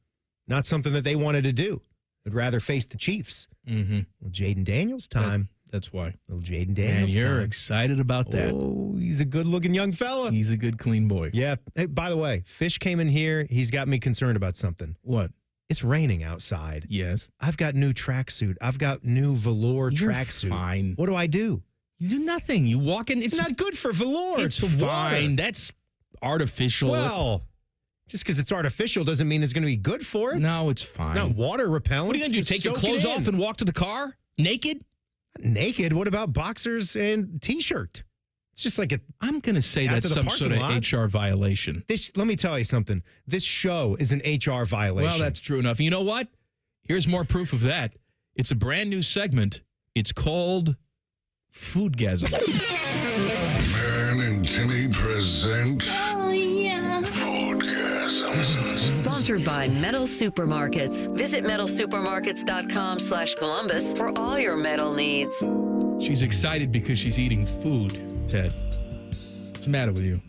Not something that they wanted to do. They'd rather face the Chiefs.
Mm-hmm.
Well, Jaden Daniels time.
That's why.
Little Jaden Daniels
Man, you're
time.
excited about that.
Oh, he's a good-looking young fella.
He's a good, clean boy.
Yeah. Hey, by the way, Fish came in here. He's got me concerned about something.
What?
It's raining outside.
Yes.
I've got new tracksuit. I've got new velour tracksuit.
Fine.
What do?
You do nothing. You walk in.
It's not good for velour.
It's
fine.
Water. That's artificial.
Well, just because it's artificial doesn't mean it's going to be good for it.
No, it's fine.
It's not water repellent.
What are you going to do? Take your clothes off and walk to the car naked?
Naked? What about boxers and T-shirt? It's just like
I'm going to say that's some sort of HR violation.
Let me tell you something. This show is an HR violation.
Well, that's true enough. You know what? Here's more proof of that. It's a brand new segment. It's called Foodgasm.
Man and Timmy present
Oh, yeah.
Foodgasm.
Sponsored by Metal Supermarkets. Visit metalsupermarkets.com/Columbus for all your metal needs.
She's excited because she's eating food, Ted. What's the matter with you?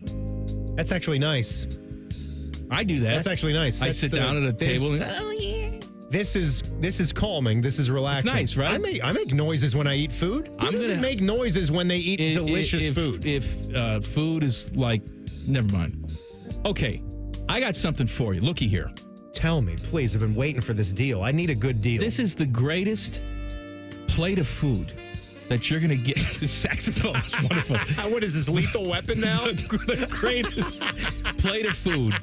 That's actually nice.
I do that.
That's actually nice.
I sit down at a table and
oh yeah. This is calming. This is relaxing.
It's nice, right?
I make noises when I eat food. Who doesn't make noises when they eat delicious food?
If food is like, never mind. Okay, I got something for you. Looky here.
Tell me, please. I've been waiting for this deal. I need a good deal.
This is the greatest plate of food that you're going to get. The saxophone is wonderful.
What is this, Lethal Weapon now?
The greatest plate of food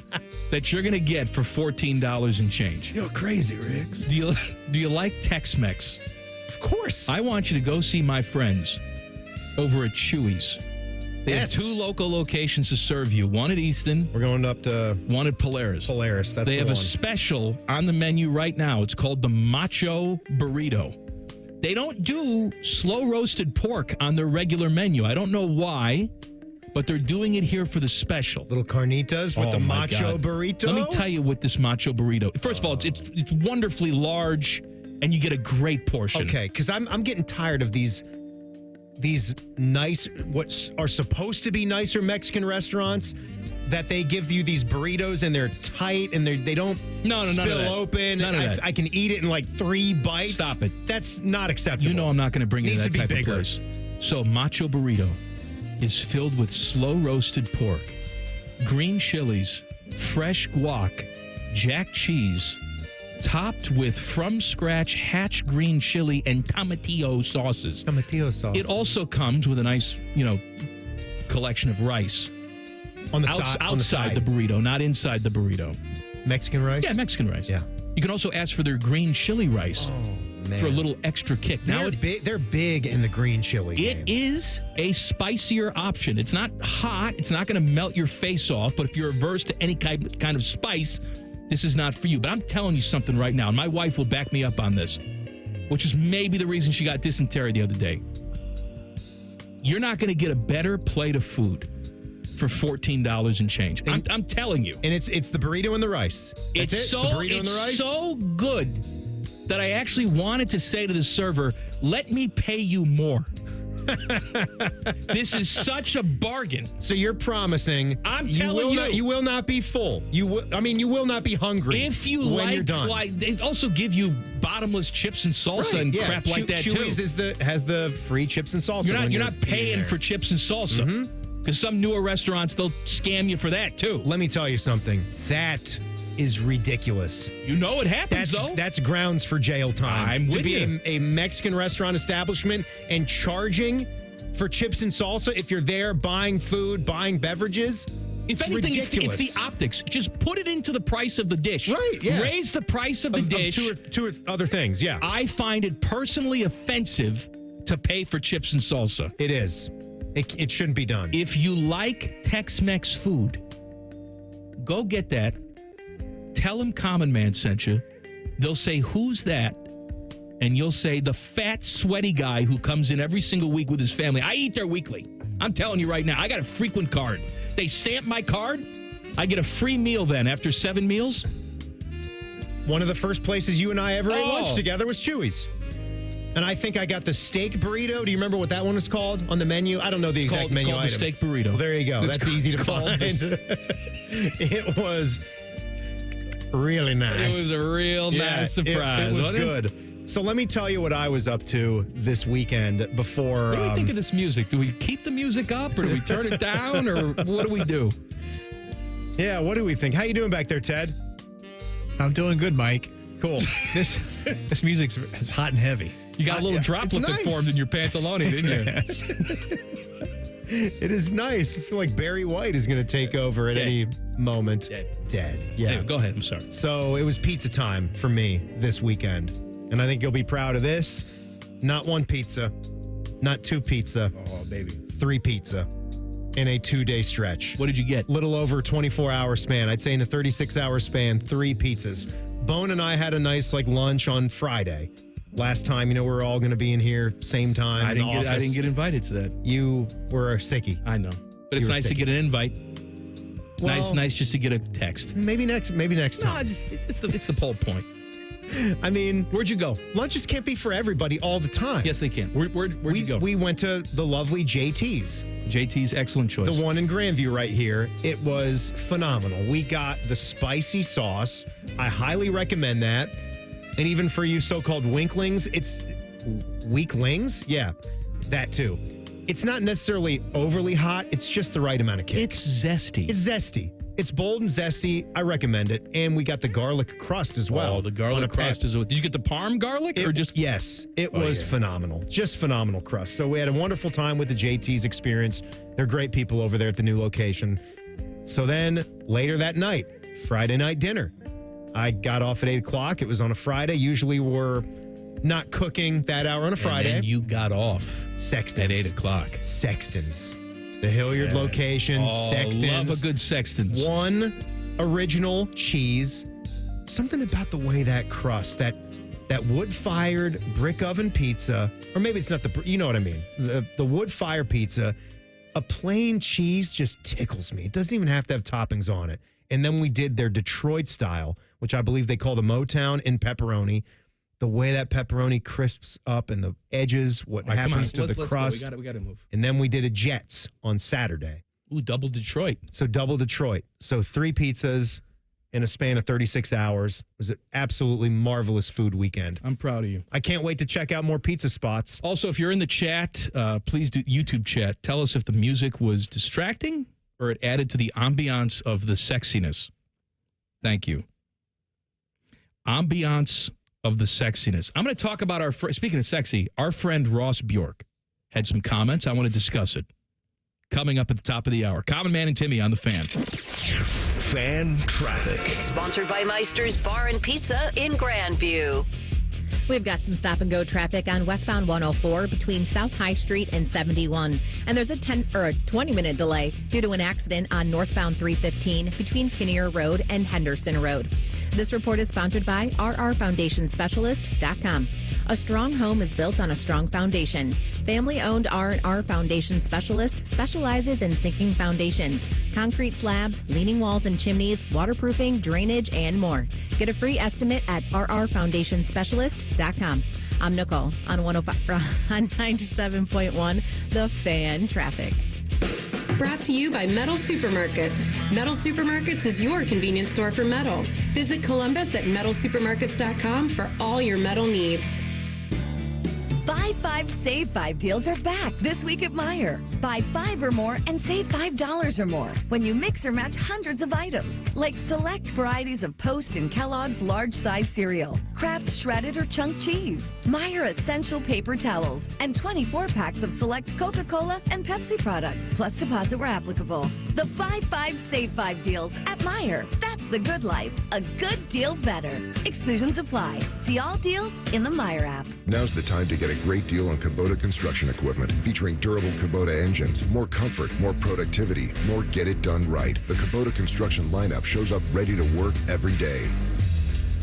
that you're going to get for $14 and change.
You're crazy, Riggs.
Do you like Tex-Mex?
Of course.
I want you to go see my friends over at Chewy's. They have 2 local locations to serve you. One at Easton.
We're going up to...
One at Polaris.
Polaris, that's
They
the
have
one.
a special on the menu right now. It's called the Macho Burrito. They don't do slow-roasted pork on their regular menu. I don't know why, but they're doing it here for the special.
Little carnitas with the
my
Macho
God.
Burrito.
Let me tell you what this Macho Burrito... First of all, it's wonderfully large, and you get a great portion.
Okay, because I'm getting tired of these nice, what are supposed to be nicer Mexican restaurants that they give you these burritos and they're tight and they don't spill open.
None of that.
I can eat it in like 3 bites.
Stop it.
That's not acceptable.
You know I'm not going to bring you
Needs
to
to
that
be
type
bigger.
of place. So Macho Burrito is filled with slow-roasted pork, green chilies, fresh guac, jack cheese, topped with from-scratch Hatch green chili and tomatillo sauces.
Tomatillo sauce.
It also comes with a nice, collection of rice.
On the
outside the burrito, not inside the burrito.
Mexican rice?
Yeah, Mexican rice.
Yeah.
You can also ask for their green chili rice for a little extra kick.
They're big in the green chili game.
It is a spicier option. It's not hot. It's not going to melt your face off. But if you're averse to any kind of spice, this is not for you. But I'm telling you something right now, and my wife will back me up on this, which is maybe the reason she got dysentery the other day. You're not going to get a better plate of food for $14 and change. I'm telling you.
And it's the burrito and the rice. That's
It's
the burrito and the rice.
so good that I actually wanted to say to the server, let me pay you more. This is such a bargain.
So you're promising
I'm telling you.
You will not be full. You will not be hungry.
If you
when you're done.
they also give you bottomless chips and salsa and crap like that
Chewy's
too.
has the free chips and salsa.
You're not paying for chips and salsa. Because some newer restaurants, they'll scam you for that too.
Let me tell you something. That is ridiculous.
You know it happens, though.
That's grounds for jail time.
I'm with you.
To be a Mexican restaurant establishment and charging for chips and salsa if you're there buying food, buying beverages.
If anything, it's the optics. Just put it into the price of the dish.
Right, yeah.
Raise the price of the dish.
Two or other things, yeah.
I find it personally offensive to pay for chips and salsa.
It is. It shouldn't be done.
If you like Tex-Mex food, go get that. Tell them Common Man sent you. They'll say, who's that? And you'll say, the fat, sweaty guy who comes in every single week with his family. I eat there weekly. I'm telling you right now, I got a frequent card. They stamp my card. I get a free meal then after 7 meals.
One of the first places you and I ever ate lunch together was Chewy's. And I think I got the steak burrito. Do you remember what that one is called on the menu? I don't know the exact menu item.
It's called the steak burrito.
Well, there you go. That's easy to find. It was really nice.
It was a real nice surprise.
It was good. So let me tell you what I was up to this weekend before.
What do we think of this music? Do we keep the music up or do we turn it down or what do we do?
Yeah, what do we think? How you doing back there, Ted?
I'm doing good, Mike.
Cool.
This music's it's hot and heavy.
You got a little droplet that formed in your pantalone, didn't you?
It is nice. I feel like Barry White is going to take over at any moment. Dead. Yeah.
Anyway, go ahead. I'm sorry.
So it was pizza time for me this weekend. And I think you'll be proud of this. Not 1 pizza, not 2 pizza.
Oh, baby.
3 pizza in a 2-day stretch.
What did you get?
Little over 24-hour span. I'd say in a 36-hour span, 3 pizzas. Bone and I had a nice lunch on Friday. Last time, we were all going to be in here same time.
I didn't get invited to that.
You were a sickie.
I know, but it's nice to get an invite.
Well,
nice just to get a text.
Maybe next time.
No, it's the whole point.
I mean,
where'd you go?
Lunches can't be for everybody all the time.
Yes, they can. Where'd you go?
We went to the lovely JT's.
JT's, excellent choice.
The one in Grandview right here. It was phenomenal. We got the spicy sauce. I highly recommend that. And even for you so-called winklings, it's weaklings? Yeah, that too. It's not necessarily overly hot. It's just the right amount of kick.
It's zesty.
It's zesty. It's bold and zesty. I recommend it. And we got the garlic crust as well.
Oh, the garlic crust is... Did you get the parm garlic or just...
Yes, it was phenomenal. Just phenomenal crust. So we had a wonderful time with the JT's experience. They're great people over there at the new location. So then later that night, Friday night dinner. I got off at 8 o'clock. It was on a Friday. Usually we're not cooking that hour on a Friday.
And then you got off
Sextons.
at 8 o'clock.
Sextons. The Hilliard location, Sextons.
Love a good Sextons.
One original cheese. Something about the way that crust, that wood-fired brick oven pizza, or maybe it's not you know what I mean, the wood-fire pizza, a plain cheese just tickles me. It doesn't even have to have toppings on it. And then we did their Detroit style, which I believe they call the Motown in pepperoni. The way that pepperoni crisps up and the edges, what happens to the crust.
We got to move.
And then we did a Jets on Saturday.
Ooh, double Detroit.
So double Detroit. So 3 pizzas in a span of 36 hours. It was an absolutely marvelous food weekend.
I'm proud of you.
I can't wait to check out more pizza spots.
Also, if you're in the chat, please do YouTube chat. Tell us if the music was distracting or it added to the ambiance of the sexiness. Thank you. Ambiance of the sexiness. I'm going to talk about speaking of sexy, our friend Ross Bjork had some comments. I want to discuss it. Coming up at the top of the hour. Common Man and Timmy on the Fan.
Fan Traffic.
Sponsored by Meister's Bar and Pizza in Grandview.
We've got some stop-and-go traffic on westbound 104 between South High Street and 71. And there's a 20-minute delay due to an accident on northbound 315 between Kinnear Road and Henderson Road. This report is sponsored by rrfoundationspecialist.com. A strong home is built on a strong foundation. Family-owned R&R Foundation Specialist specializes in sinking foundations, concrete slabs, leaning walls and chimneys, waterproofing, drainage, and more. Get a free estimate at rrfoundationspecialist.com. I'm Nicole on 97.1 The Fan Traffic.
Brought to you by Metal Supermarkets. Metal Supermarkets is your convenience store for metal. Visit Columbus at metalsupermarkets.com for all your metal needs.
Buy 5, Save 5 deals are back this week at Meijer. Buy 5 or more and save $5 or more when you mix or match hundreds of items, like select varieties of Post and Kellogg's large-size cereal, Kraft shredded or chunk cheese, Meijer essential paper towels, and 24 packs of select Coca-Cola and Pepsi products, plus deposit where applicable. The 5, Save 5 deals at Meijer. That's the good life. A good deal better. Exclusions apply. See all deals in the Meijer app.
Now's the time to get a great deal on Kubota construction equipment featuring durable Kubota engines, more comfort, more productivity, more get it done right. The Kubota construction lineup shows up ready to work every day.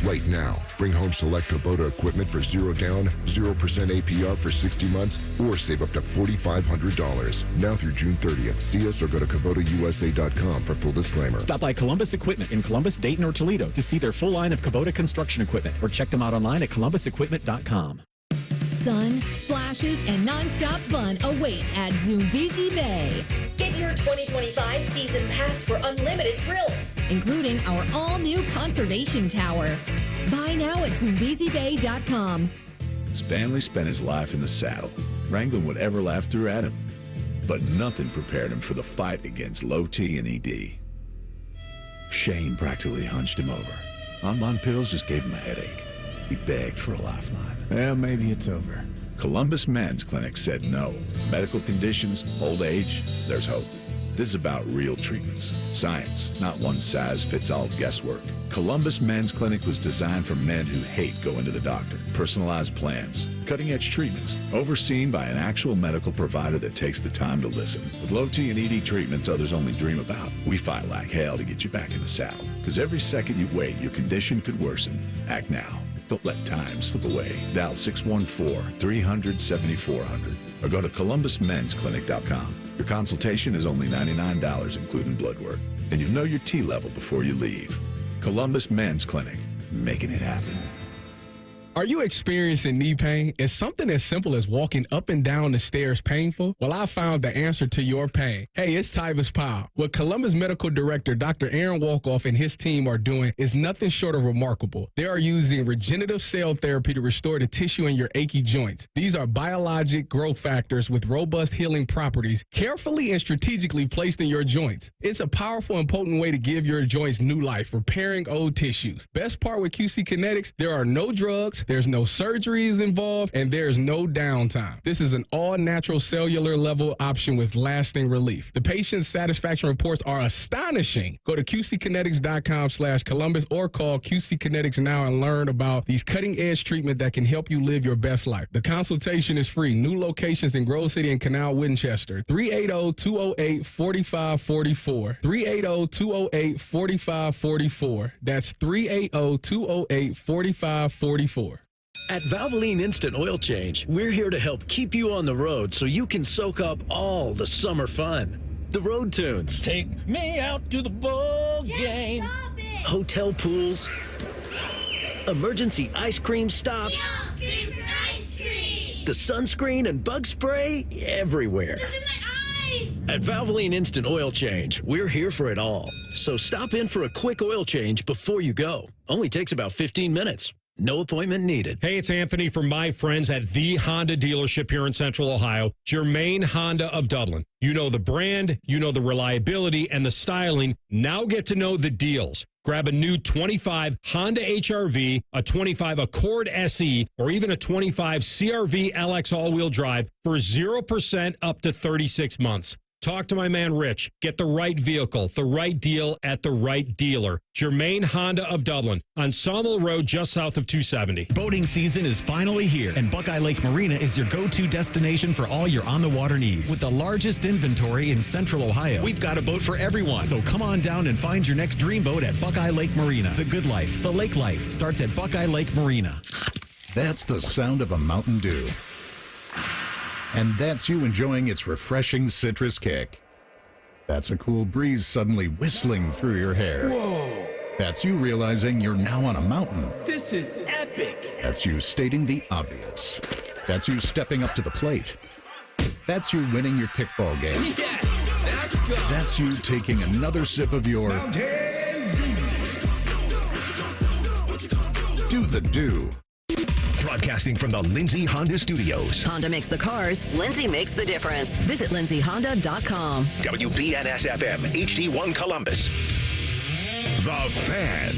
Right now, bring home select Kubota equipment for 0 down, 0% APR for 60 months, or save up to $4,500. Now through June 30th. See us or go to KubotaUSA.com for full disclaimer.
Stop by Columbus Equipment in Columbus, Dayton, or Toledo to see their full line of Kubota construction equipment, or check them out online at columbusequipment.com.
Sun, splashes, and nonstop fun await at Zoombezi Bay.
Get your 2025 season pass for unlimited thrills,
including our all-new conservation tower. Buy now at ZoombeziBay.com.
Stanley spent his life in the saddle, wrangling whatever life threw at him. But nothing prepared him for the fight against low T and ED. Shane practically hunched him over. Bonbon pills just gave him a headache. He begged for a lifeline.
Well, maybe it's over.
Columbus Men's Clinic said no. Medical conditions, old age, there's hope. This is about real treatments. Science, not one-size-fits-all guesswork. Columbus Men's Clinic was designed for men who hate going to the doctor. Personalized plans, cutting-edge treatments, overseen by an actual medical provider that takes the time to listen. With low T and ED treatments others only dream about, we fight like hell to get you back in the saddle. Because every second you wait, your condition could worsen. Act now. Don't let time slip away. Dial 614-300-7400 or go to columbusmensclinic.com. Your consultation is only $99, including blood work. And you'll know your T level before you leave. Columbus Men's Clinic, making it happen.
Are you experiencing knee pain? Is something as simple as walking up and down the stairs painful? Well, I found the answer to your pain. Hey, it's Tyvis Powell. What Columbus Medical Director Dr. Aaron Walkoff and his team are doing is nothing short of remarkable. They are using regenerative cell therapy to restore the tissue in your achy joints. These are biologic growth factors with robust healing properties carefully and strategically placed in your joints. It's a powerful and potent way to give your joints new life, repairing old tissues. Best part with QC Kinetics, there are no drugs, fix, there's no surgeries involved, and there's no downtime. This is an all-natural cellular level option with lasting relief. The patient's satisfaction reports are astonishing. Go to qckinetics.com/Columbus or call QC Kinetics now and learn about these cutting-edge treatment that can help you live your best life. The consultation is free. New locations in Grove City and Canal Winchester. 380-208-4544. 380-208-4544. That's 380-208-4544.
At Valvoline Instant Oil Change, we're here to help keep you on the road so you can soak up all the summer fun. The road tunes.
Take me out to the ball game.
Hotel pools. Emergency ice cream stops. The sunscreen and bug spray everywhere. At Valvoline Instant Oil Change, we're here for it all. So stop in for a quick oil change before you go. Only takes about 15 minutes. No appointment needed.
Hey, it's Anthony from my friends at the Honda dealership here in Central Ohio, Germain Honda of Dublin. You know the brand, you know the reliability and the styling. Now get to know the deals. Grab a new 25 Honda HR-V, a 25 Accord SE, or even a 25 CR-V LX all-wheel drive for 0% up to 36 months. Talk to my man Rich. Get the right vehicle, the right deal at the right dealer. Germain Honda of Dublin on Sawmill Road just south of 270.
Boating season is finally here, and Buckeye Lake Marina is your go-to destination for all your on-the-water needs. With the largest inventory in Central Ohio, we've got a boat for everyone. So come on down and find your next dream boat at Buckeye Lake Marina. The good life, the lake life, starts at Buckeye Lake Marina.
That's the sound of a Mountain Dew. And that's you enjoying its refreshing citrus kick. That's a cool breeze suddenly whistling through your hair.
Whoa!
That's you realizing you're now on a mountain.
This is epic!
That's you stating the obvious. That's you stepping up to the plate. That's you winning your kickball game.
Yes! Let's go!
That's you taking another sip of your Do the Do.
Broadcasting from the Lindsay Honda Studios.
Honda makes the cars, Lindsay makes the difference. Visit lindsayhonda.com.
WBNS-FM, HD1 Columbus. The Fan.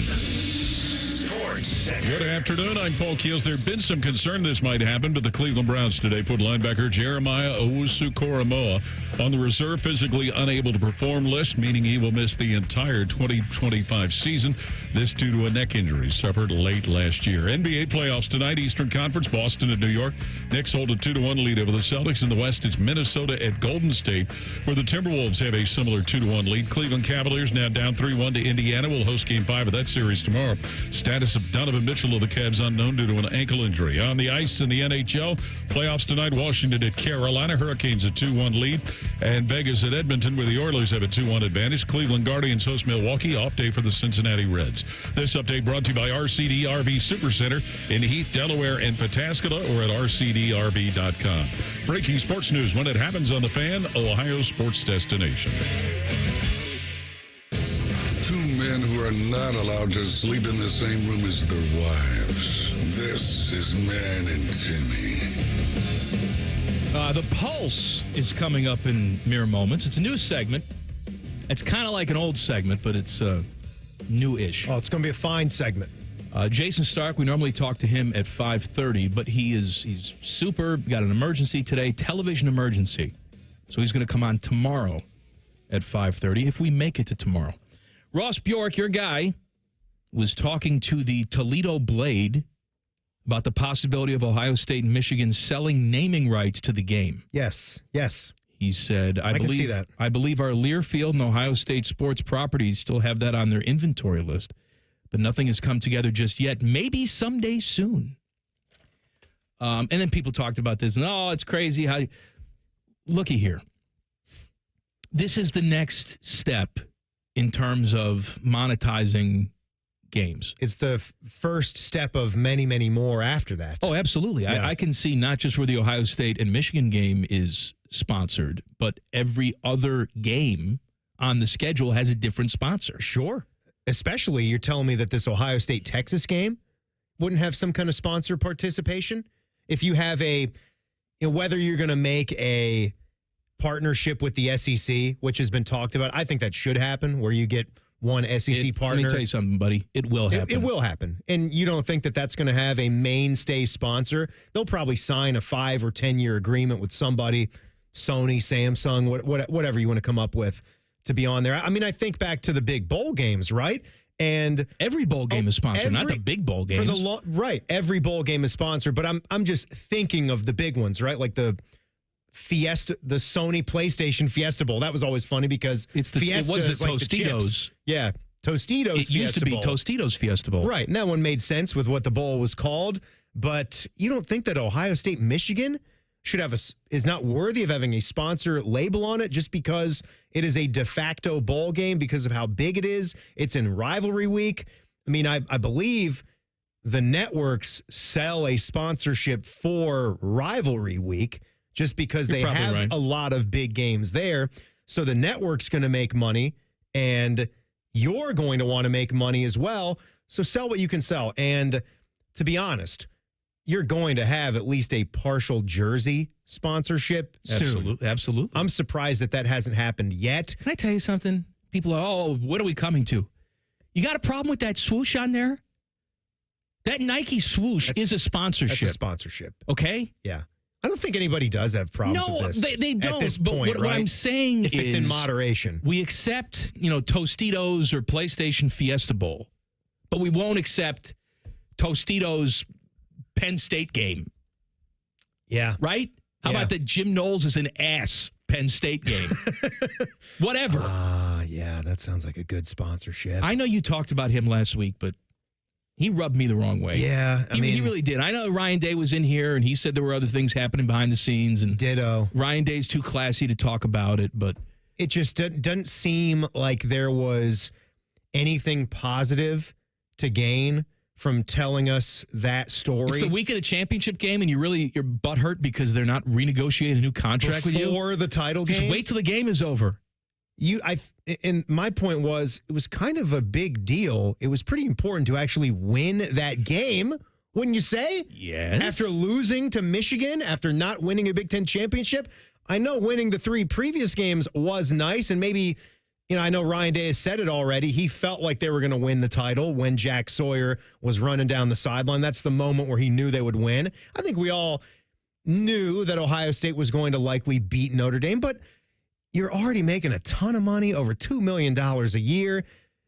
Good afternoon. I'm Paul Keels. There had been some concern this might happen to the Cleveland Browns today. Put linebacker Jeremiah Owusu-Koramoah on the reserve physically unable to perform list, meaning he will miss the entire 2025 season. This due to a neck injury suffered late last year. NBA playoffs tonight, Eastern Conference, Boston and New York. Knicks hold a 2-1 lead over the Celtics. In the West, it's Minnesota at Golden State, where the Timberwolves have a similar 2-1 lead. Cleveland Cavaliers now down 3-1 to Indiana. Will host Game 5 of that series tomorrow. Status of Donovan Mitchell of the Cavs unknown due to an ankle injury. On the ice in the NHL, playoffs tonight, Washington at Carolina. Hurricanes a 2-1 lead. And Vegas at Edmonton, where the Oilers have a 2-1 advantage. Cleveland Guardians host Milwaukee. Off day for the Cincinnati Reds. This update brought to you by RCD RV Supercenter in Heath, Delaware, and Pataskala, or at rcdrv.com. Breaking sports news when it happens on The Fan, Ohio sports destination.
Two men who are not allowed to sleep in the same room as their wives. This is Man and Timmy.
The Pulse is coming up in mere moments. It's a new segment. It's kind of like an old segment, but it's new-ish.
Oh, it's going to be a fine segment.
Jason Stark, we normally talk to him at 5:30, but he's super. Got an emergency today, television emergency. So he's going to come on tomorrow at 5:30 if we make it to tomorrow. Ross Bjork, your guy, was talking to the Toledo Blade about the possibility of Ohio State and Michigan selling naming rights to the game.
Yes.
He said, I
can see that.
I believe our Learfield and Ohio State sports properties still have that on their inventory list, but nothing has come together just yet. Maybe someday soon. And then people talked about this. No, it's crazy. Looky here. This is the next step in terms of monetizing games.
It's the first step of many, many more after that.
Oh, absolutely. Yeah. I can see not just where the Ohio State and Michigan game is sponsored, but every other game on the schedule has a different sponsor.
Sure. Especially, you're telling me that this Ohio State-Texas game wouldn't have some kind of sponsor participation? If you have whether you're going to make a partnership with the SEC, which has been talked about, I think that should happen, where you get one SEC partner.
Let me tell you something, buddy. It will happen.
It will happen. And you don't think that that's going to have a mainstay sponsor? They'll probably sign a 5 or 10 year agreement with somebody, Sony, Samsung, whatever you want to come up with to be on there. I mean, I think back to the big bowl games, right? And
every bowl game is sponsored, not the big bowl games.
Right. Every bowl game is sponsored, but I'm just thinking of the big ones, right? Like the Fiesta, the Sony PlayStation Fiesta Bowl. That was always funny because
it was the Tostitos.
Yeah, Tostitos.
It used to be Tostitos Fiesta Bowl.
Right, and that one made sense with what the bowl was called. But you don't think that Ohio State, Michigan should have is not worthy of having a sponsor label on it just because it is a de facto bowl game because of how big it is. It's in rivalry week. I mean, I believe the networks sell a sponsorship for rivalry week just because they have a lot of big games there. So the network's going to make money and you're going to want to make money as well. So sell what you can sell. And to be honest, you're going to have at least a partial jersey sponsorship soon.
Absolutely.
I'm surprised that hasn't happened yet.
Can I tell you something? People are, what are we coming to? You got a problem with that swoosh on there? That Nike swoosh is a sponsorship.
That's a sponsorship.
Okay?
Yeah. I don't think anybody does have problems with this.
No, they don't.
At this
but
point,
what I'm saying
if it's in moderation.
We accept, Tostitos or PlayStation Fiesta Bowl, but we won't accept Tostitos Penn State game.
Yeah.
Right? How about that Jim Knowles is an ass Penn State game? Whatever.
Yeah, that sounds like a good sponsorship.
I know you talked about him last week, but he rubbed me the wrong way.
Yeah,
he really did. I know Ryan Day was in here, and he said there were other things happening behind the scenes. And
ditto.
Ryan Day's too classy to talk about it, but
it just doesn't seem like there was anything positive to gain from telling us that story.
It's the week of the championship game, and you're butthurt because they're not renegotiating a new contract with you
before the title game.
Just wait till the game is over.
And my point was, it was kind of a big deal. It was pretty important to actually win that game, wouldn't you say?
Yes.
After losing to Michigan, after not winning a Big Ten championship, I know winning the 3 previous games was nice, and maybe, I know Ryan Day has said it already. He felt like they were going to win the title when Jack Sawyer was running down the sideline. That's the moment where he knew they would win. I think we all knew that Ohio State was going to likely beat Notre Dame, but you're already making a ton of money, over $2 million a year.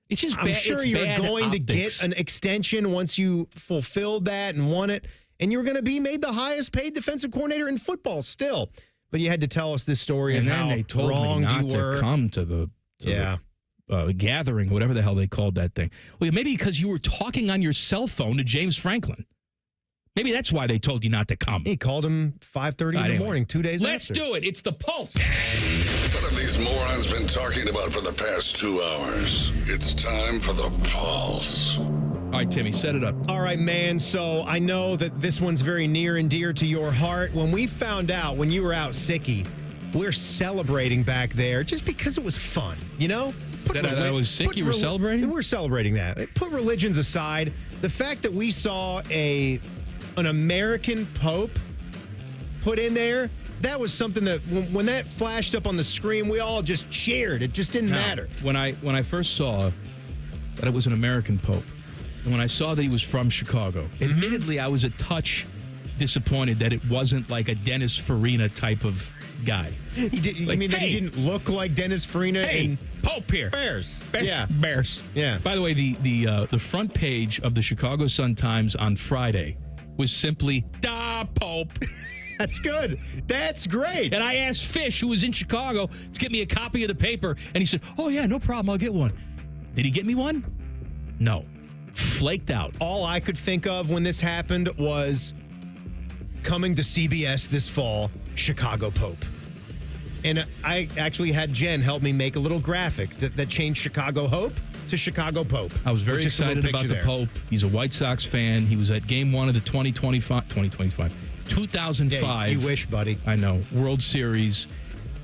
It's just
I'm sure you're going to get an extension once you fulfilled that and won it, and you're going to be made the highest paid defensive coordinator in football still. But you had to tell us this story
and
of
then
how
they told
wronged
me not
you were.
To come to the gathering, whatever the hell they called that thing. Well, maybe because you were talking on your cell phone to James Franklin. Maybe that's why they told you not to come.
He called him 5:30 in the morning, 2 days
Let's
after.
do it. It's the Pulse.
What have these morons been talking about for the past 2 hours? It's time for the Pulse.
All right, Timmy, set it up.
All right, man. So I know that this one's very near and dear to your heart. When we found out when you were out sicky, we're celebrating back there just because it was fun,
That I was sick, you were celebrating?
We're celebrating that. Put religions aside. The fact that we saw an American Pope put in there, that was something that when that flashed up on the screen, we all just cheered. It just didn't matter.
When I first saw that it was an American Pope, and when I saw that he was from Chicago, admittedly, I was a touch disappointed that it wasn't like a Dennis Farina type of guy.
He didn't look like Dennis Farina?
Hey, Pope here.
Bears.
Bears.
Yeah.
By the way, the front page of the Chicago Sun-Times on Friday was simply, "Da Pope."
That's good. That's great.
And I asked Fish, who was in Chicago, to get me a copy of the paper, and he said, "Oh, yeah, no problem. I'll get one." Did he get me one? No. Flaked out.
All I could think of when this happened was coming to CBS this fall, Chicago Pope. And I actually had Jen help me make a little graphic that changed Chicago Hope to Chicago Pope.
I was very excited about the Pope. He's a White Sox fan. He was at game 1 of the 2005.
Yeah, you wish, buddy.
I know. World Series.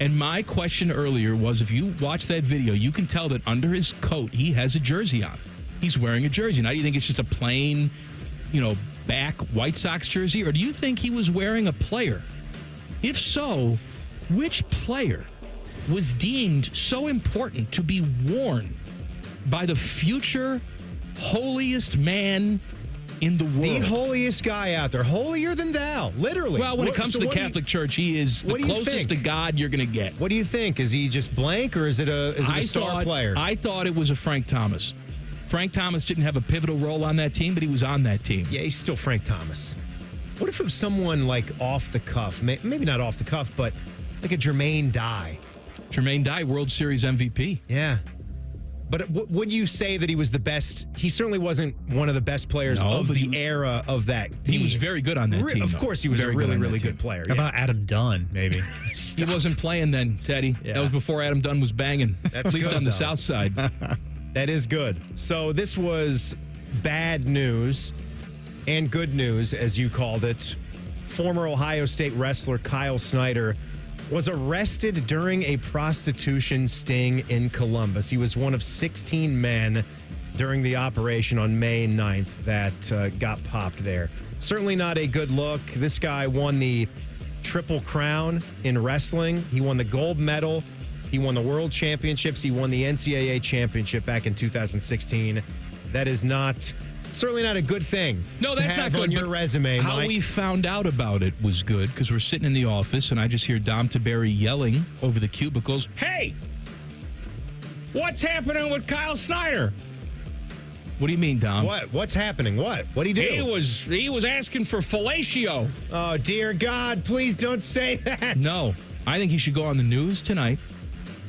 And my question earlier was, if you watch that video, you can tell that under his coat, he has a jersey on. He's wearing a jersey. Now, do you think it's just a plain, back White Sox jersey? Or do you think he was wearing a player? If so, which player was deemed so important to be worn by the future holiest man in the world.
The holiest guy out there. Holier than thou, literally.
Well, when it comes to the Catholic Church, he is the closest to God you're going to get.
What do you think? Is he just blank, or is it a star player?
I thought it was a Frank Thomas. Frank Thomas didn't have a pivotal role on that team, but he was on that team.
Yeah, he's still Frank Thomas. What if it was someone like off the cuff? Maybe not off the cuff, but like a Jermaine Dye.
Jermaine Dye, World Series MVP.
Yeah. But would you say that he was the best? He certainly wasn't one of the best players of the era of that team.
He was very good on that team.
Of course, he was a really good player.
How about Adam Dunn, maybe?
He wasn't playing then, Teddy. Yeah. That was before Adam Dunn was banging.
That's
at least
good,
on the
though.
South Side.
That is good. So this was bad news and good news, as you called it. Former Ohio State wrestler Kyle Snyder was arrested during a prostitution sting in Columbus. He was one of 16 men during the operation on May 9th that got popped there. Certainly not a good look. This guy won the Triple Crown in wrestling. He won the gold medal. He won the World Championships. He won the NCAA championship back in 2016. That is certainly not a good thing.
No, that's not good.
On your resume,
how
Mike.
we found out about it was good because we're sitting in the office and I just hear Dom Taberry yelling over the cubicles, "Hey, what's happening with Kyle Snyder?" What do you mean, Dom?
What's happening? What'd he do?
He was asking for fellatio.
Oh, dear God, please don't say that.
No, I think he should go on the news tonight.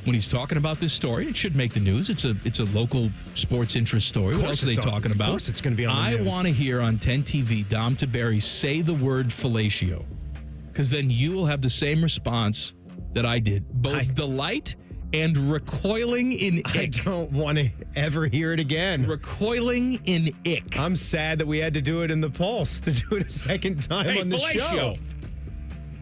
When he's talking about this story, it should make the news. It's a local sports interest story. What else are they talking about?
Of course it's going to be on the news.
I want to hear on 10 TV Dom Taberry say the word fellatio, because then you will have the same response that I did. Both delight and recoiling in ick.
I don't want to ever hear it again.
Recoiling in ick.
I'm sad that we had to do it in the Pulse, to do it a second time on the show.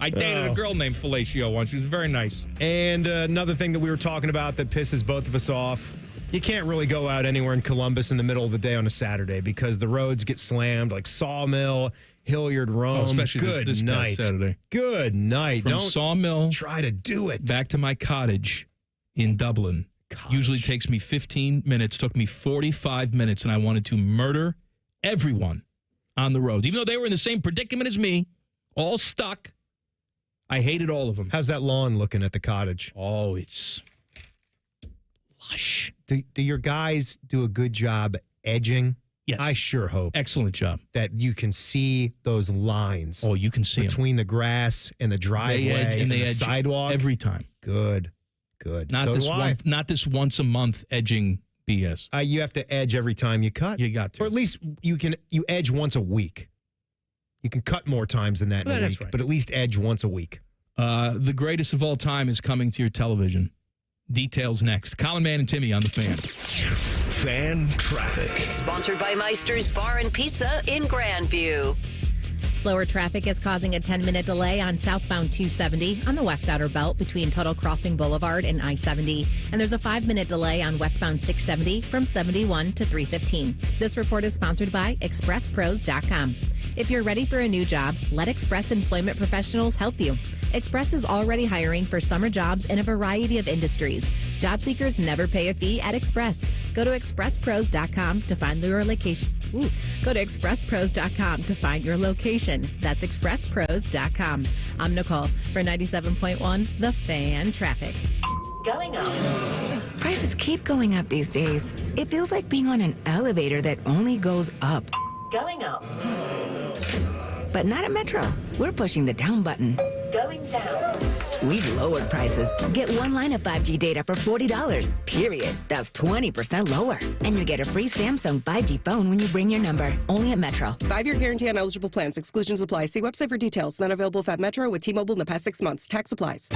I dated a girl named Fellatio once. She was very nice.
And another thing that we were talking about that pisses both of us off, you can't really go out anywhere in Columbus in the middle of the day on a Saturday because the roads get slammed, like Sawmill, Hilliard, Rome.
Especially this past Saturday.
Good night.
From Sawmill,
try to do it.
Back to my cottage in Dublin. Usually takes me 15 minutes. Took me 45 minutes, and I wanted to murder everyone on the road. Even though they were in the same predicament as me, all stuck. I hated all of them.
How's that lawn looking at the cottage?
Oh, it's lush.
Do your guys do a good job edging?
Yes.
I sure hope.
Excellent job.
That you can see those lines.
Oh, you can see
between the grass and the driveway and the sidewalk.
Every time.
Good.
Not this once a month edging BS.
You have to edge every time you cut.
You got to.
Or at least you edge once a week. You can cut more times than that in a week,
right.
but at least edge once a week.
The greatest of all time is coming to your television. Details next. Common Man and Timmy on the Fan.
Fan Traffic.
Sponsored by Meister's Bar and Pizza in Grandview.
Slower traffic is causing a 10-minute delay on southbound 270 on the West Outer Belt between Tuttle Crossing Boulevard and I-70. And there's a 5-minute delay on westbound 670 from 71 to 315. This report is sponsored by ExpressPros.com. If you're ready for a new job, let Express Employment Professionals help you. Express is already hiring for summer jobs in a variety of industries. Job seekers never pay a fee at Express. Go to ExpressPros.com to find your location. Go to ExpressPros.com to find your location. That's ExpressPros.com. I'm Nicole for 97.1 The Fan Traffic.
Going up. Prices keep going up these days. It feels like being on an elevator that only goes up.
Going up.
But not at Metro. We're pushing the down button.
Going down.
We've lowered prices. Get one line of 5G data for $40. Period. That's 20% lower. And you get a free Samsung 5G phone when you bring your number. Only at Metro.
5-year guarantee on eligible plans. Exclusions apply. See website for details. Not available at Metro with T-Mobile in the past 6 months. Tax applies.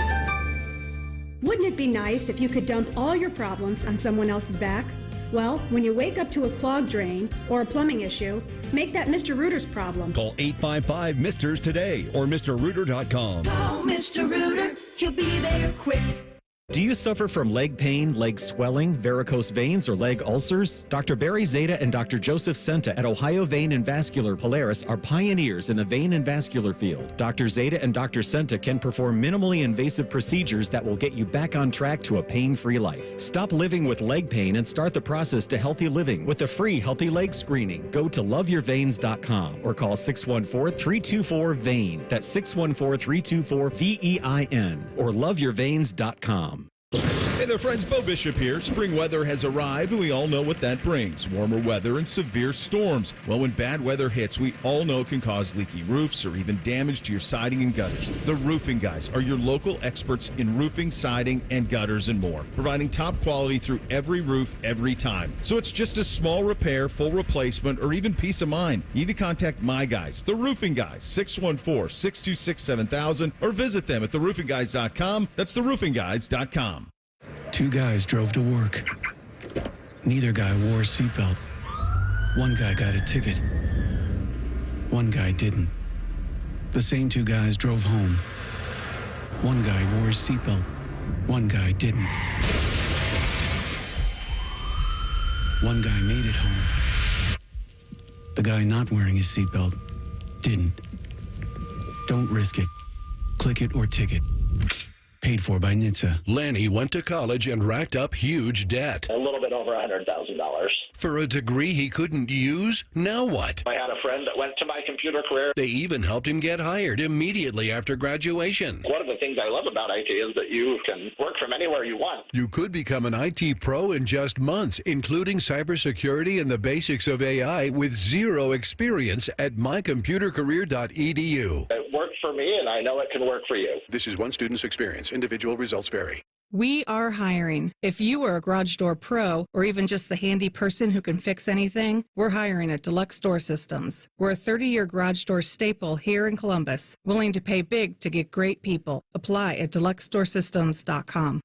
Wouldn't it be nice if you could dump all your problems on someone else's back? Well, when you wake up to a clogged drain or a plumbing issue, make that Mr. Rooter's problem.
Call 855-MISTERS today or MrRooter.com.
Call Mr. Rooter. He'll be there quick.
Do you suffer from leg pain, leg swelling, varicose veins, or leg ulcers? Dr. Barry Zeta and Dr. Joseph Senta at Ohio Vein and Vascular Polaris are pioneers in the vein and vascular field. Dr. Zeta and Dr. Senta can perform minimally invasive procedures that will get you back on track to a pain-free life. Stop living with leg pain and start the process to healthy living with a free healthy leg screening. Go to loveyourveins.com or call 614-324-VEIN. That's 614-324-VEIN or loveyourveins.com.
Hey there, friends. Bo Bishop here. Spring weather has arrived, and we all know what that brings. Warmer weather and severe storms. Well, when bad weather hits, we all know it can cause leaky roofs or even damage to your siding and gutters. The Roofing Guys are your local experts in roofing, siding, and gutters and more, providing top quality through every roof, every time. So it's just a small repair, full replacement, or even peace of mind. You need to contact my guys, the Roofing Guys, 614-626-7000, or visit them at theroofingguys.com. That's theroofingguys.com.
Two guys drove to work. Neither guy wore a seatbelt. One guy got a ticket. One guy didn't. The same two guys drove home. One guy wore his seatbelt. One guy didn't. One guy made it home. The guy not wearing his seatbelt didn't. Don't risk it. Click it or ticket. Paid for by NHTSA.
Lanny went to college and racked up huge debt.
A little bit over $100,000.
For a degree he couldn't use? Now what?
I had a friend that went to my computer career.
They even helped him get hired immediately after graduation.
One of the things I love about IT is that you can work from anywhere you want.
You could become an IT pro in just months, including cybersecurity and the basics of AI with zero experience at mycomputercareer.edu.
It worked for me, and I know it can work for you.
This is one student's experience. Individual results vary.
We are hiring. If you are a garage door pro or even just the handy person who can fix anything, we're hiring at Deluxe Door Systems. We're a 30-year garage door staple here in Columbus, willing to pay big to get great people. Apply at deluxedoorsystems.com.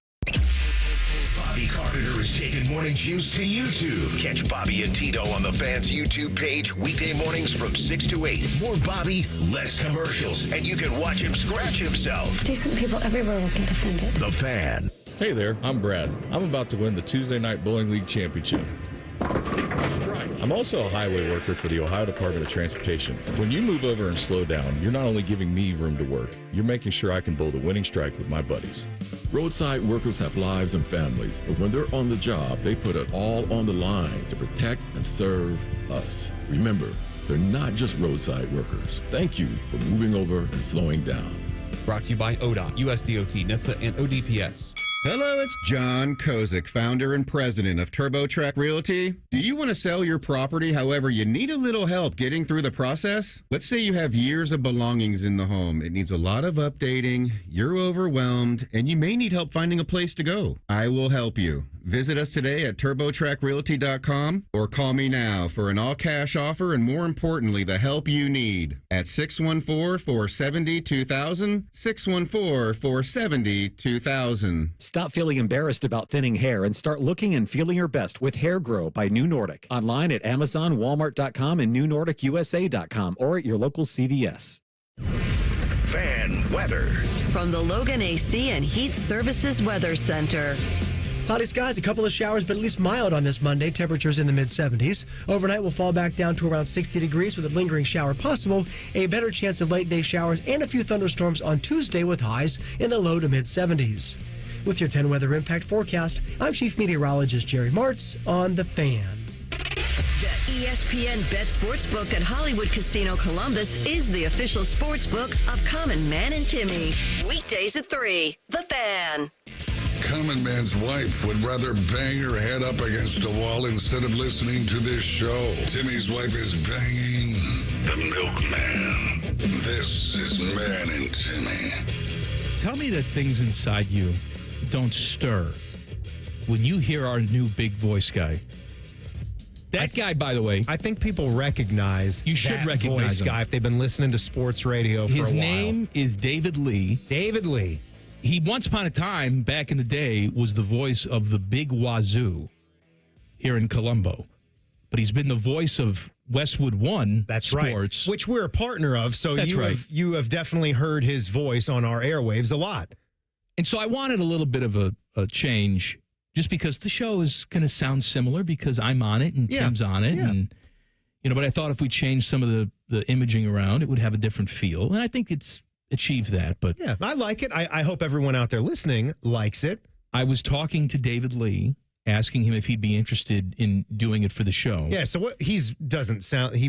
Bobby Carpenter is taking morning juice to YouTube. Catch Bobby and Tito on the Fan's YouTube page weekday mornings from 6 to 8. More Bobby, less commercials, and you can watch him scratch himself.
Decent people everywhere will get offended.
The Fan.
Hey there, I'm Brad. I'm about to win the Tuesday Night Bowling League Championship. I'm also a highway worker for the Ohio Department of Transportation. When you move over and slow down, you're not only giving me room to work, you're making sure I can bowl the winning strike with my buddies.
Roadside workers have lives and families, but when they're on the job, they put it all on the line to protect and serve us. Remember, they're not just roadside workers. Thank you for moving over and slowing down.
Brought to you by ODOT, USDOT, NHTSA, and ODPS.
Hello, it's John Kozik, founder and president of TurboTrack Realty. Do you want to sell your property, however, you need a little help getting through the process? Let's say you have years of belongings in the home. It needs a lot of updating, you're overwhelmed, and you may need help finding a place to go. I will help you. Visit us today at TurboTrackRealty.com or call me now for an all-cash offer and, more importantly, the help you need at 614-470-2000, 614-470-2000.
Stop feeling embarrassed about thinning hair and start looking and feeling your best with Hair Grow by New Nordic. Online at Amazon, Walmart.com, and NewNordicUSA.com or at your local CVS.
Fan weather.
From the Logan AC and Heat Services Weather Center.
Cloudy skies, a couple of showers, but at least mild on this Monday. Temperatures in the mid-70s. Overnight will fall back down to around 60 degrees with a lingering shower possible. A better chance of late-day showers and a few thunderstorms on Tuesday with highs in the low to mid-70s. With your 10 weather impact forecast, I'm Chief Meteorologist Jerry Martz on The Fan.
The ESPN Bet Sportsbook at Hollywood Casino Columbus is the official sportsbook of Common Man and Timmy. Weekdays at 3. The Fan.
Common Man's wife would rather bang her head up against a wall instead of listening to this show. Timmy's wife is banging the milkman. This is Man and Timmy.
Tell me that things inside you don't stir when you hear our new big voice guy. That guy, by the way,
I think people recognize
you should
that
recognize
voice
him.
guy if they've been listening to sports radio for a while.
His name is David Lee.
David Lee.
He once upon a time, back in the day, was the voice of the Big Wazoo here in Colombo. But he's been the voice of Westwood One Sports.
Right, which we're a partner of, so
That's right.
you have definitely heard his voice on our airwaves a lot.
And so I wanted a little bit of a change just because the show is going to sound similar because I'm on it and Tim's on it.
Yeah.
And, but I thought if we changed some of the imaging around, it would have a different feel. And I think it's achieved that. But
yeah, I like it. I hope everyone out there listening likes it.
I was talking to David Lee, asking him if he'd be interested in doing it for the show.
Yeah, so what he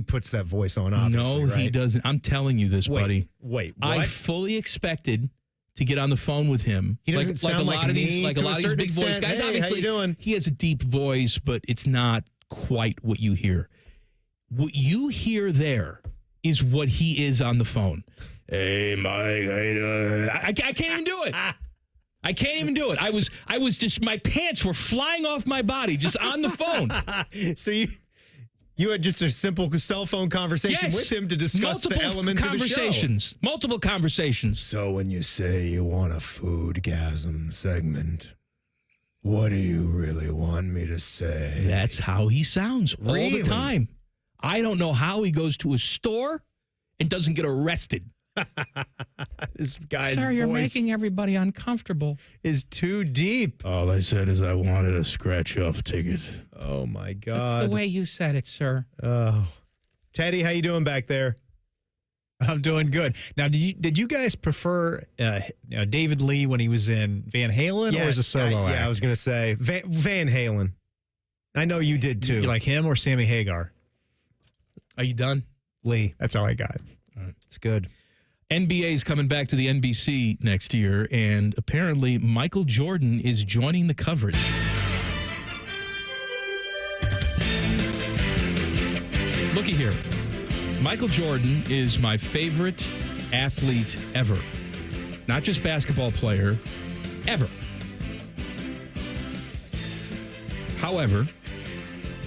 puts that voice on, obviously,
No,
right?
he doesn't. I'm telling you this, buddy.
Wait, what?
I fully expected to get on the phone with him.
He doesn't sound
a lot of
me
these, like a
to
lot
a
of these
certain
big voice
extent.
guys.
Hey,
Obviously,
how you doing?
He has a deep voice, but it's not quite what you hear. What you hear there is what he is on the phone. Hey, Mike, I can't even do it. I can't even do it. I was just, my pants were flying off my body just on the phone.
So you had just a simple cell phone conversation with him to discuss the elements of the show.
Multiple conversations.
So when you say you want a Foodgasm segment, what do you really want me to say?
That's how he sounds all
Really?
the time. I don't know how he goes to a store and doesn't get arrested.
This guy's
Sir, you're
voice
making everybody uncomfortable.
is too deep.
All I said is I wanted a scratch-off ticket.
Oh, my God.
That's the way you said it, sir.
Oh. Teddy, how you doing back there?
I'm doing good. Now, did you guys prefer David Lee when he was in Van Halen or as a solo act?
Yeah, I was going to say Van Halen. I know you did, too.
You like him or Sammy Hagar?
Are you done?
Lee.
That's all I got.
All right.
It's good.
NBA is coming back to the NBC next year, and apparently Michael Jordan is joining the coverage. Looky here. Michael Jordan is my favorite athlete ever. Not just basketball player, ever. However,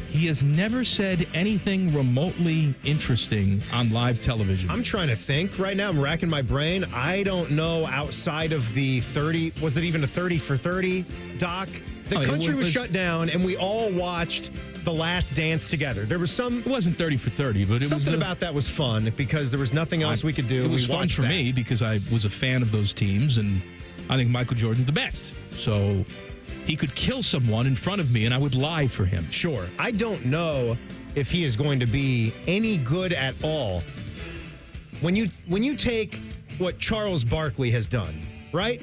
he has never said anything remotely interesting on live television.
I'm trying to think right now. I'm racking my brain. I don't know outside of the 30. Was it even a 30 for 30 doc? The country was shut down, and we all watched The Last Dance together. There was some.
It wasn't 30 for 30, but it
something
was
about that was fun because there was nothing else we could do.
It was fun for me because I was a fan of those teams, and I think Michael Jordan's the best. So he could kill someone in front of me, and I would lie for him.
Sure. I don't know if he is going to be any good at all. When you take what Charles Barkley has done, right?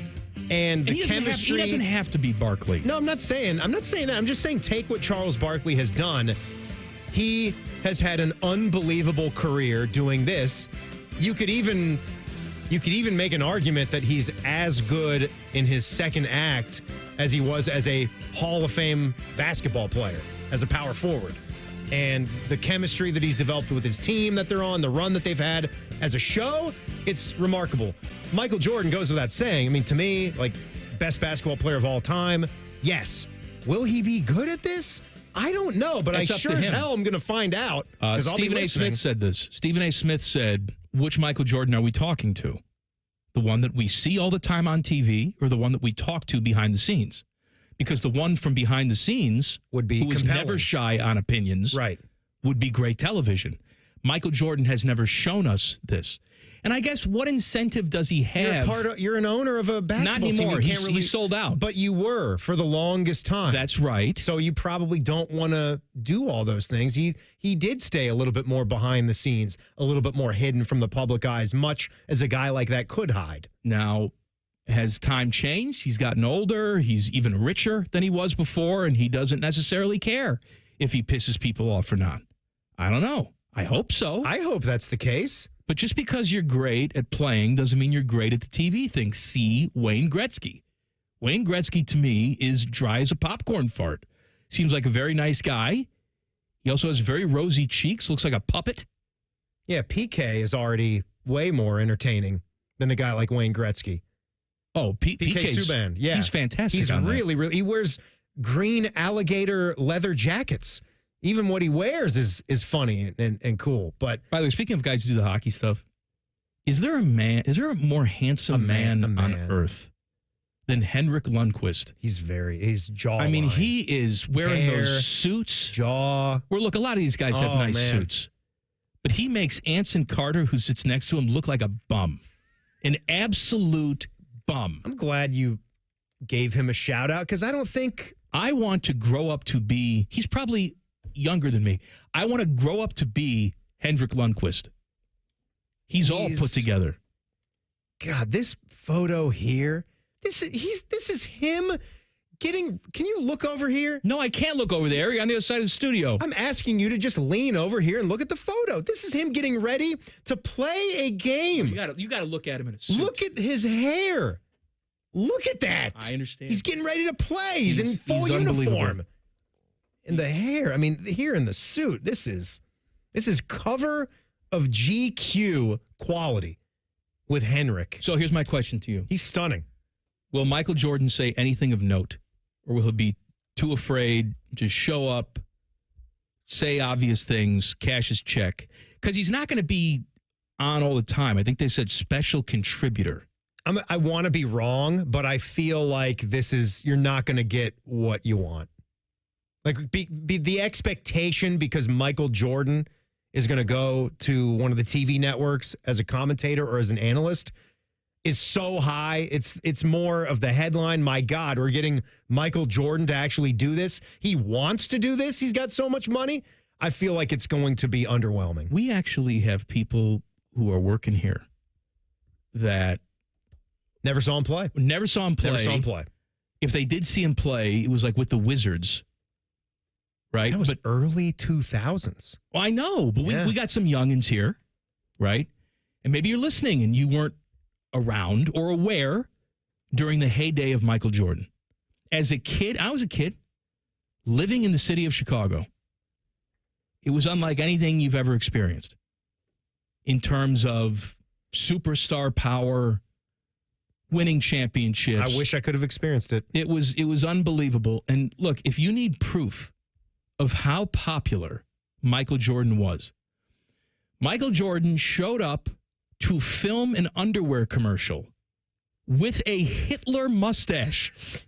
And the chemistry.
He doesn't have to be Barkley.
No, I'm not saying that. I'm just saying take what Charles Barkley has done. He has had an unbelievable career doing this. You could even make an argument that he's as good in his second act as he was as a Hall of Fame basketball player, as a power forward. And the chemistry that he's developed with his team that they're on, the run that they've had as a show, it's remarkable. Michael Jordan goes without saying. I mean, to me, like, best basketball player of all time, yes. Will he be good at this? I don't know, but
It's
I
up
sure
to
as
him.
hell am going to find out.
Stephen A. Smith said this. Stephen A. Smith said, which Michael Jordan are we talking to? The one that we see all the time on TV or the one that we talk to behind the scenes? Because the one from behind the scenes
would be
who was
compelling.
never shy on opinions,
right,
would be great television. Michael Jordan has never shown us this. And I guess what incentive does he have?
You're an owner of a basketball
Not
team.
anymore.
You can't
He's sold out.
But you were for the longest time.
That's right.
So you probably don't want to do all those things. He did stay a little bit more behind the scenes, a little bit more hidden from the public eyes, much as a guy like that could hide.
Now, has time changed? He's gotten older. He's even richer than he was before, and he doesn't necessarily care if he pisses people off or not. I don't know. I hope so.
I hope that's the case.
But just because you're great at playing doesn't mean you're great at the TV thing. See Wayne Gretzky. Wayne Gretzky, to me, is dry as a popcorn fart. Seems like a very nice guy. He also has very rosy cheeks, looks like a puppet.
Yeah, PK is already way more entertaining than a guy like Wayne Gretzky.
Oh,
PK Subban. Yeah.
He's fantastic.
He's
on that.
really, he wears green alligator leather jackets. Even what he wears is funny and cool. But
by the way, speaking of guys who do the hockey stuff, is there a more handsome man on earth than Henrik Lundqvist?
His jawline.
I mean, he is wearing
hair,
those suits.
Jaw.
Where look, a lot of these guys have nice suits. But he makes Anson Carter, who sits next to him, look like a bum. An absolute bum.
I'm glad you gave him a shout out because I don't think
I want to grow up to be. He's probably younger than me. I want to grow up to be Hendrik Lundqvist. He's all put together.
God, this photo here. This is him getting. Can you look over here?
No, I can't look over there. You're on the other side of the studio.
I'm asking you to just lean over here and look at the photo. This is him getting ready to play a game.
You got to look at him in a suit.
Look at his hair. Look at that.
I understand.
He's getting ready to play. He's in full uniform. And the hair. I mean, here in the suit. This is cover of GQ quality with Henrik.
So here's my question to you.
He's stunning.
Will Michael Jordan say anything of note? Or will he be too afraid to show up, say obvious things, cash his check? Because he's not going to be on all the time. I think they said special contributor.
I want to be wrong, but I feel like you're not going to get what you want. Like be the expectation because Michael Jordan is going to go to one of the TV networks as a commentator or as an analyst is so high. It's more of the headline. My God, we're getting Michael Jordan to actually do this. He wants to do this. He's got so much money. I feel like it's going to be underwhelming.
We actually have people who are working here that
never saw him play.
If they did see him play, it was like with the Wizards. Right?
That was early 2000s.
Well, I know, but we got some youngins here, right? And maybe you're listening and you weren't around or aware during the heyday of Michael Jordan. As a kid, I was a kid living in the city of Chicago. It was unlike anything you've ever experienced in terms of superstar power, winning championships.
I wish I could have experienced it.
It was unbelievable. And look, if you need proof of how popular Michael Jordan was, Michael Jordan showed up to film an underwear commercial with a Hitler mustache.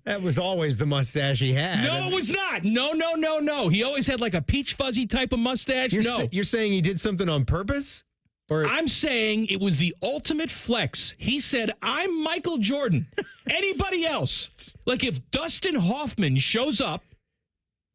That was always the mustache he had.
No, it was not. No. He always had like a peach fuzzy type of mustache.
You're saying he did something on purpose? Or
I'm saying it was the ultimate flex. He said, I'm Michael Jordan. Anybody else? Like if Dustin Hoffman shows up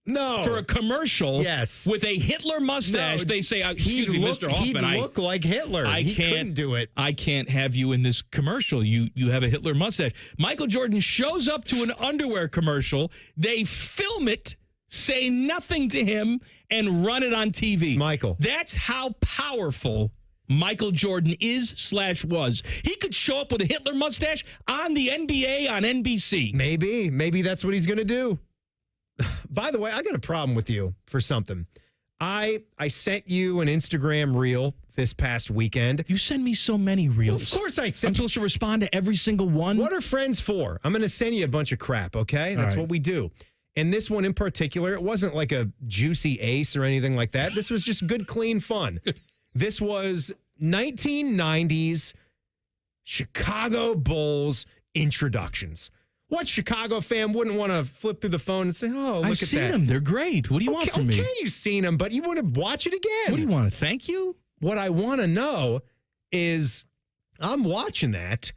for a commercial with a Hitler mustache, they say, excuse me, Mr. Hoffman.
He'd look like Hitler. He couldn't do it.
I can't have you in this commercial. You have a Hitler mustache. Michael Jordan shows up to an underwear commercial. They film it, say nothing to him, and run it on TV.
It's Michael.
That's how powerful Michael Jordan was. He could show up with a Hitler mustache on the NBA on NBC.
Maybe that's what he's going to do. By the way, I got a problem with you for something. I sent you an Instagram reel this past weekend.
You send me so many reels.
Well, of course I sent.
I'm supposed to respond to every single one.
What are friends for? I'm going to send you a bunch of crap, okay? That's what we do. And this one in particular, it wasn't like a juicy ace or anything like that. This was just good, clean fun. This was 1990s Chicago Bulls introductions. What Chicago fan wouldn't want to flip through the phone and say, oh, look at that?
I've seen them. They're great. What do you want from me?
Okay, you've seen them, but you want to watch it again.
What do you want? Thank you?
What I want to know is I'm watching that,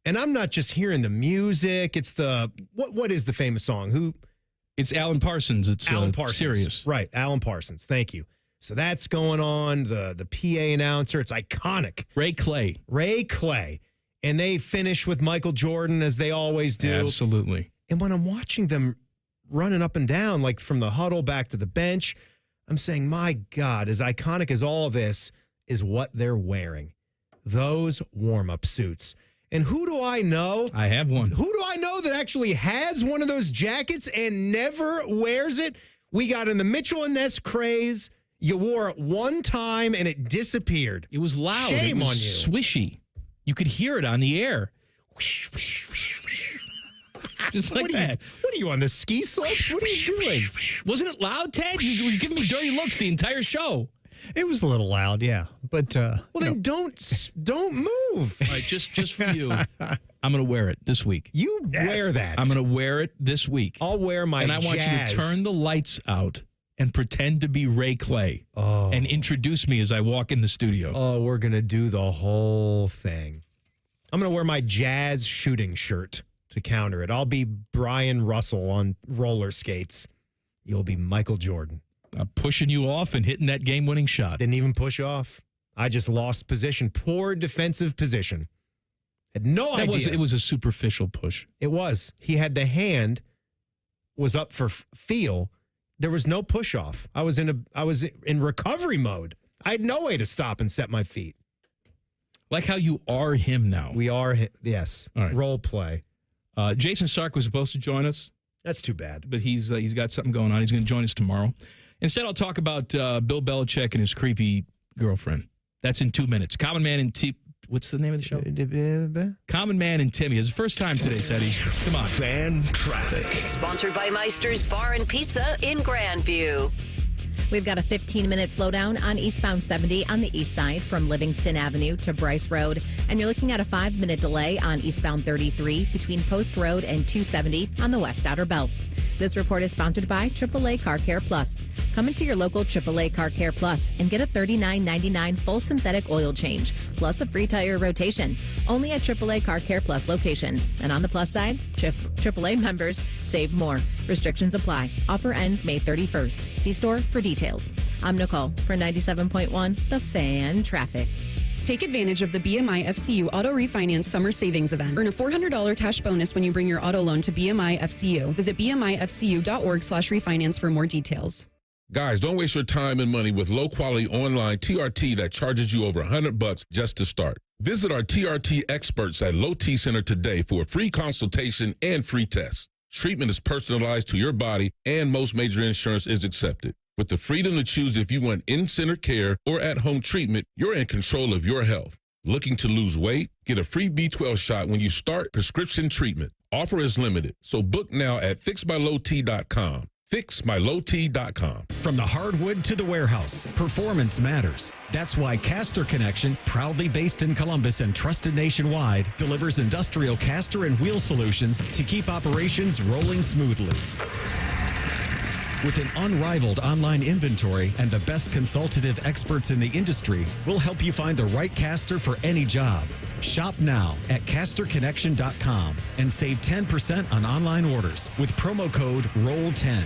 and I'm not just hearing the music. It's the, what is the famous song?
It's Alan Parsons. It's
Alan Parsons.
Sirius.
Right, Alan Parsons. Thank you. So that's going on. The PA announcer, it's iconic.
Ray Clay. And they finish with Michael Jordan, as they always do.
Absolutely.
And when I'm watching them running up and down, like from the huddle back to the bench, I'm saying, my God, as iconic as all of this is what they're wearing. Those warm-up suits. And who do I know?
I have one.
Who do I know that actually has one of those jackets and never wears it? We got in the Mitchell and Ness craze. You wore it one time and it disappeared.
It was loud.
Shame
it was
on you.
Swishy. You could hear it on the air. Just like that.
What are you on the ski slopes? What are you doing?
Wasn't it loud, Ted? You were giving me dirty looks the entire show.
It was a little loud, yeah. But
well, then don't move.
All right, just for you, I'm going to wear it this week.
You wear that.
I'm going to wear it this week.
I'll wear my
And I want you to turn the lights out and pretend to be Ray Clay and introduce me as I walk in the studio.
Oh, we're going to do the whole thing.
I'm going to wear my Jazz shooting shirt to counter it. I'll be Brian Russell on roller skates. You'll be Michael Jordan.
Pushing you off and hitting that game-winning shot.
Didn't even push off. I just lost position. Poor defensive position. Had no idea.
It was a superficial push.
It was. He had the hand, was up for feel. There was no push off. I was in recovery mode. I had no way to stop and set my feet.
Like how you are him now.
We are him. Yes.
All right.
Role play.
Jason Stark was supposed to join us.
That's too bad.
But he's got something going on. He's going to join us tomorrow. Instead, I'll talk about Bill Belichick and his creepy girlfriend. That's in 2 minutes. Common Man and what's the name of the show? Common Man and Timmy. It's the first time today, Teddy. Come on.
Fan Traffic.
Sponsored by Meister's Bar and Pizza in Grandview.
We've got a 15-minute slowdown on eastbound 70 on the east side from Livingston Avenue to Bryce Road. And you're looking at a 5-minute delay on eastbound 33 between Post Road and 270 on the west outer belt. This report is sponsored by AAA Car Care Plus. Come into your local AAA Car Care Plus and get a $39.99 full synthetic oil change, plus a free tire rotation. Only at AAA Car Care Plus locations. And on the plus side, AAA members save more. Restrictions apply. Offer ends May 31st. See store for details. I'm Nicole for 97.1 The Fan Traffic.
Take advantage of the BMI FCU Auto Refinance Summer Savings Event. Earn a $400 cash bonus when you bring your auto loan to BMI FCU. Visit bmifcu.org/refinance for more details.
Guys, don't waste your time and money with low-quality online TRT that charges you over $100 just to start. Visit our TRT experts at Low T Center today for a free consultation and free test. Treatment is personalized to your body, and most major insurance is accepted. With the freedom to choose if you want in-center care or at-home treatment, you're in control of your health. Looking to lose weight? Get a free B12 shot when you start prescription treatment. Offer is limited, so book now at fixmylowt.com. fixmylowt.com.
From the hardwood to the warehouse, performance matters. That's why Caster Connection, proudly based in Columbus and trusted nationwide, delivers industrial caster and wheel solutions to keep operations rolling smoothly. With an unrivaled online inventory and the best consultative experts in the industry, we'll help you find the right caster for any job. Shop now at casterconnection.com and save 10% on online orders with promo code ROLL10.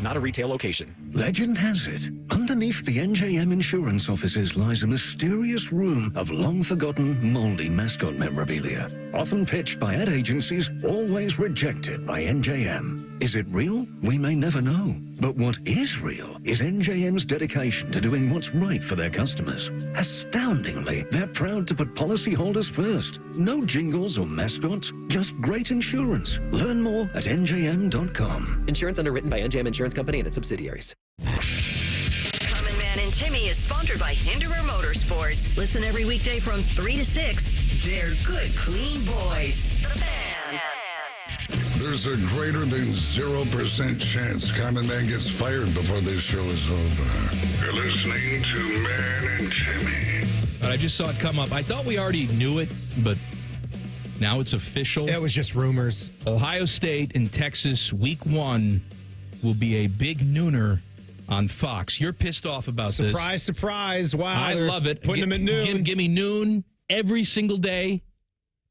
Not a retail location.
Legend has it, underneath the NJM insurance offices lies a mysterious room of long-forgotten, moldy mascot memorabilia. Often pitched by ad agencies, always rejected by NJM. Is it real? We may never know. But what is real is NJM's dedication to doing what's right for their customers. Astoundingly, they're proud to put policyholders first. No jingles or mascots, just great insurance. Learn more at njm.com.
Insurance underwritten by NJM Insurance Company and its subsidiaries.
Common Man and Timmy is sponsored by Hinderer Motorsports. Listen every weekday from 3 to 6. They're good, clean boys. The Fan.
There's a greater than 0% chance Common Man gets fired before this show is over. You're listening to Man and Timmy.
But I just saw it come up. I thought we already knew it, but now it's official.
It was just rumors.
Ohio State and Texas, week 1, will be a big nooner on Fox. You're pissed off about this.
Surprise, surprise. Wow.
I love it.
Putting them at noon.
Give me noon every single day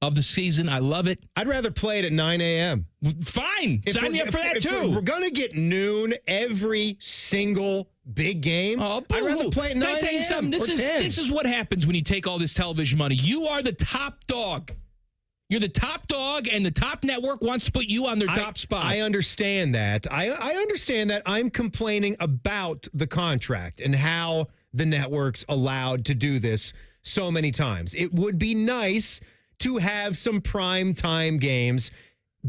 of the season. I love it.
I'd rather play it at 9 a.m.
Fine. Sign me up for that, too.
We're going to get noon every single big game.
Oh,
I'd rather play at 9 a.m.
Can I tell you something? This is what happens when you take all this television money. You are the top dog. You're the top dog, and the top network wants to put you on their top spot.
I understand that. I understand that. I'm complaining about the contract and how the network's allowed to do this so many times. It would be nice to have some prime time games,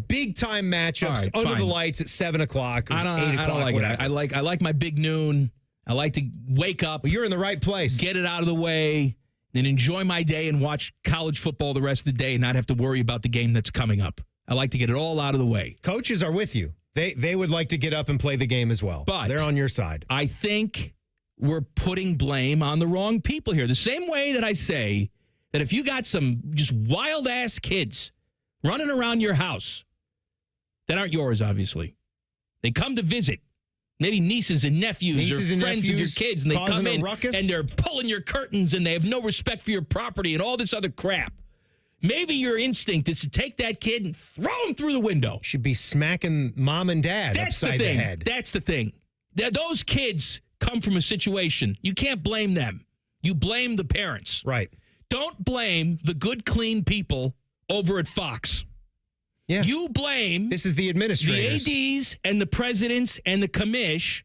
big time matchups under the lights at 7 o'clock or 8 o'clock.
I don't like it. I like my big noon. I like to wake up.
Well, you're in the right place.
Get it out of the way, then enjoy my day and watch college football the rest of the day and not have to worry about the game that's coming up. I like to get it all out of the way.
Coaches are with you. They would like to get up and play the game as well.
But
they're on your side.
I think we're putting blame on the wrong people here. The same way that I say that if you got some just wild-ass kids running around your house that aren't yours, obviously, they come to visit, maybe nieces and nephews or friends of your kids, and they come in and they're pulling your curtains and they have no respect for your property and all this other crap. Maybe your instinct is to take that kid and throw him through the window.
Should be smacking mom and dad upside the head.
That's the thing. Those kids come from a situation. You can't blame them. You blame the parents.
Right.
Don't blame the good, clean people over at Fox.
Yeah.
You blame
this is the administrators,
the ADs and the presidents and the commish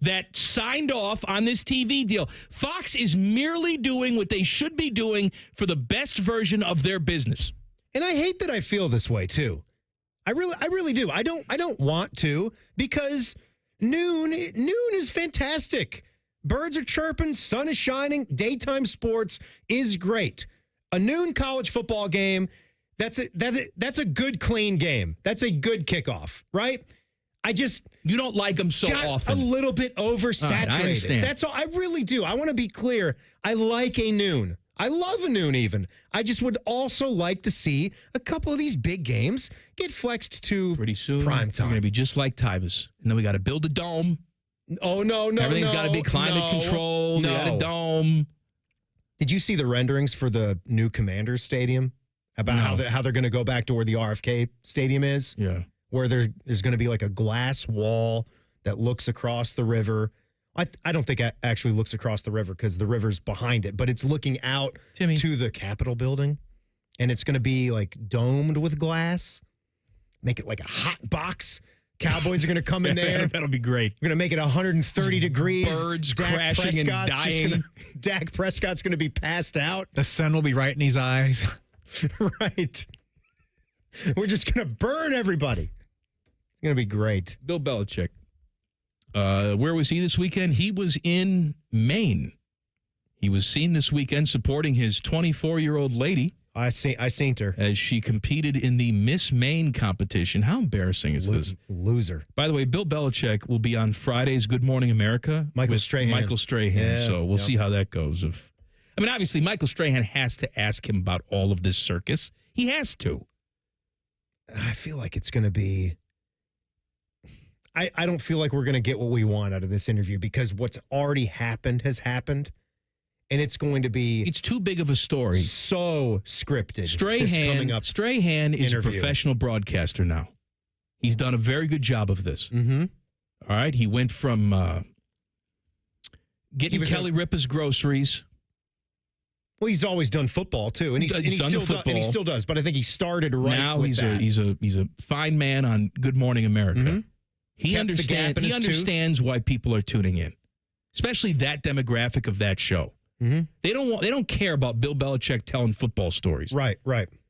that signed off on this TV deal. Fox is merely doing what they should be doing for the best version of their business.
And I hate that I feel this way too. I really do. I don't want to, because noon is fantastic. Birds are chirping, sun is shining, daytime sports is great. A noon college football game, that's a good, clean game. That's a good kickoff, right?
You don't like them so often.
A little bit oversaturated.
Right, I understand.
That's all. I really do. I want to be clear. I like a noon. I love a noon even. I just would also like to see a couple of these big games get flexed to
pretty soon.
Prime time.
We're going to be just like Tyvus. And then we got to build a dome.
Oh, no.
Everything's got to be climate controlled.
No.
We got a dome.
Did you see the renderings for the new Commanders Stadium? About how they're going to go back to where the RFK Stadium is?
Yeah.
Where there's going to be like a glass wall that looks across the river. I don't think it actually looks across the river because the river's behind it, but it's looking out to the Capitol building, and it's going to be like domed with glass. Make it like a hot box. Cowboys are going to come in there.
That'll be great.
We're going to make it 130 degrees.
Birds crashing and dying.
Dak Prescott's going to be passed out.
The sun will be right in his eyes.
Right. We're just going to burn everybody. It's going to be great.
Bill Belichick. Where was he this weekend? He was in Maine. He was seen this weekend supporting his 24-year-old lady.
I seen her.
As she competed in the Miss Maine competition. How embarrassing is this?
Loser.
By the way, Bill Belichick will be on Friday's Good Morning America.
Michael Strahan.
Yeah, so we'll see how that goes. Obviously, Michael Strahan has to ask him about all of this circus. He has to.
I feel like it's going to be... I don't feel like we're going to get what we want out of this interview because what's already happened has happened. And it's going to be...
It's too big of a story.
So scripted.
Strahan is a professional broadcaster now. He's done a very good job of this.
Mm-hmm.
All right. He went from getting Kelly Ripa's groceries.
Well, he's always done football too, and he still does. But I think he started right
now.
With
he's a fine man on Good Morning America.
Mm-hmm.
He understands why people are tuning in, especially that demographic of that show.
Mm-hmm.
They don't care about Bill Belichick telling football stories.
Right.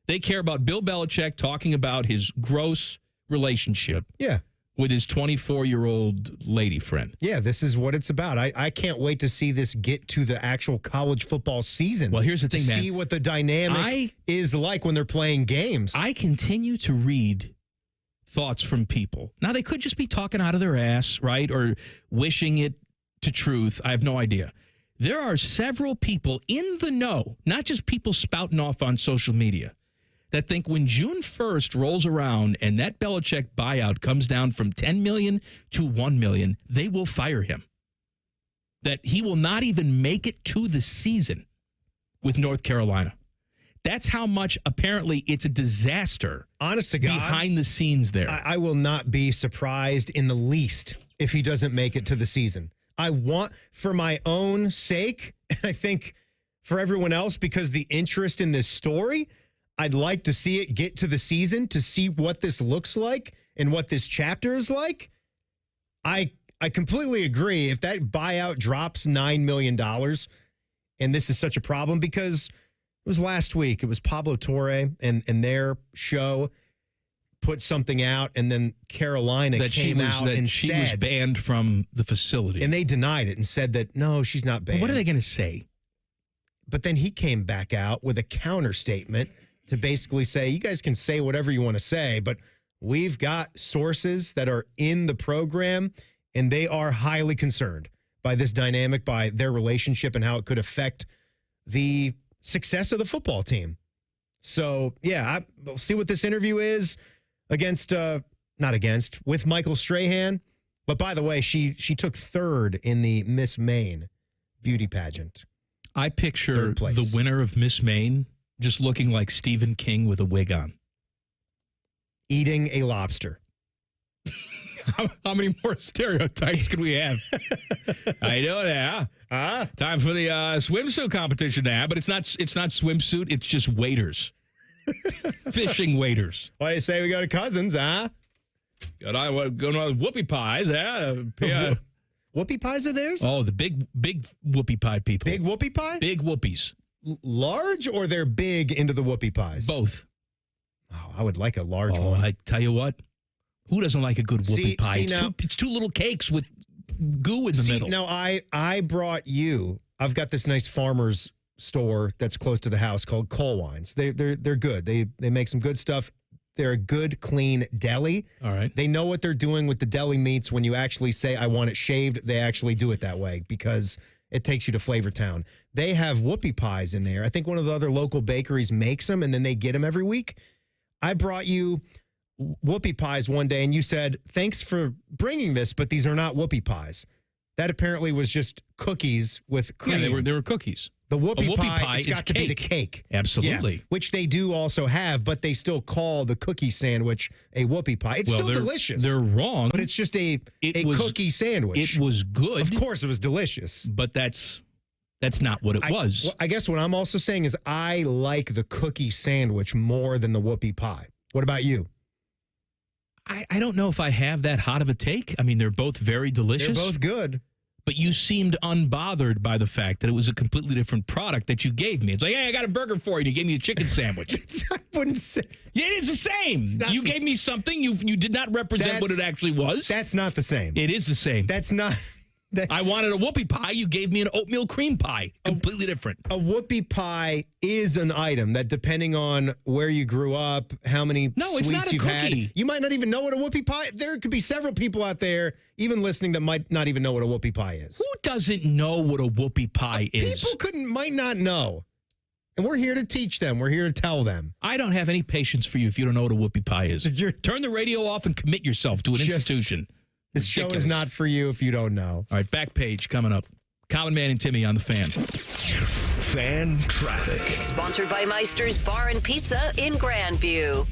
They care about Bill Belichick talking about his gross relationship.
Yeah.
With his 24-year-old lady friend.
Yeah, this is what it's about. I can't wait to see this get to the actual college football season.
Well, here's the thing, man.
See what the dynamic is like when they're playing games.
I continue to read thoughts from people. Now, they could just be talking out of their ass, right? Or wishing it to truth. I have no idea. There are several people in the know, not just people spouting off on social media, that think when June 1st rolls around and that Belichick buyout comes down from $10 million to $1 million, they will fire him. That he will not even make it to the season with North Carolina. That's how much, apparently, it's a disaster.
Honest to God.
Behind the scenes there.
I will not be surprised in the least if he doesn't make it to the season. I want, for my own sake, and I think for everyone else, because the interest in this story, I'd like to see it get to the season to see what this looks like and what this chapter is like. I completely agree. If that buyout drops $9 million, and this is such a problem because it was last week, it was Pablo Torre and their show put something out, and then Carolina came out and
she
said
was banned from the facility.
And they denied it and said that, no, she's not banned.
Well, what are they going to say?
But then he came back out with a counter statement to basically say, you guys can say whatever you want to say, but we've got sources that are in the program, and they are highly concerned by this dynamic, by their relationship, and how it could affect the success of the football team. So, yeah, we'll see what this interview is with Michael Strahan. But by the way, she took third in the Miss Maine beauty pageant.
I picture the winner of Miss Maine just looking like Stephen King with a wig on.
Eating a lobster.
How many more stereotypes can we have? I know that. Time for the swimsuit competition now, but it's not swimsuit. It's just waders, fishing waders.
Why do you say we go to Cousins?
Go to Whoopie pies.
Whoopie pies are theirs?
Oh, the big Whoopie pie people.
Big Whoopie pie?
Big Whoopies.
Large, or they're big into the Whoopie pies?
Both.
Oh, I would like a large one.
I tell you what. Who doesn't like a good whoopie pie? It's two little cakes with goo in the middle.
No, I brought you. I've got this nice farmer's store that's close to the house called Cole Wines. They're good. They make some good stuff. They're a good, clean deli.
All right.
They know what they're doing with the deli meats. When you actually say, I want it shaved, they actually do it that way because it takes you to Flavor Town. They have whoopie pies in there. I think one of the other local bakeries makes them, and then they get them every week. I brought you whoopie pies one day, and you said, thanks for bringing this, but these are not whoopie pies. That apparently was just cookies with cream.
Yeah, they were cookies.
The whoopie pie,
it's
got to be the cake.
Absolutely.
Yeah, which they do also have, but they still call the cookie sandwich a whoopie pie. It's still delicious.
They're wrong.
But it's just a cookie sandwich.
It was good.
Of course it was delicious.
But that's not what it was.
Well, I guess what I'm also saying is I like the cookie sandwich more than the whoopie pie. What about you?
I don't know if I have that hot of a take. I mean, they're both very delicious.
They're both good.
But you seemed unbothered by the fact that it was a completely different product that you gave me. It's like, hey, I got a burger for you. And you gave me a chicken sandwich.
I wouldn't say.
Yeah, it's the same. You gave me something. You did not represent what it actually was.
That's not the same.
It is the same.
That's not.
I wanted a whoopie pie. You gave me an oatmeal cream pie. Completely different.
A whoopie pie is an item that, depending on where you grew up, how many sweets you've had, you might not even know what a whoopie pie. There could be several people out there, even listening, that might not even know what a whoopie pie is.
Who doesn't know what a whoopie pie is?
People might not know. And we're here to teach them. We're here to tell them.
I don't have any patience for you if you don't know what a whoopie pie is. Turn the radio off and commit yourself to an institution.
This show is not for you if you don't know.
All right, back page coming up. Common Man and Timmy on the Fan.
Fan traffic.
Sponsored by Meister's Bar and Pizza in Grandview.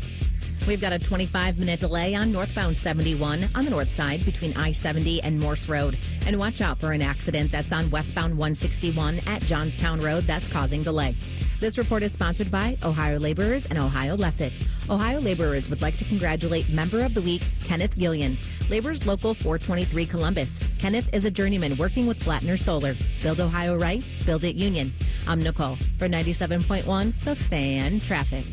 We've got a 25-minute delay on northbound 71 on the north side between I-70 and Morse Road. And watch out for an accident that's on westbound 161 at Johnstown Road that's causing delay. This report is sponsored by Ohio Laborers and Ohio Lesset. Ohio Laborers would like to congratulate Member of the Week, Kenneth Gillian. Laborers Local 423 Columbus. Kenneth is a journeyman working with Blattner Solar. Build Ohio right, build it Union. I'm Nicole for 97.1 The Fan Traffic.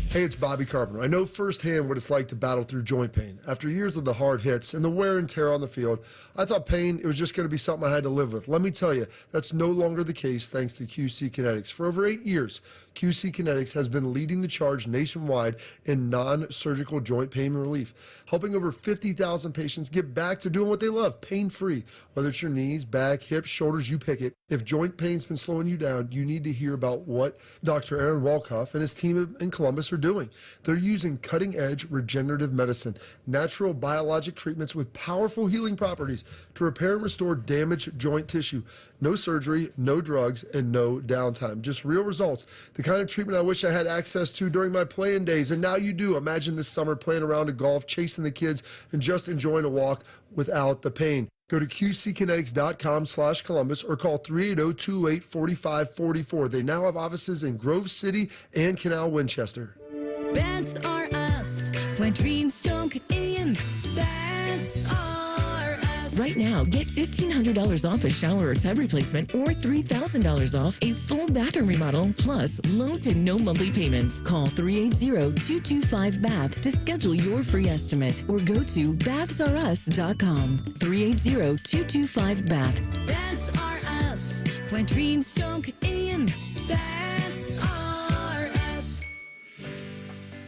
Hey, it's Bobby Carpenter. I know firsthand what it's like to battle through joint pain. After years of the hard hits and the wear and tear on the field, I thought pain, it was just going to be something I had to live with. Let me tell you, that's no longer the case thanks to QC Kinetics. For over 8 years, QC Kinetics has been leading the charge nationwide in non-surgical joint pain relief, helping over 50,000 patients get back to doing what they love, pain-free. Whether it's your knees, back, hips, shoulders, you pick it. If joint pain's been slowing you down, you need to hear about what Dr. Aaron Walkoff and his team in Columbus are doing. They're using cutting-edge regenerative medicine, natural biologic treatments with powerful healing properties to repair and restore damaged joint tissue. No surgery, no drugs, and no downtime. Just real results. The kind of treatment I wish I had access to during my playing days, and now you do. Imagine this summer playing around at golf, chasing the kids, and just enjoying a walk without the pain. Go to qckinetics.com/Columbus or call 380-228-4544. They now have offices in Grove City and Canal Winchester.
Beds are us. When dreams don't get in, beds are us.
Right now, get $1,500 off a shower or tub replacement or $3,000 off a full bathroom remodel, plus low to no monthly payments. Call 380-225-BATH to schedule your free estimate or go to bathsareus.com. 380-225-BATH.
Beds are us. When dreams don't get in, beds are us.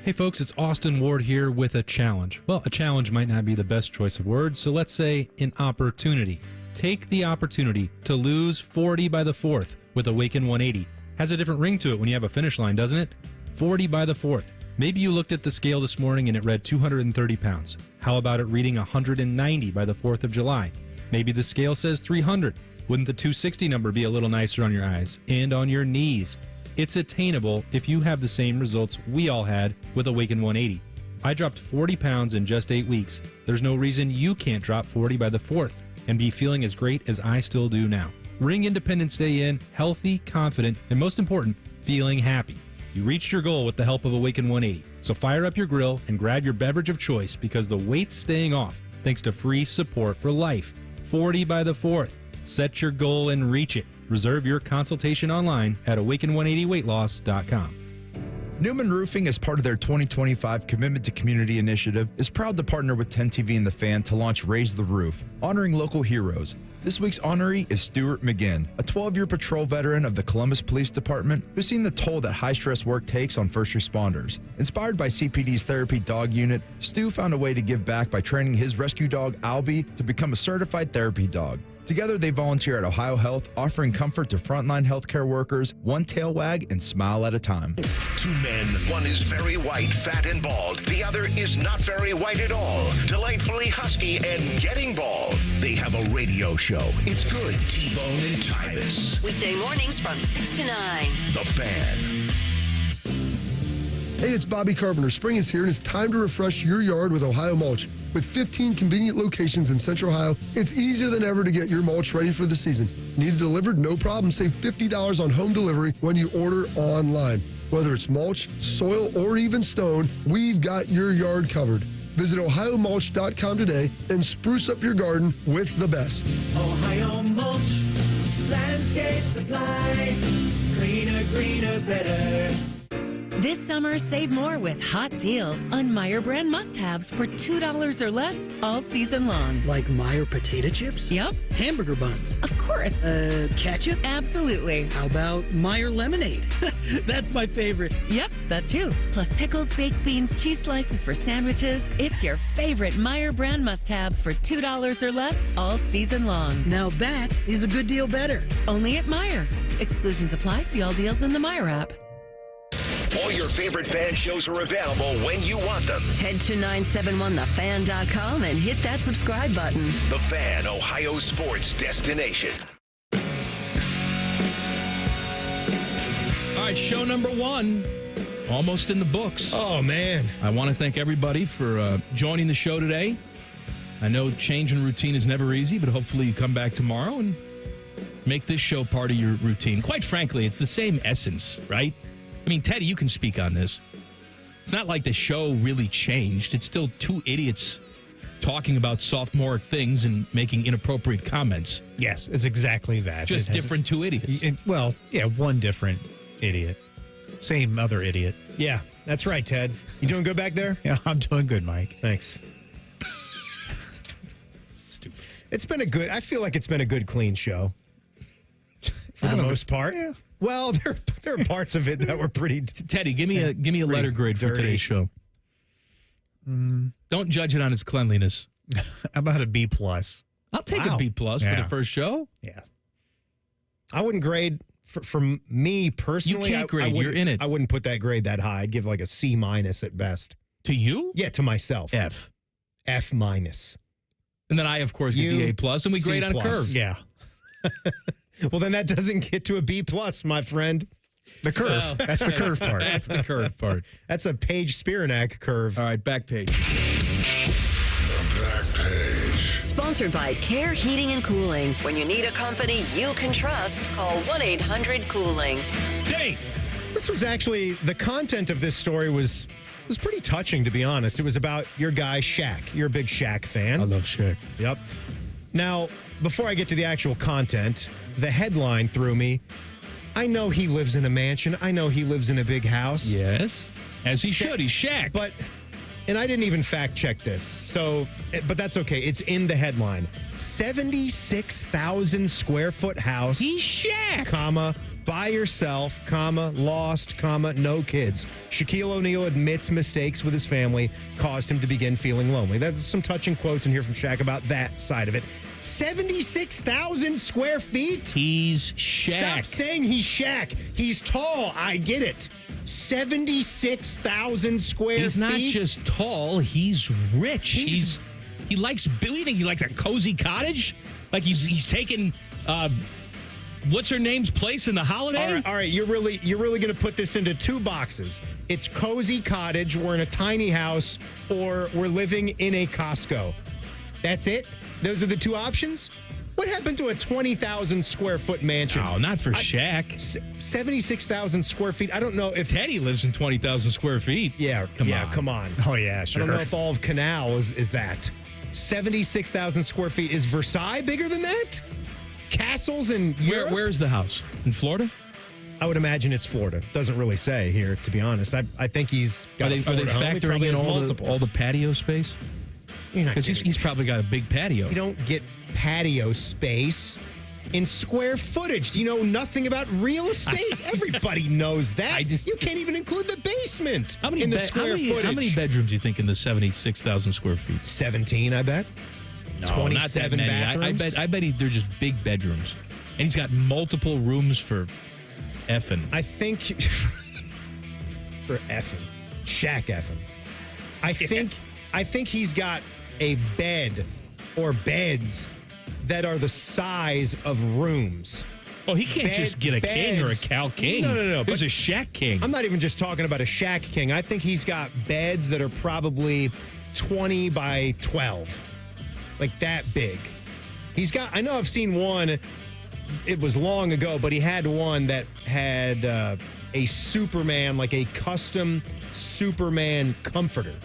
Hey folks, it's Austin Ward here with a challenge. Well, a challenge might not be the best choice of words, so let's say an opportunity. Take the opportunity to lose 40 by the 4th with Awaken 180. Has a different ring to it when you have a finish line, doesn't it? 40 by the 4th. Maybe you looked at the scale this morning and it read 230 pounds. How about it reading 190 by the 4th of July? Maybe the scale says 300. Wouldn't the 260 number be a little nicer on your eyes and on your knees? It's attainable if you have the same results we all had with Awaken 180. I dropped 40 pounds in just 8 weeks. There's no reason you can't drop 40 by the 4th and be feeling as great as I still do now. Ring Independence Day in healthy, confident, and most important, feeling happy. You reached your goal with the help of Awaken 180. So fire up your grill and grab your beverage of choice because the weight's staying off thanks to free support for life. 40 by the 4th. Set your goal and reach it. Reserve your consultation online at awaken180weightloss.com.
Newman Roofing, as part of their 2025 Commitment to Community initiative, is proud to partner with 10TV and The Fan to launch Raise the Roof, honoring local heroes. This week's honoree is Stuart McGinn, a 12-year patrol veteran of the Columbus Police Department who's seen the toll that high-stress work takes on first responders. Inspired by CPD's Therapy Dog Unit, Stu found a way to give back by training his rescue dog, Albie, to become a certified therapy dog. Together, they volunteer at Ohio Health, offering comfort to frontline healthcare workers, one tail wag and smile at a time.
Two men, one is very white, fat, and bald. The other is not very white at all, delightfully husky and getting bald. They have a radio show. It's good. T-Bone and Titus.
Weekday mornings from 6 to 9.
The Fan.
Hey, it's Bobby Carpenter. Spring is here and it's time to refresh your yard with Ohio Mulch. With 15 convenient locations in Central Ohio, it's easier than ever to get your mulch ready for the season. Need it delivered? No problem. Save $50 on home delivery when you order online. Whether it's mulch, soil, or even stone, we've got your yard covered. Visit OhioMulch.com today and spruce up your garden with the best.
Ohio Mulch, landscape supply, greener, better.
This summer, save more with hot deals on Meijer brand must-haves for $2 or less all season long.
Like Meijer potato chips?
Yep.
Hamburger buns?
Of course.
Ketchup?
Absolutely.
How about Meijer lemonade? That's my favorite.
Yep, that too. Plus pickles, baked beans, cheese slices for sandwiches. It's your favorite Meijer brand must-haves for $2 or less all season long.
Now that is a good deal better.
Only at Meijer. Exclusions apply. See all deals in the Meijer app.
All your favorite fan shows are available when you want them.
Head to 971thefan.com and hit that subscribe button.
The Fan, Ohio sports destination.
All right, show number 1, almost in the books.
Oh, man.
I want to thank everybody for joining the show today. I know changing routine is never easy, but hopefully you come back tomorrow and make this show part of your routine. Quite frankly, it's the same essence, right? I mean, Teddy, you can speak on this. It's not like the show really changed. It's still two idiots talking about sophomoric things and making inappropriate comments.
Yes, it's exactly that.
Just different two idiots.
One different idiot. Same other idiot.
Yeah, that's right, Ted. You doing good back there?
Yeah, I'm doing good, Mike.
Thanks.
Stupid.
I feel like it's been a good, clean show. For the most part. Yeah. Well, there are parts of it that were pretty.
Teddy, give me a letter grade for today's show. Don't judge it on its cleanliness.
About a B+.
I'll take a B+ for the first show.
Yeah.
I wouldn't grade for me personally.
You can't grade. You're in it.
I wouldn't put that grade that high. I'd give like a C- at best.
To you?
Yeah, to myself.
F-.
And
then I, of course, get the A+, and we grade on a curve.
Yeah.
Well, then that doesn't get to a B+, my friend.
The curve.
Well,
that's the curve part.
That's the curve part.
That's a Paige Spiranak curve.
All right, back page.
The back page.
Sponsored by Care Heating and Cooling. When you need a company you can trust, call 1-800-COOLING.
Timmy!
This was actually, the content of this story was pretty touching, to be honest. It was about your guy, Shaq. You're a big Shaq fan.
I love Shaq.
Yep. Now, before I get to the actual content, the headline threw me. I know he lives in a mansion. I know he lives in a big house.
Yes. As he should. He's Shaq.
And I didn't even fact check this. But that's okay. It's in the headline. 76,000 square foot house.
He's Shaq.
By yourself, lost, no kids. Shaquille O'Neal admits mistakes with his family caused him to begin feeling lonely. That's some touching quotes in here from Shaq about that side of it. 76,000 square feet?
He's Shaq.
Stop saying he's Shaq. He's tall. I get it. 76,000 square feet.
He's not just tall. He's rich. He likes, what do you think? He likes a cozy cottage? Like he's taken What's her name's place in the Holiday?
All right. You're really going to put this into two boxes. It's cozy cottage. We're in a tiny house, or we're living in a Costco. That's it. Those are the two options. What happened to a 20,000 square foot mansion?
No, not for Shaq.
76,000 square feet. I don't know if
Teddy lives in 20,000 square feet.
Yeah, come on.
Oh yeah, sure.
I don't know if all of Canal is that. 76,000 square feet. Is Versailles bigger than that? Castles in Europe?
Where's the house? In Florida?
I would imagine it's Florida. Doesn't really say here, to be honest. I think he's got
Are they factoring in all the patio space? Because he's probably got a big patio.
You don't get patio space in square footage. Do you know nothing about real estate? Everybody knows that. You can't even include the basement in the square footage.
How many bedrooms do you think in the 76,000 square feet?
17, I bet.
No,
27
not that many.
bathrooms.
I bet they're just big bedrooms. And he's got multiple rooms for effing.
I think for effing. Shaq effing. I think he's got a bed or beds that are the size of rooms.
Oh, he can't just get a king or a Cal king.
No.
There's a Shaq king.
I'm not even just talking about a Shaq king. I think he's got beds that are probably 20 by 12. Like that big. I know I've seen one, it was long ago, but he had one that had a Superman, like a custom Superman comforter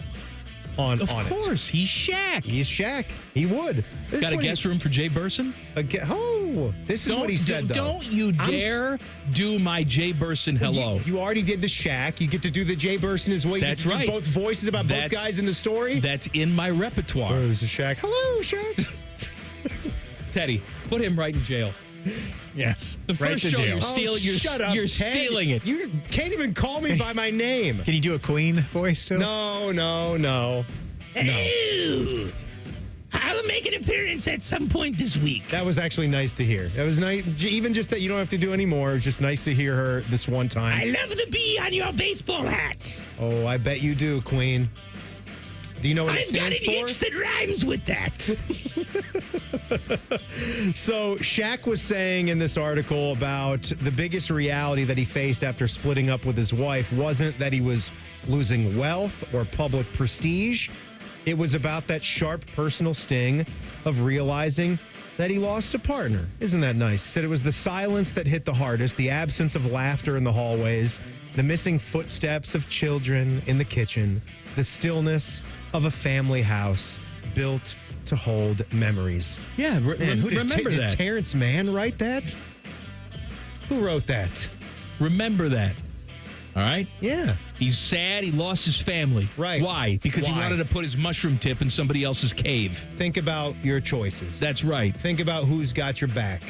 on it.
Of course, he's Shaq.
He's Shaq. He would.
Got a guest room for Jay Burson?
This is what he said, though.
Don't you dare do my Jay Burson hello.
You already did the Shaq. You get to do the Jay Burson as well.
That's right.
Do both voices about both guys in the story.
That's in my repertoire.
There's a Shaq. Hello, Shaq.
Teddy, put him right in jail.
Yes.
The first show you're stealing.
Shut up,
You're
Ted.
stealing it.
You can't even call me by my name.
Can you do a Queen voice too?
No.
Hey, I will make an appearance at some point this week.
That was actually nice to hear. That was nice. Even just that you don't have to do any more. It's just nice to hear her this one time.
I love the bee on your baseball hat.
Oh, I bet you do, Queen. Do you know what it stands for?
I've got an itch that rhymes with that.
So Shaq was saying in this article about the biggest reality that he faced after splitting up with his wife wasn't that he was losing wealth or public prestige. It was about that sharp personal sting of realizing that he lost a partner. Isn't that nice? He said it was the silence that hit the hardest, the absence of laughter in the hallways, the missing footsteps of children in the kitchen, the stillness of a family house built to hold memories.
Yeah, remember that.
Did Terrence Mann write that? Who wrote that?
Remember that. All right?
Yeah.
He's sad. He lost his family.
Right.
Why? Because he wanted to put his mushroom tip in somebody else's cave.
Think about your choices.
That's right.
Think about who's got your back.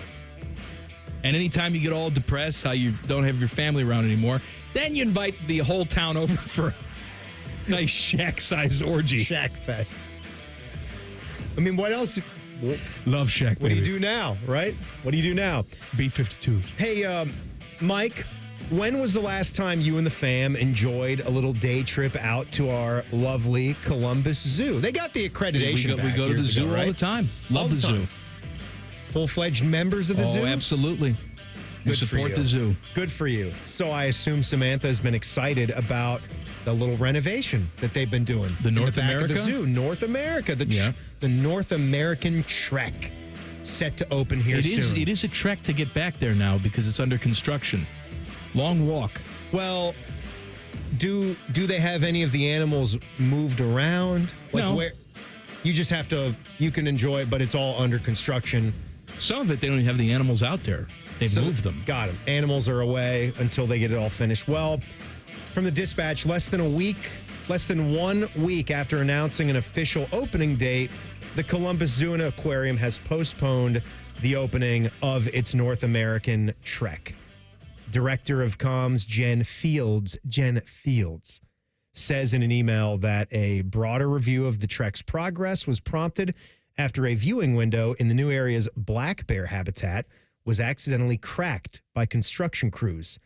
And anytime you get all depressed, how you don't have your family around anymore, then you invite the whole town over for a nice Shaq-sized orgy.
Shaq Fest. I mean, what else?
Love Shaq.
What do you do now, right? What do you do now?
B-52.
Hey, Mike, when was the last time you and the fam enjoyed a little day trip out to our lovely Columbus Zoo? They got the accreditation
We go to the zoo all the time. Love the zoo.
Full-fledged members of the zoo?
Oh, absolutely. We support the zoo.
Good for you. So I assume Samantha has been excited about the little renovation that they've been doing.
The North
in the back
America?
of the zoo. North America. The North American Trek set to open here soon.
It is a trek to get back there now because it's under construction. Long walk.
Well, do they have any of the animals moved around?
No.
Where you just have to, you can enjoy it, but it's all under construction.
Some of it, they don't even have the animals out there. They've moved them.
Got them. Animals are away until they get it all finished. Well, from the Dispatch, less than 1 week after announcing an official opening date, the Columbus Zoo and Aquarium has postponed the opening of its North American Trek. Director of Comms Jen Fields, says in an email that a broader review of the Trek's progress was prompted after a viewing window in the new area's black bear habitat was accidentally cracked by construction crews.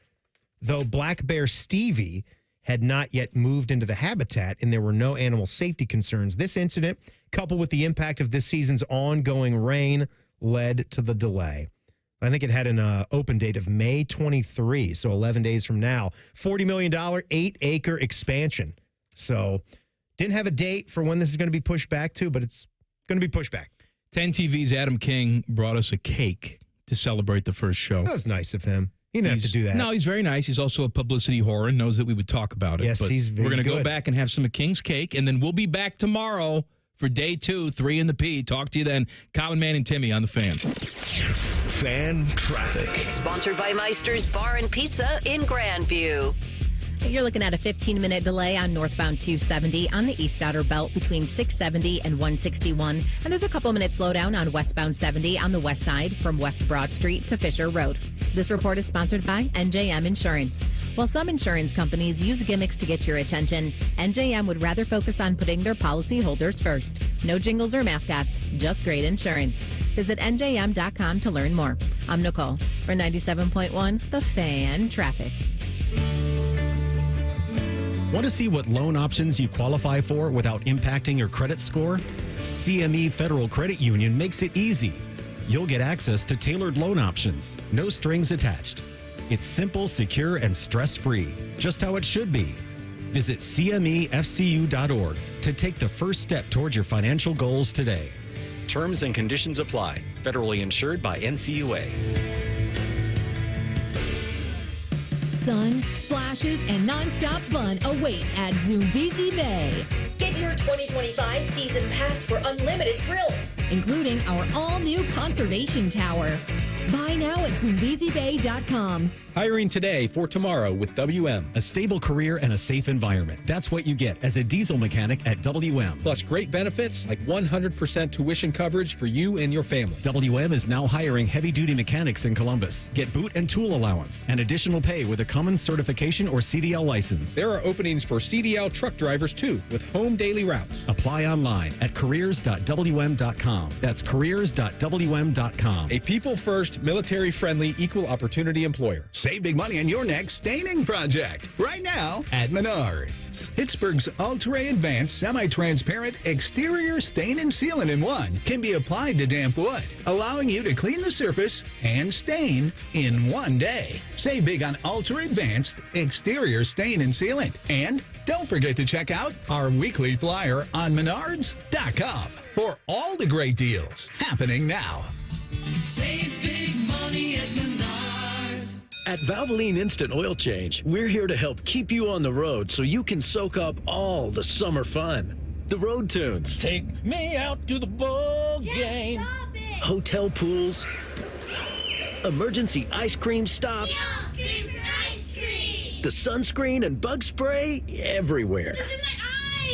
Though black bear Stevie had not yet moved into the habitat and there were no animal safety concerns, this incident, coupled with the impact of this season's ongoing rain, led to the delay. I think it had an open date of May 23, so 11 days from now. $40 million, 8-acre expansion. So didn't have a date for when this is going to be pushed back to, but it's going to be pushed back.
10 TV's Adam King brought us a cake to celebrate the first show.
That was nice of him. He didn't have to do that.
No, he's very nice. He's also a publicity whore and knows that we would talk about it.
Yes, he's
we're going to go back and have some of King's cake, and then we'll be back tomorrow for day 2, 3 in the P. Talk to you then. Common Man and Timmy on the Fan.
Fan traffic.
Sponsored by Meister's Bar and Pizza in Grandview.
You're looking at a 15-minute delay on northbound 270 on the East Outer Belt between 670 and 161. And there's a couple minutes slowdown on westbound 70 on the west side from West Broad Street to Fisher Road. This report is sponsored by NJM Insurance. While some insurance companies use gimmicks to get your attention, NJM would rather focus on putting their policyholders first. No jingles or mascots, just great insurance. Visit NJM.com to learn more. I'm Nicole for 97.1 The Fan Traffic.
Want to see what loan options you qualify for without impacting your credit score? CME Federal Credit Union makes it easy. You'll get access to tailored loan options, no strings attached. It's simple, secure, and stress-free, just how it should be. Visit CMEFCU.org to take the first step towards your financial goals today. Terms and conditions apply. Federally insured by NCUA.
Sun, splashes, and nonstop fun await at Zoombezi Bay.
Get your 2025 season pass for unlimited thrills,
including our all-new conservation tower. Buy now at ZoombeziBay.com.
Hiring today for tomorrow with WM. A stable career and a safe environment. That's what you get as a diesel mechanic at WM.
Plus great benefits like 100% tuition coverage for you and your family.
WM is now hiring heavy-duty mechanics in Columbus. Get boot and tool allowance and additional pay with a Cummins certification or CDL license.
There are openings for CDL truck drivers too with home daily routes.
Apply online at careers.wm.com. That's careers.wm.com.
A people-first, military-friendly, equal opportunity employer.
Save big money on your next staining project right now at Menards. Pittsburgh's Ultra Advanced Semi-Transparent Exterior Stain and Sealant in 1 can be applied to damp wood, allowing you to clean the surface and stain in 1 day. Save big on Ultra Advanced Exterior Stain and Sealant. And don't forget to check out our weekly flyer on Menards.com for all the great deals happening now.
Save big money at Menards.
At Valvoline Instant Oil Change, we're here to help keep you on the road so you can soak up all the summer fun. The road tunes.
Take me out to the ball game.
Hotel pools. Emergency ice cream stops. The sunscreen and bug spray everywhere.
It's in my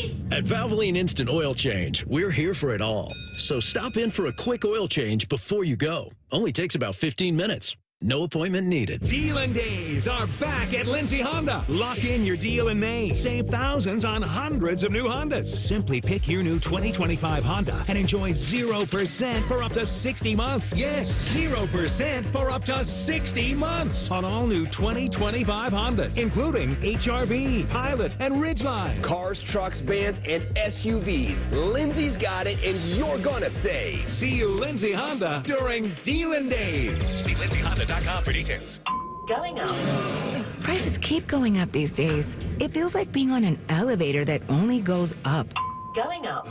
eyes.
At Valvoline Instant Oil Change, we're here for it all. So stop in for a quick oil change before you go. Only takes about 15 minutes. No appointment needed.
Dealin' Days are back at Lindsay Honda. Lock in your deal in May. Save thousands on hundreds of new Hondas. Simply pick your new 2025 Honda and enjoy 0% for up to 60 months. Yes, 0% for up to 60 months on all new 2025 Hondas, including HRV, Pilot, and Ridgeline.
Cars, trucks, vans, and SUVs. Lindsay's got it, and you're gonna save.
See you, Lindsay Honda, during Dealin' Days.
See LindsayHonda.com for details.
Going up. Prices keep going up these days. It feels like being on an elevator that only goes up. Going up.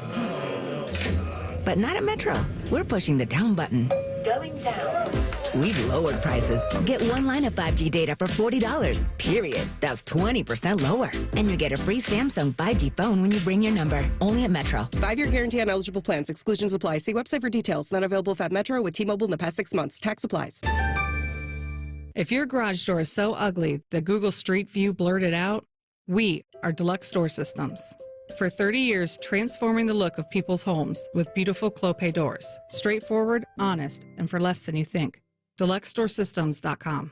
But not at Metro. We're pushing the down button. Going down. We've lowered prices. Get one line of 5G data for $40. Period. That's 20% lower. And you get a free Samsung 5G phone when you bring your number. Only at Metro.
5-year guarantee on eligible plans. Exclusions apply. See website for details. Not available at Metro with T-Mobile in the past 6 months. Tax applies.
If your garage door is so ugly that Google Street View blurred it out, we are Deluxe Door Systems. For 30 years, transforming the look of people's homes with beautiful Clopay doors. Straightforward, honest, and for less than you think. DeluxeDoorSystems.com.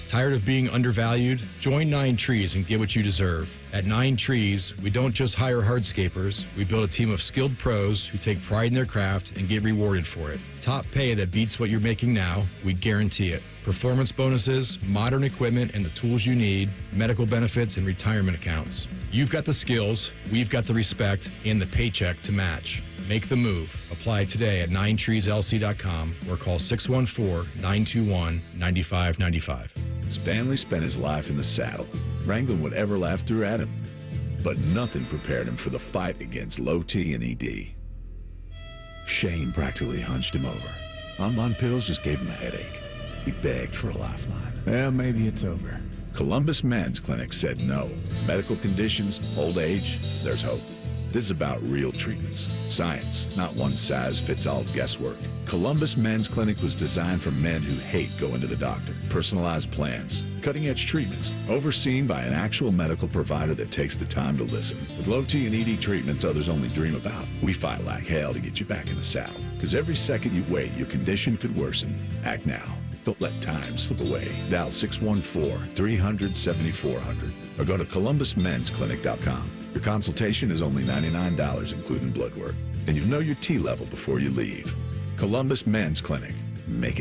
Tired of being undervalued? Join 9 Trees and get what you deserve. At 9 Trees, we don't just hire hardscapers. We build a team of skilled pros who take pride in their craft and get rewarded for it. Top pay that beats what you're making now, we guarantee it. Performance bonuses, modern equipment and the tools you need, medical benefits and retirement accounts. You've got the skills, we've got the respect, and the paycheck to match. Make the move. Apply today at 9treeslc.com or call 614-921-9595.
Stanley spent his life in the saddle, wrangling whatever life threw at him. But nothing prepared him for the fight against low T and ED. Shane practically hunched him over. Online pills just gave him a headache. He begged for a lifeline.
Well, maybe it's over.
Columbus Men's Clinic said no. Medical conditions, old age, there's hope. This is about real treatments. Science, not one-size-fits-all guesswork. Columbus Men's Clinic was designed for men who hate going to the doctor. Personalized plans, cutting-edge treatments, overseen by an actual medical provider that takes the time to listen. With low T and ED treatments others only dream about, we fight like hell to get you back in the saddle. Because every second you wait, your condition could worsen. Act now. Don't let time slip away. Dial 614-300-7400 or go to columbusmensclinic.com. Your consultation is only $99, including blood work. And you know your T level before you leave. Columbus Men's Clinic. Making it